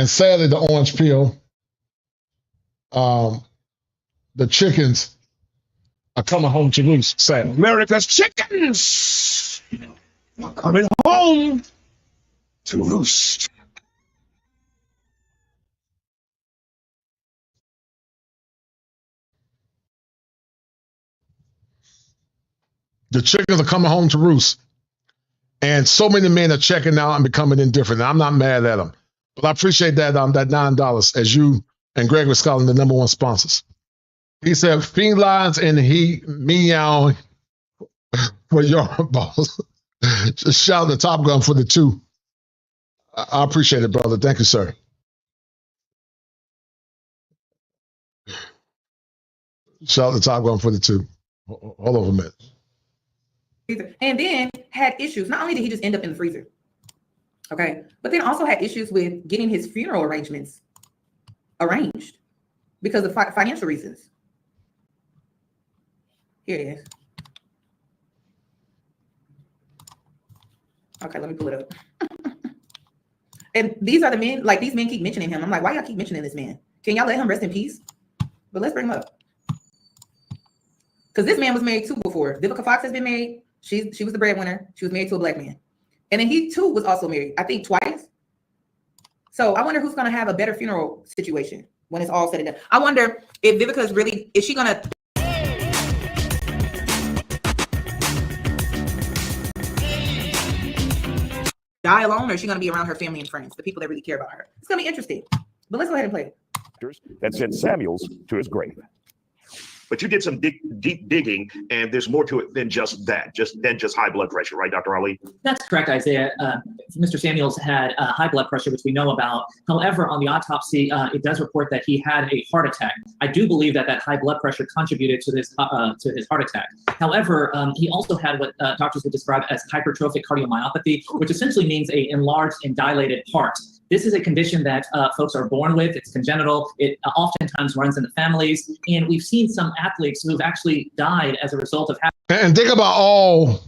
sadly, the orange pill, the chickens are coming home to roost. Sadly. America's chickens are coming home to roost. The chickens are coming home to roost. And so many men are checking out and becoming indifferent. I'm not mad at them. But I appreciate that $9 as you and Gregory Scotland, the #1 sponsors. He said, felines and he meow for your balls. Just shout the Top Gun for the 2. I appreciate it, brother. Thank you, sir. Shout the Top Gun for the 2. Hold on a minute. And then had issues. Not only did he just end up in the freezer, okay, but then also had issues with getting his funeral arrangements arranged because of financial reasons. Here it is. Okay, let me pull it up. And these are the men, like these men keep mentioning him. I'm like, why y'all keep mentioning this man? Can y'all let him rest in peace? But let's bring him up. Because this man was married too before. Vivica Fox has been married. She was the breadwinner. She was married to a black man. And then he too was also married, I think twice. So I wonder who's going to have a better funeral situation when it's all said and done. I wonder if Vivica's really, is she going to die alone, or is she going to be around her family and friends, the people that really care about her? It's going to be interesting. But let's go ahead and play it. That sent Samuels to his grave. But you did some deep digging, and there's more to it than just that, just high blood pressure, right, Dr. Ali? That's correct, Isaiah. Mr. Samuels had high blood pressure, which we know about. However, on the autopsy, it does report that he had a heart attack. I do believe that high blood pressure contributed to his heart attack. However, he also had what doctors would describe as hypertrophic cardiomyopathy, which essentially means an enlarged and dilated heart. This is a condition that folks are born with. It's congenital. It oftentimes runs in the families. And we've seen some athletes who've actually died as a result of having. And think about all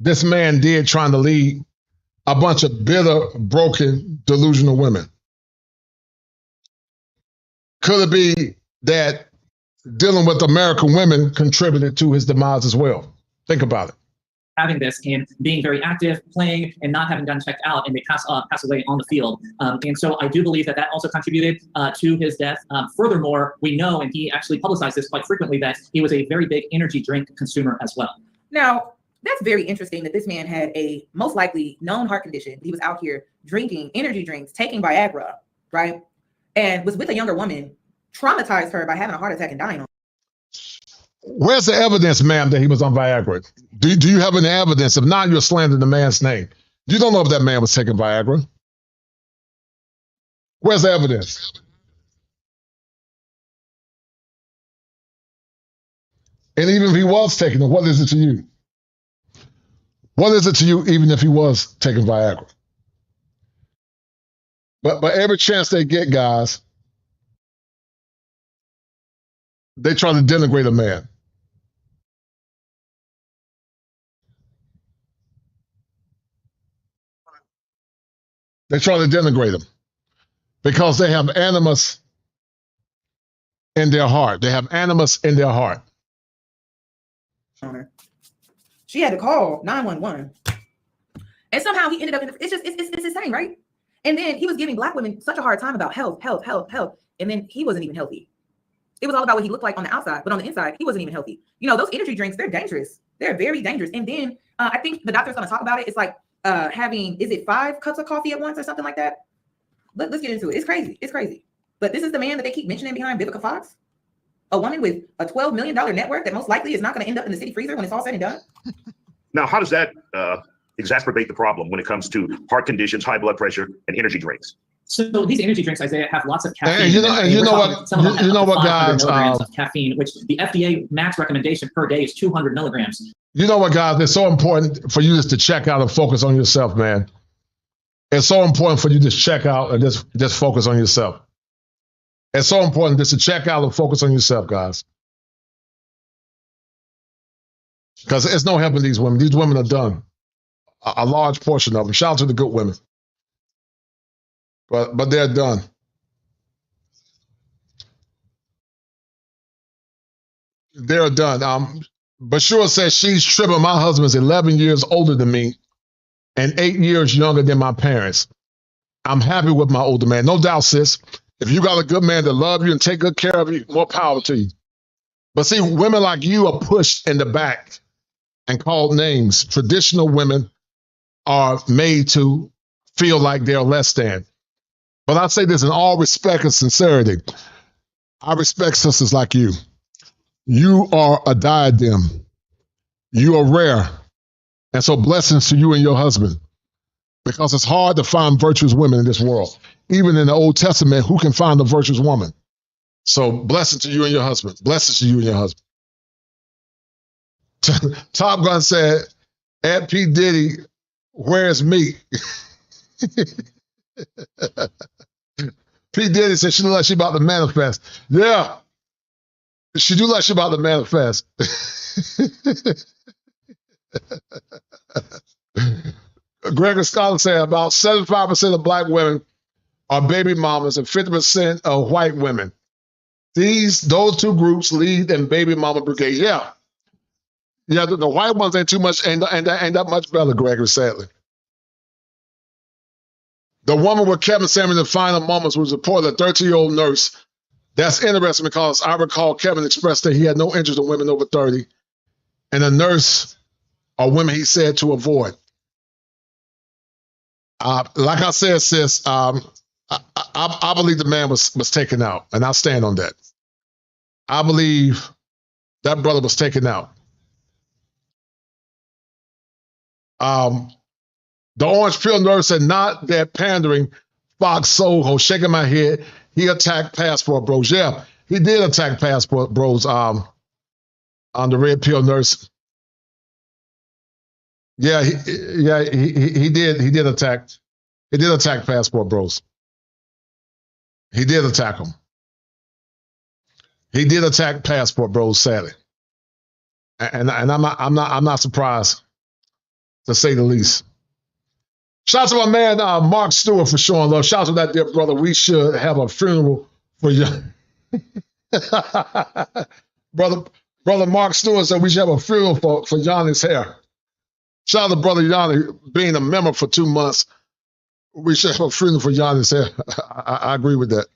this man did trying to lead a bunch of bitter, broken, delusional women. Could it be that dealing with American women contributed to his demise as well? Think about it. Having this and being very active, playing, and not having gotten checked out, and they pass away on the field. And so I do believe that also contributed to his death. Furthermore, we know, and he actually publicized this quite frequently, that he was a very big energy drink consumer as well. Now, that's very interesting that this man had a most likely known heart condition. He was out here drinking energy drinks, taking Viagra, right? And was with a younger woman, traumatized her by having a heart attack and dying on. Where's the evidence, ma'am, that he was on Viagra? Do you have any evidence? If not, you're slandering the man's name. You don't know if that man was taking Viagra. Where's the evidence? And even if he was taking it, what is it to you? What is it to you, even if he was taking Viagra? But every chance they get, guys, they try to denigrate a man. They try to denigrate him because they have animus in their heart. They have animus in their heart. She had to call 911. And somehow he ended up in it's insane, right? And then he was giving Black women such a hard time about health. And then he wasn't even healthy. It was all about what he looked like on the outside, but on the inside, he wasn't even healthy. You know, those energy drinks, they're dangerous. They're very dangerous. And then I think the doctor's going to talk about it. It's like having, is it 5 cups of coffee at once or something like that? Let's get into it. It's crazy. It's crazy. But this is the man that they keep mentioning behind Vivica Fox, a woman with a $12 million network that most likely is not going to end up in the city freezer when it's all said and done. Now, how does that exacerbate the problem when it comes to heart conditions, high blood pressure, and energy drinks? So these energy drinks, Isaiah, have lots of caffeine. And you know what, guys? Of caffeine, which the FDA max recommendation per day is 200 milligrams. You know what, guys? It's so important for you just to check out and focus on yourself, man. It's so important for you to just check out and just focus on yourself. It's so important just to check out and focus on yourself, guys. Because it's no helping these women. These women are done. A large portion of them. Shout out to the good women. But they're done. They're done. Bashir says she's tripping. My husband's 11 years older than me and 8 years younger than my parents. I'm happy with my older man. No doubt, sis. If you got a good man that love you and take good care of you, more power to you. But see, women like you are pushed in the back and called names. Traditional women are made to feel like they're less than. But I say this in all respect and sincerity. I respect sisters like you. You are a diadem. You are rare. And so blessings to you and your husband. Because it's hard to find virtuous women in this world. Even in the Old Testament, who can find a virtuous woman? So blessings to you and your husband. Blessings to you and your husband. Top Gun said, at P. Diddy, where's me? P. Diddy said she look like she about to manifest. Yeah. She do like she about to manifest. Gregor Scholar said about 75% of Black women are baby mamas and 50% of white women. Those two groups lead in baby mama brigade. Yeah. Yeah, the white ones ain't too much, ain't that much better, Gregory, sadly. The woman with Kevin Samuels in the final moments was reported a 30-year-old nurse. That's interesting because I recall Kevin expressed that he had no interest in women over 30. And a nurse or women he said to avoid. Like I said, sis, I believe the man was taken out, and I stand on that. I believe That brother was taken out. The orange pill nurse said, not that pandering Fox Soho, shaking my head. He attacked Passport Bros. Yeah, he did attack Passport Bros on the red pill nurse. Yeah, he did attack Passport Bros. He did attack him. He did attack Passport Bros, sadly. And I'm not surprised, to say the least. Shout out to my man Mark Stewart for showing love. Shout out to that dear brother. We should have a funeral for you. brother Mark Stewart said we should have a funeral for Yanni's hair. Shout out to brother Yanni being a member for 2 months. We should have a funeral for Yanni's hair. I agree with that.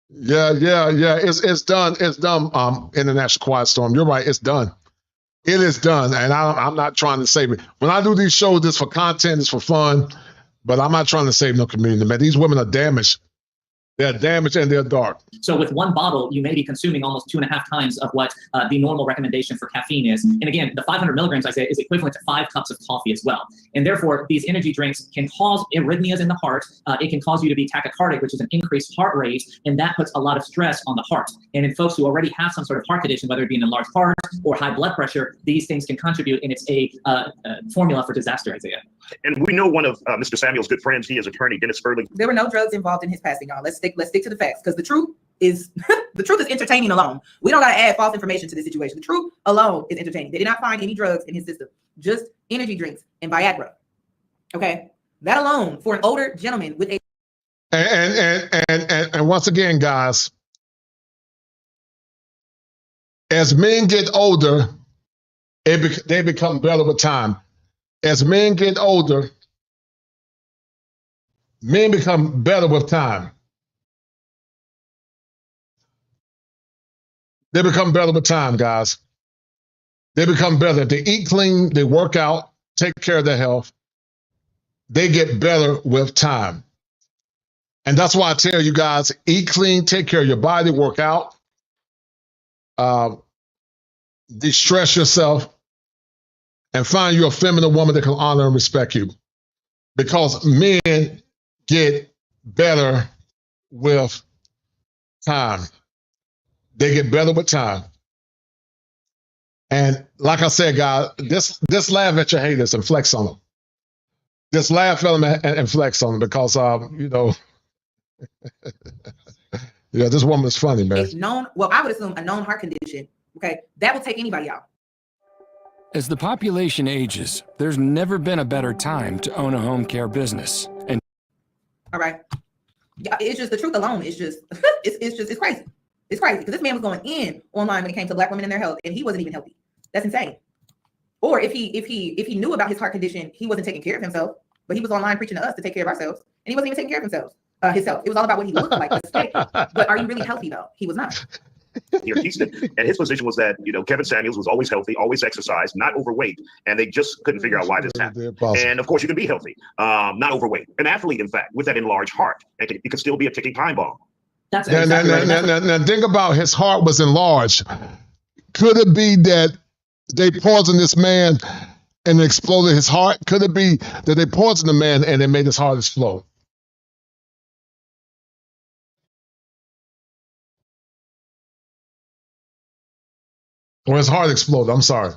Yeah. It's done. It's done. International Quiet Storm. You're right. It's done. It is done, and I'm not trying to save it. When I do these shows, it's for content, it's for fun, but I'm not trying to save no community, man. These women are damaged. They're damaged and they're dark. So with one bottle, you may be consuming almost 2.5 times of what the normal recommendation for caffeine is. And again, the 500 milligrams, I say, is equivalent to 5 cups of coffee as well. And therefore, these energy drinks can cause arrhythmias in the heart. It can cause you to be tachycardic, which is an increased heart rate, and that puts a lot of stress on the heart. And in folks who already have some sort of heart condition, whether it be an enlarged heart or high blood pressure, these things can contribute, and it's a formula for disaster, Isaiah. And we know one of Mr. Samuel's good friends, he is attorney Dennis Furley. There were no drugs involved in his passing, y'all. Let's stick to the facts, because the truth is entertaining alone. We don't gotta add false information to the situation. The truth alone is entertaining. They did not find any drugs in his system, just energy drinks and Viagra. Okay, that alone for an older gentleman with a and once again, guys, as men get older, they become better with time. As men get older, men become better with time. They become better with time, guys. They become better. They eat clean, they work out, take care of their health. They get better with time. And that's why I tell you guys, eat clean, take care of your body, work out, de-stress yourself, and find you a feminine woman that can honor and respect you. Because men get better with time. They get better with time. And like I said, guys, this laugh at your haters and flex on them. Just laugh at them and flex on them because, yeah, this woman is funny, man. It's known, well, I would assume a known heart condition, okay, that will take anybody out. As the population ages, there's never been a better time to own a home care business. And all right, yeah, it's just the truth alone. It's just it's crazy. It's crazy because this man was going in online when it came to Black women and their health, and he wasn't even healthy. That's insane. Or if he knew about his heart condition, he wasn't taking care of himself, but he was online preaching to us to take care of ourselves, and he wasn't even taking care of himself. It was all about what he looked like. But are you really healthy though? He was not. Here in Houston, and his position was that Kevin Samuels was always healthy, always exercised, not overweight, and they just couldn't figure out why this happened. And of course, you can be healthy, not overweight, an athlete, in fact, with that enlarged heart, and it could still be a ticking time bomb. That's now, think about his heart was enlarged. Could it be that they poisoned this man and exploded his heart? Could it be that they poisoned the man and they made his heart explode? Or his heart exploded, I'm sorry.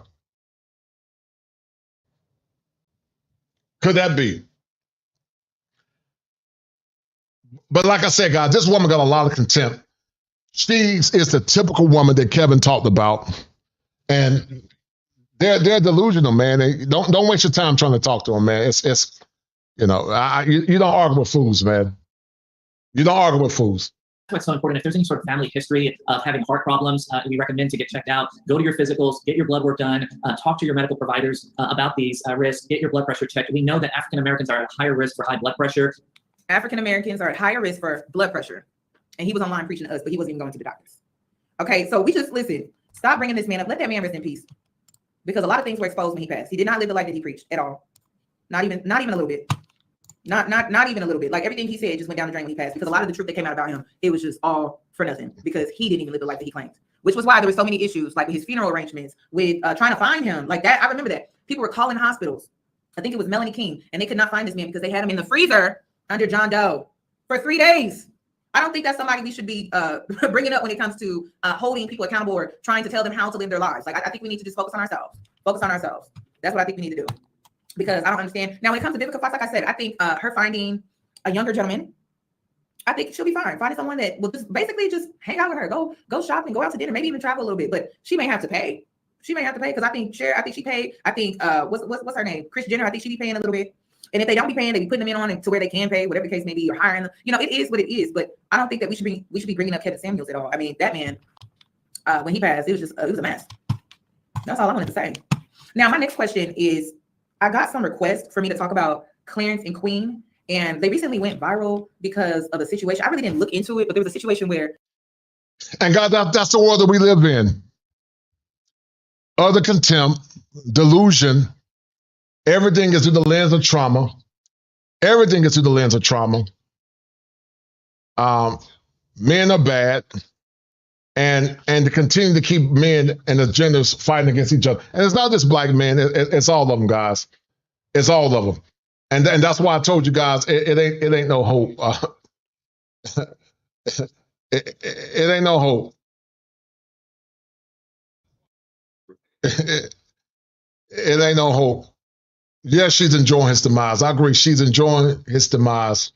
Could that be? But like I said, guys, this woman got a lot of contempt. She is the typical woman that Kevin talked about. And they're delusional, man. Don't waste your time trying to talk to them, man. It's you don't argue with fools, man. You don't argue with fools. That's what's so important. If there's any sort of family history of having heart problems, we recommend to get checked out. Go to your physicals, get your blood work done, talk to your medical providers about these risks, get your blood pressure checked. We know that African Americans are at higher risk for high blood pressure. African Americans are at higher risk for blood pressure. And he was online preaching to us, but he wasn't even going to the doctors. Okay, so we just, listen, stop bringing this man up. Let that man rest in peace. Because a lot of things were exposed when he passed. He did not live the life that he preached at all. Not even a little bit. Not even a little bit. Like everything he said just went down the drain when he passed, because a lot of the truth that came out about him, it was just all for nothing, because he didn't even live the life that he claimed. which was why there were so many issues, like with his funeral arrangements, with trying to find him. Like that, I remember that. People were calling hospitals. I think it was Melanie King, and they could not find this man because they had him in the freezer under John Doe for 3 days. I don't think that's somebody we should be bringing up when it comes to holding people accountable or trying to tell them how to live their lives. Like, I think we need to just focus on ourselves. Focus on ourselves. That's what I think we need to do. Because I don't understand. Now, when it comes to Vivica Fox, like I said, I think her finding a younger gentleman, I think she'll be fine. Finding someone that will just basically just hang out with her, go shopping, go out to dinner, maybe even travel a little bit. But she may have to pay. She may have to pay because I think she paid. I think what's her name? Kris Jenner. I think she be paying a little bit. And if they don't be paying, they be putting them in on it to where they can pay, whatever the case may be, or hiring them. You know, it is what it is. But I don't think that we should be bringing up Kevin Samuels at all. I mean, that man, when he passed, it was a mess. That's all I wanted to say. Now, my next question is, I got some requests for me to talk about Clarence and Queen, and they recently went viral because of a situation. I really didn't look into it, but there was a situation where. And God, that's the world that we live in. Other contempt, delusion. Everything is through the lens of trauma. Everything is through the lens of trauma. Men are bad. And to continue to keep men and the genders fighting against each other. And it's not just black men, it's all of them, guys. It's all of them. And that's why I told you guys, it ain't no hope. It ain't no hope. It ain't no hope. Yes, she's enjoying his demise. I agree, she's enjoying his demise.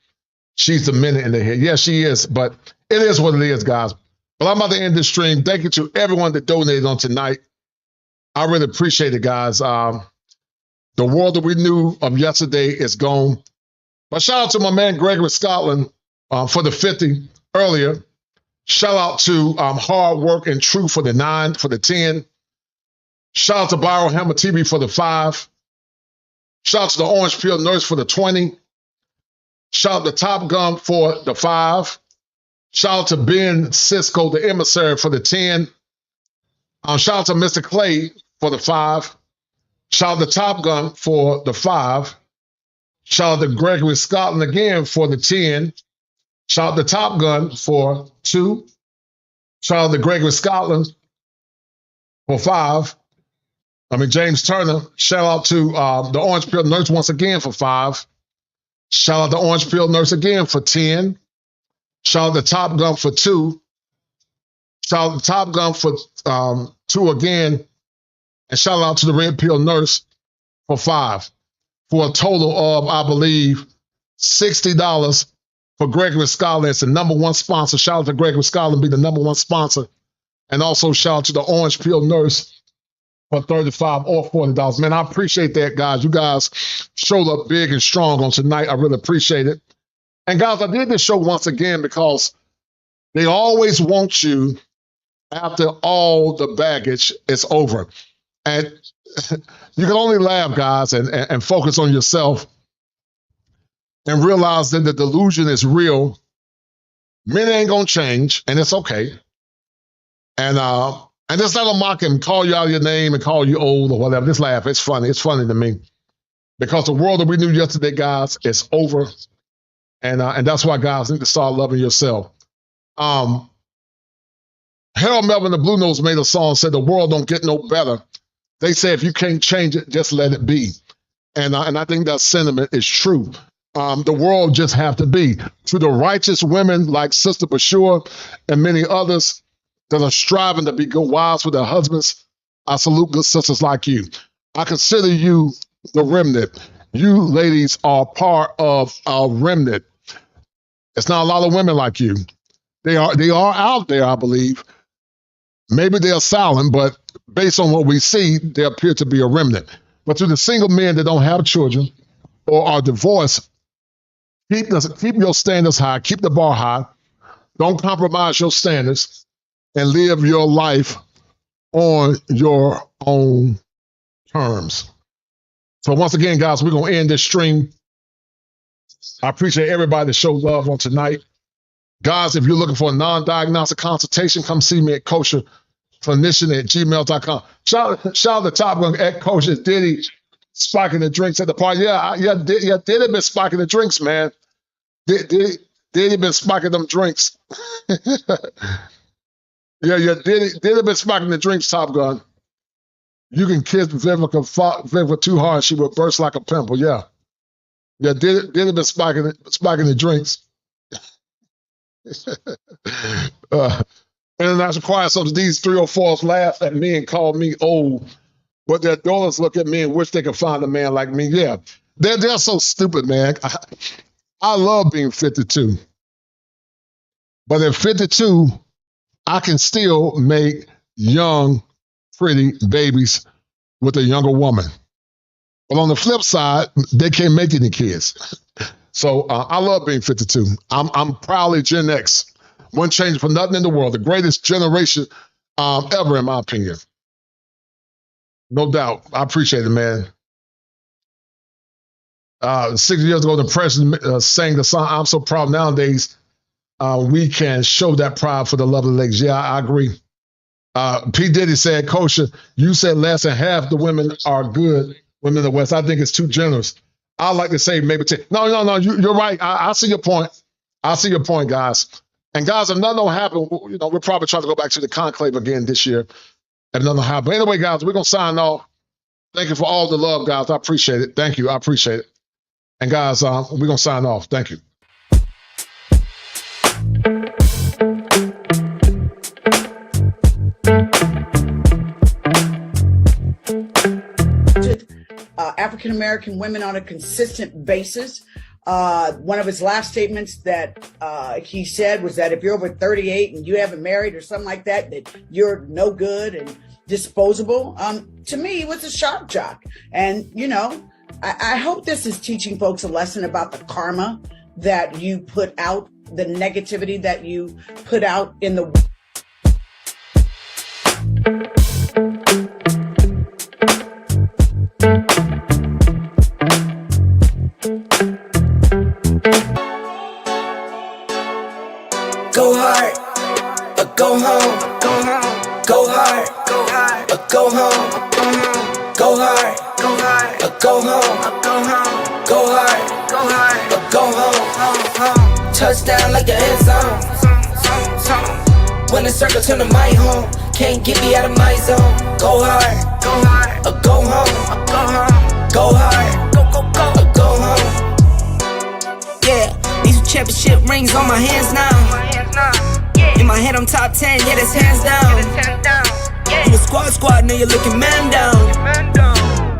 She's a minute in the head. Yes, she is, but it is what it is, guys. Well, I'm about to end this stream. Thank you to everyone that donated on tonight. I really appreciate it, guys. The world that we knew of yesterday is gone. But shout out to my man Gregory Scotland for the 50 earlier. Shout out to Hard Work and True for the 9, for the 10. Shout out to Byron Hammer TV for the 5. Shout out to the Orange Peel Nurse for the 20. Shout out to Top Gun for the 5. Shout out to Ben Cisco, the emissary, for the 10. Shout out to Mr. Clay for the 5. Shout out to Top Gun for the 5. Shout out to Gregory Scotland again for the 10. Shout out to Top Gun for 2. Shout out to Gregory Scotland for 5. James Turner. Shout out to the Orange Peel Nurse once again for 5. Shout out to Orange Peel Nurse again for 10. Shout out to Top Gun for 2. Shout out to Top Gun for 2 again. And shout out to the Red Pill Nurse for 5. For a total of, I believe, $60 for Gregory Scotland. It's the #1 sponsor. Shout out to Gregory Scotland, be the #1 sponsor. And also shout out to the Orange Peel Nurse for $35 or $40. Man, I appreciate that, guys. You guys showed up big and strong on tonight. I really appreciate it. And guys, I did this show once again because they always want you, after all the baggage is over. And you can only laugh, guys, and focus on yourself and realize that the delusion is real. Men ain't gonna change, and it's okay. And just let them mock him, call you out of your name and call you old or whatever. Just laugh. It's funny. It's funny to me. Because the world that we knew yesterday, guys, is over. And that's why, guys, need to start loving yourself. Harold Melvin, the Blue Notes, made a song, said the world don't get no better. They say if you can't change it, just let it be. And I think that sentiment is true. The world just have to be. To the righteous women like Sister Bashur and many others that are striving to be good wives with their husbands, I salute good sisters like you. I consider you the remnant. You ladies are part of our remnant. It's not a lot of women like you. They are out there, I believe. Maybe they're silent, but based on what we see, they appear to be a remnant. But to the single men that don't have children or are divorced, keep your standards high, keep the bar high. Don't compromise your standards and live your life on your own terms. So once again, guys, we're going to end this stream. I appreciate everybody that showed love on tonight. Guys, if you're looking for a non-diagnostic consultation, come see me at kosherclinician@gmail.com. Shout out to Top Gun at Kosher. Diddy spiking the drinks at the party. Yeah, Diddy been spiking the drinks, man. Diddy been spiking them drinks. Yeah. Diddy been smoking the drinks, Top Gun. You can kiss Vivica too hard, she would burst like a pimple. Yeah. Diddy been smoking the drinks. International Choir, so these 304s laugh at me and call me old, but their daughters look at me and wish they could find a man like me. Yeah, they're so stupid, man. I love being 52, but at 52, I can still make young, pretty babies with a younger woman. But on the flip side, they can't make any kids. So I love being 52. I'm proudly Gen X. Wouldn't change for nothing in the world. The greatest generation ever, in my opinion. No doubt. I appreciate it, man. 6 years ago, the president sang the song, I'm so proud. Nowadays, we can show that pride for the lovely ladies. Yeah, I agree. P. Diddy said, Kosher, you said less than half the women are good women in the West. I think it's too generous. I like to say maybe 10. No, you're right. I see your point. I see your point, guys. And guys, if nothing will happen, we'll probably try to go back to the conclave again this year. If nothing will happen. Anyway, guys, we're going to sign off. Thank you for all the love, guys. I appreciate it. Thank you. I appreciate it. And guys, we're going to sign off. Thank you. African-American women on a consistent basis. One of his last statements that he said was that if you're over 38 and you haven't married or something like that, that you're no good and disposable. To me, it was a shock jock. And, I hope this is teaching folks a lesson about the karma that you put out, the negativity that you put out in the Go hard, or go home. Go hard, or go home. Go hard, or go home. Go hard, or go home. Touchdown like the end zone. When the circle turn to my home, can't get me out of my zone. Go hard, or go home. Go hard, or go home. Yeah, these championship rings on my hands now. In my head I'm top 10, yeah, that's hands down. You a squad, now you're looking man down.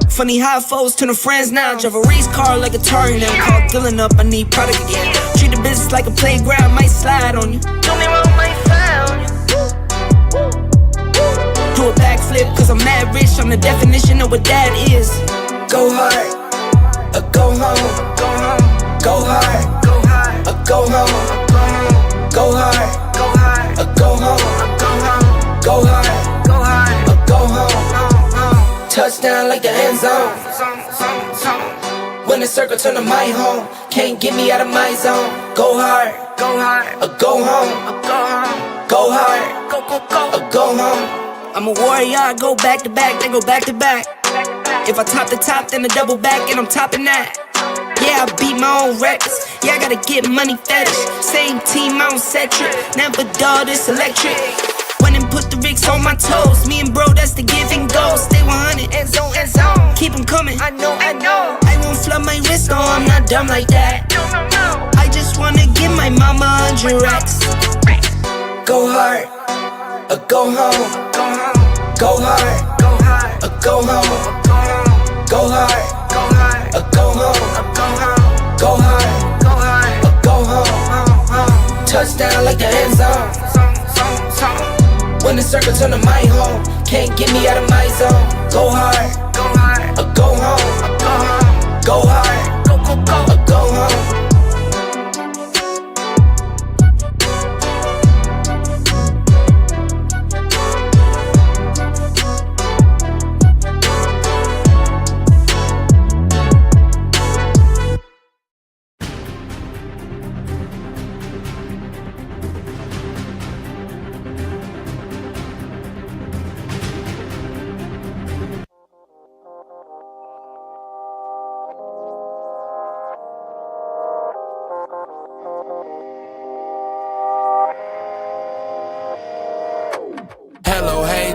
Funny how foes turn to friends now. Drive a race car like a Atari now. Call filling up, I need product again. Treat the business like a playground, might slide on you. Don't me wrong, might slide on you. Do a backflip, cause I'm mad rich. I'm the definition of what that is. Go hard, or go home. Go hard, or go home. Go hard, or go home. Go hard, or go home. Touchdown like the end zone. When the circle turn to my home, can't get me out of my zone. Go hard, or go home. Go hard, or go home. I'm a warrior, I go back to back, then go back to back. If I top the top, then I double back, and I'm topping that. Yeah, I beat my own records. Yeah, I gotta get money fetish. Same team, I don't set trip. Never dull, this electric. Went and put the Ricks on my toes. Me and bro, that's the give and go. Stay 100, end zone, end zone. Keep them coming, I know. I won't flood my wrist, no, I'm not dumb like that. I just wanna give my mama 100 racks. Go hard, or go home. Go hard, or go home. Go hard, or go home. Go hard, or go home. Touchdown like the end zone. When the circle turn to my home, can't get me out of my zone. Go hard, or go home. Go hard, or go home.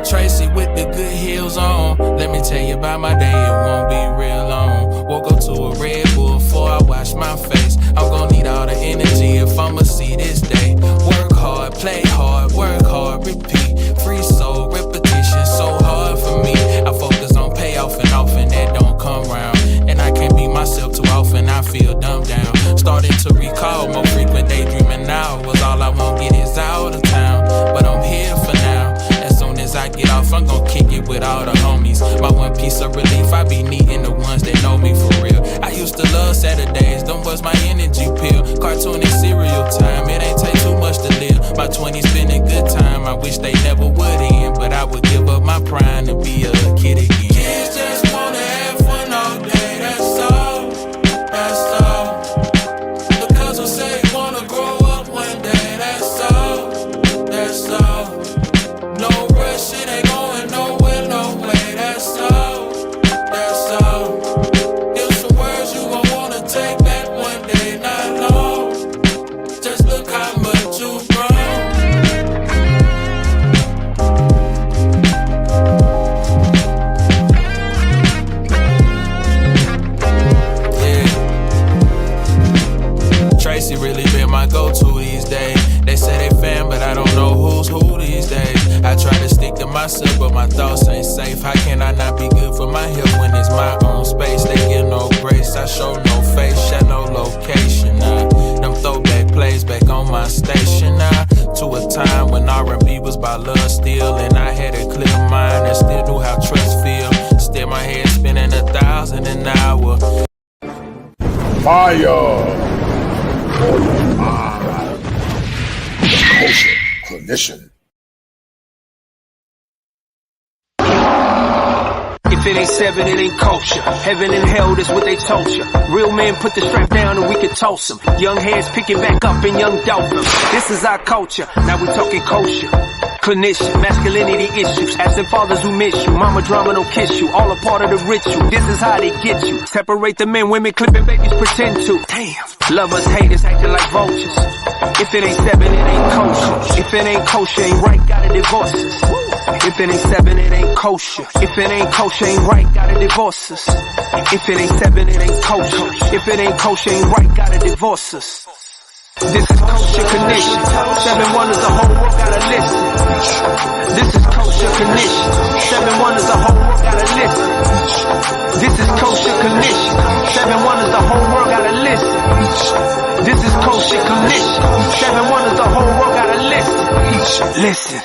Tracy with the good heels on. Let me tell you about my day, it won't be real long. Woke up to a Red Bull before I wash my face. I'm gonna need all the energy if I'ma see this day. Work hard, play hard, work hard, repeat. Free soul, repetition, so hard for me. I focus on payoff and often that don't come round. And I can't be myself too often, I feel dumbed down. Starting to recall more frequent daydreaming now. Was all I won't get is out of town. But I'm here for now. As soon as I get off, I'm gon' kick it with all the homies. My one piece of relief, I be needing the ones that know me for real. I used to love Saturdays, them was my energy pill. Cartoon and cereal time, it ain't take too much to live. My 20s been a good time, I wish they never would end. But I would give up my prime to be a kid again. Kids just wanna have fun all day, that's all, that's all. The cousins say wanna grow up one day, that's all, that's all. No rush, it ain't going nowhere, no way, that's all, that's all. Here's some words you gon' wanna take back one day, not long. Just look how much you've grown. Tracy really been my go-to these days. They say they fan, but I don't know who's who these days. I try to stick to myself, but my thoughts ain't safe. How can I not be good for my health when it's my own space? They give no grace, I show no face, share no location. Them throwback plays back on my station now. To a time when R&B was by love still, and I had a clear mind and still knew how trust feel. Still my head spinning 1,000 an hour. Fire! Kosher clinician. If it ain't seven, it ain't kosher. Heaven and hell, that's what they told you. Real men put the strap down and we can toss them. Young heads picking back up and young dolphins. This is our culture. Now we talking kosher. Clinician, masculinity issues, asking fathers who miss you, mama drama don't kiss you, all a part of the ritual, this is how they get you, separate the men, women clipping babies pretend to, damn, lovers, haters acting like vultures, if it ain't seven, it ain't kosher, if it ain't kosher, ain't right, gotta divorce us, if it ain't seven, it ain't kosher, if it ain't kosher, ain't right, gotta divorce us, if it ain't seven, it ain't kosher, if it ain't kosher, ain't right, gotta divorce us. This is kosher condition. 7 wonders, the whole world gotta listen. This is kosher condition. 7 wonders, the whole world gotta listen. This is kosher condition. 7 wonders, the whole world gotta listen. This is kosher condition. 7 wonders, the whole world gotta listen. Listen.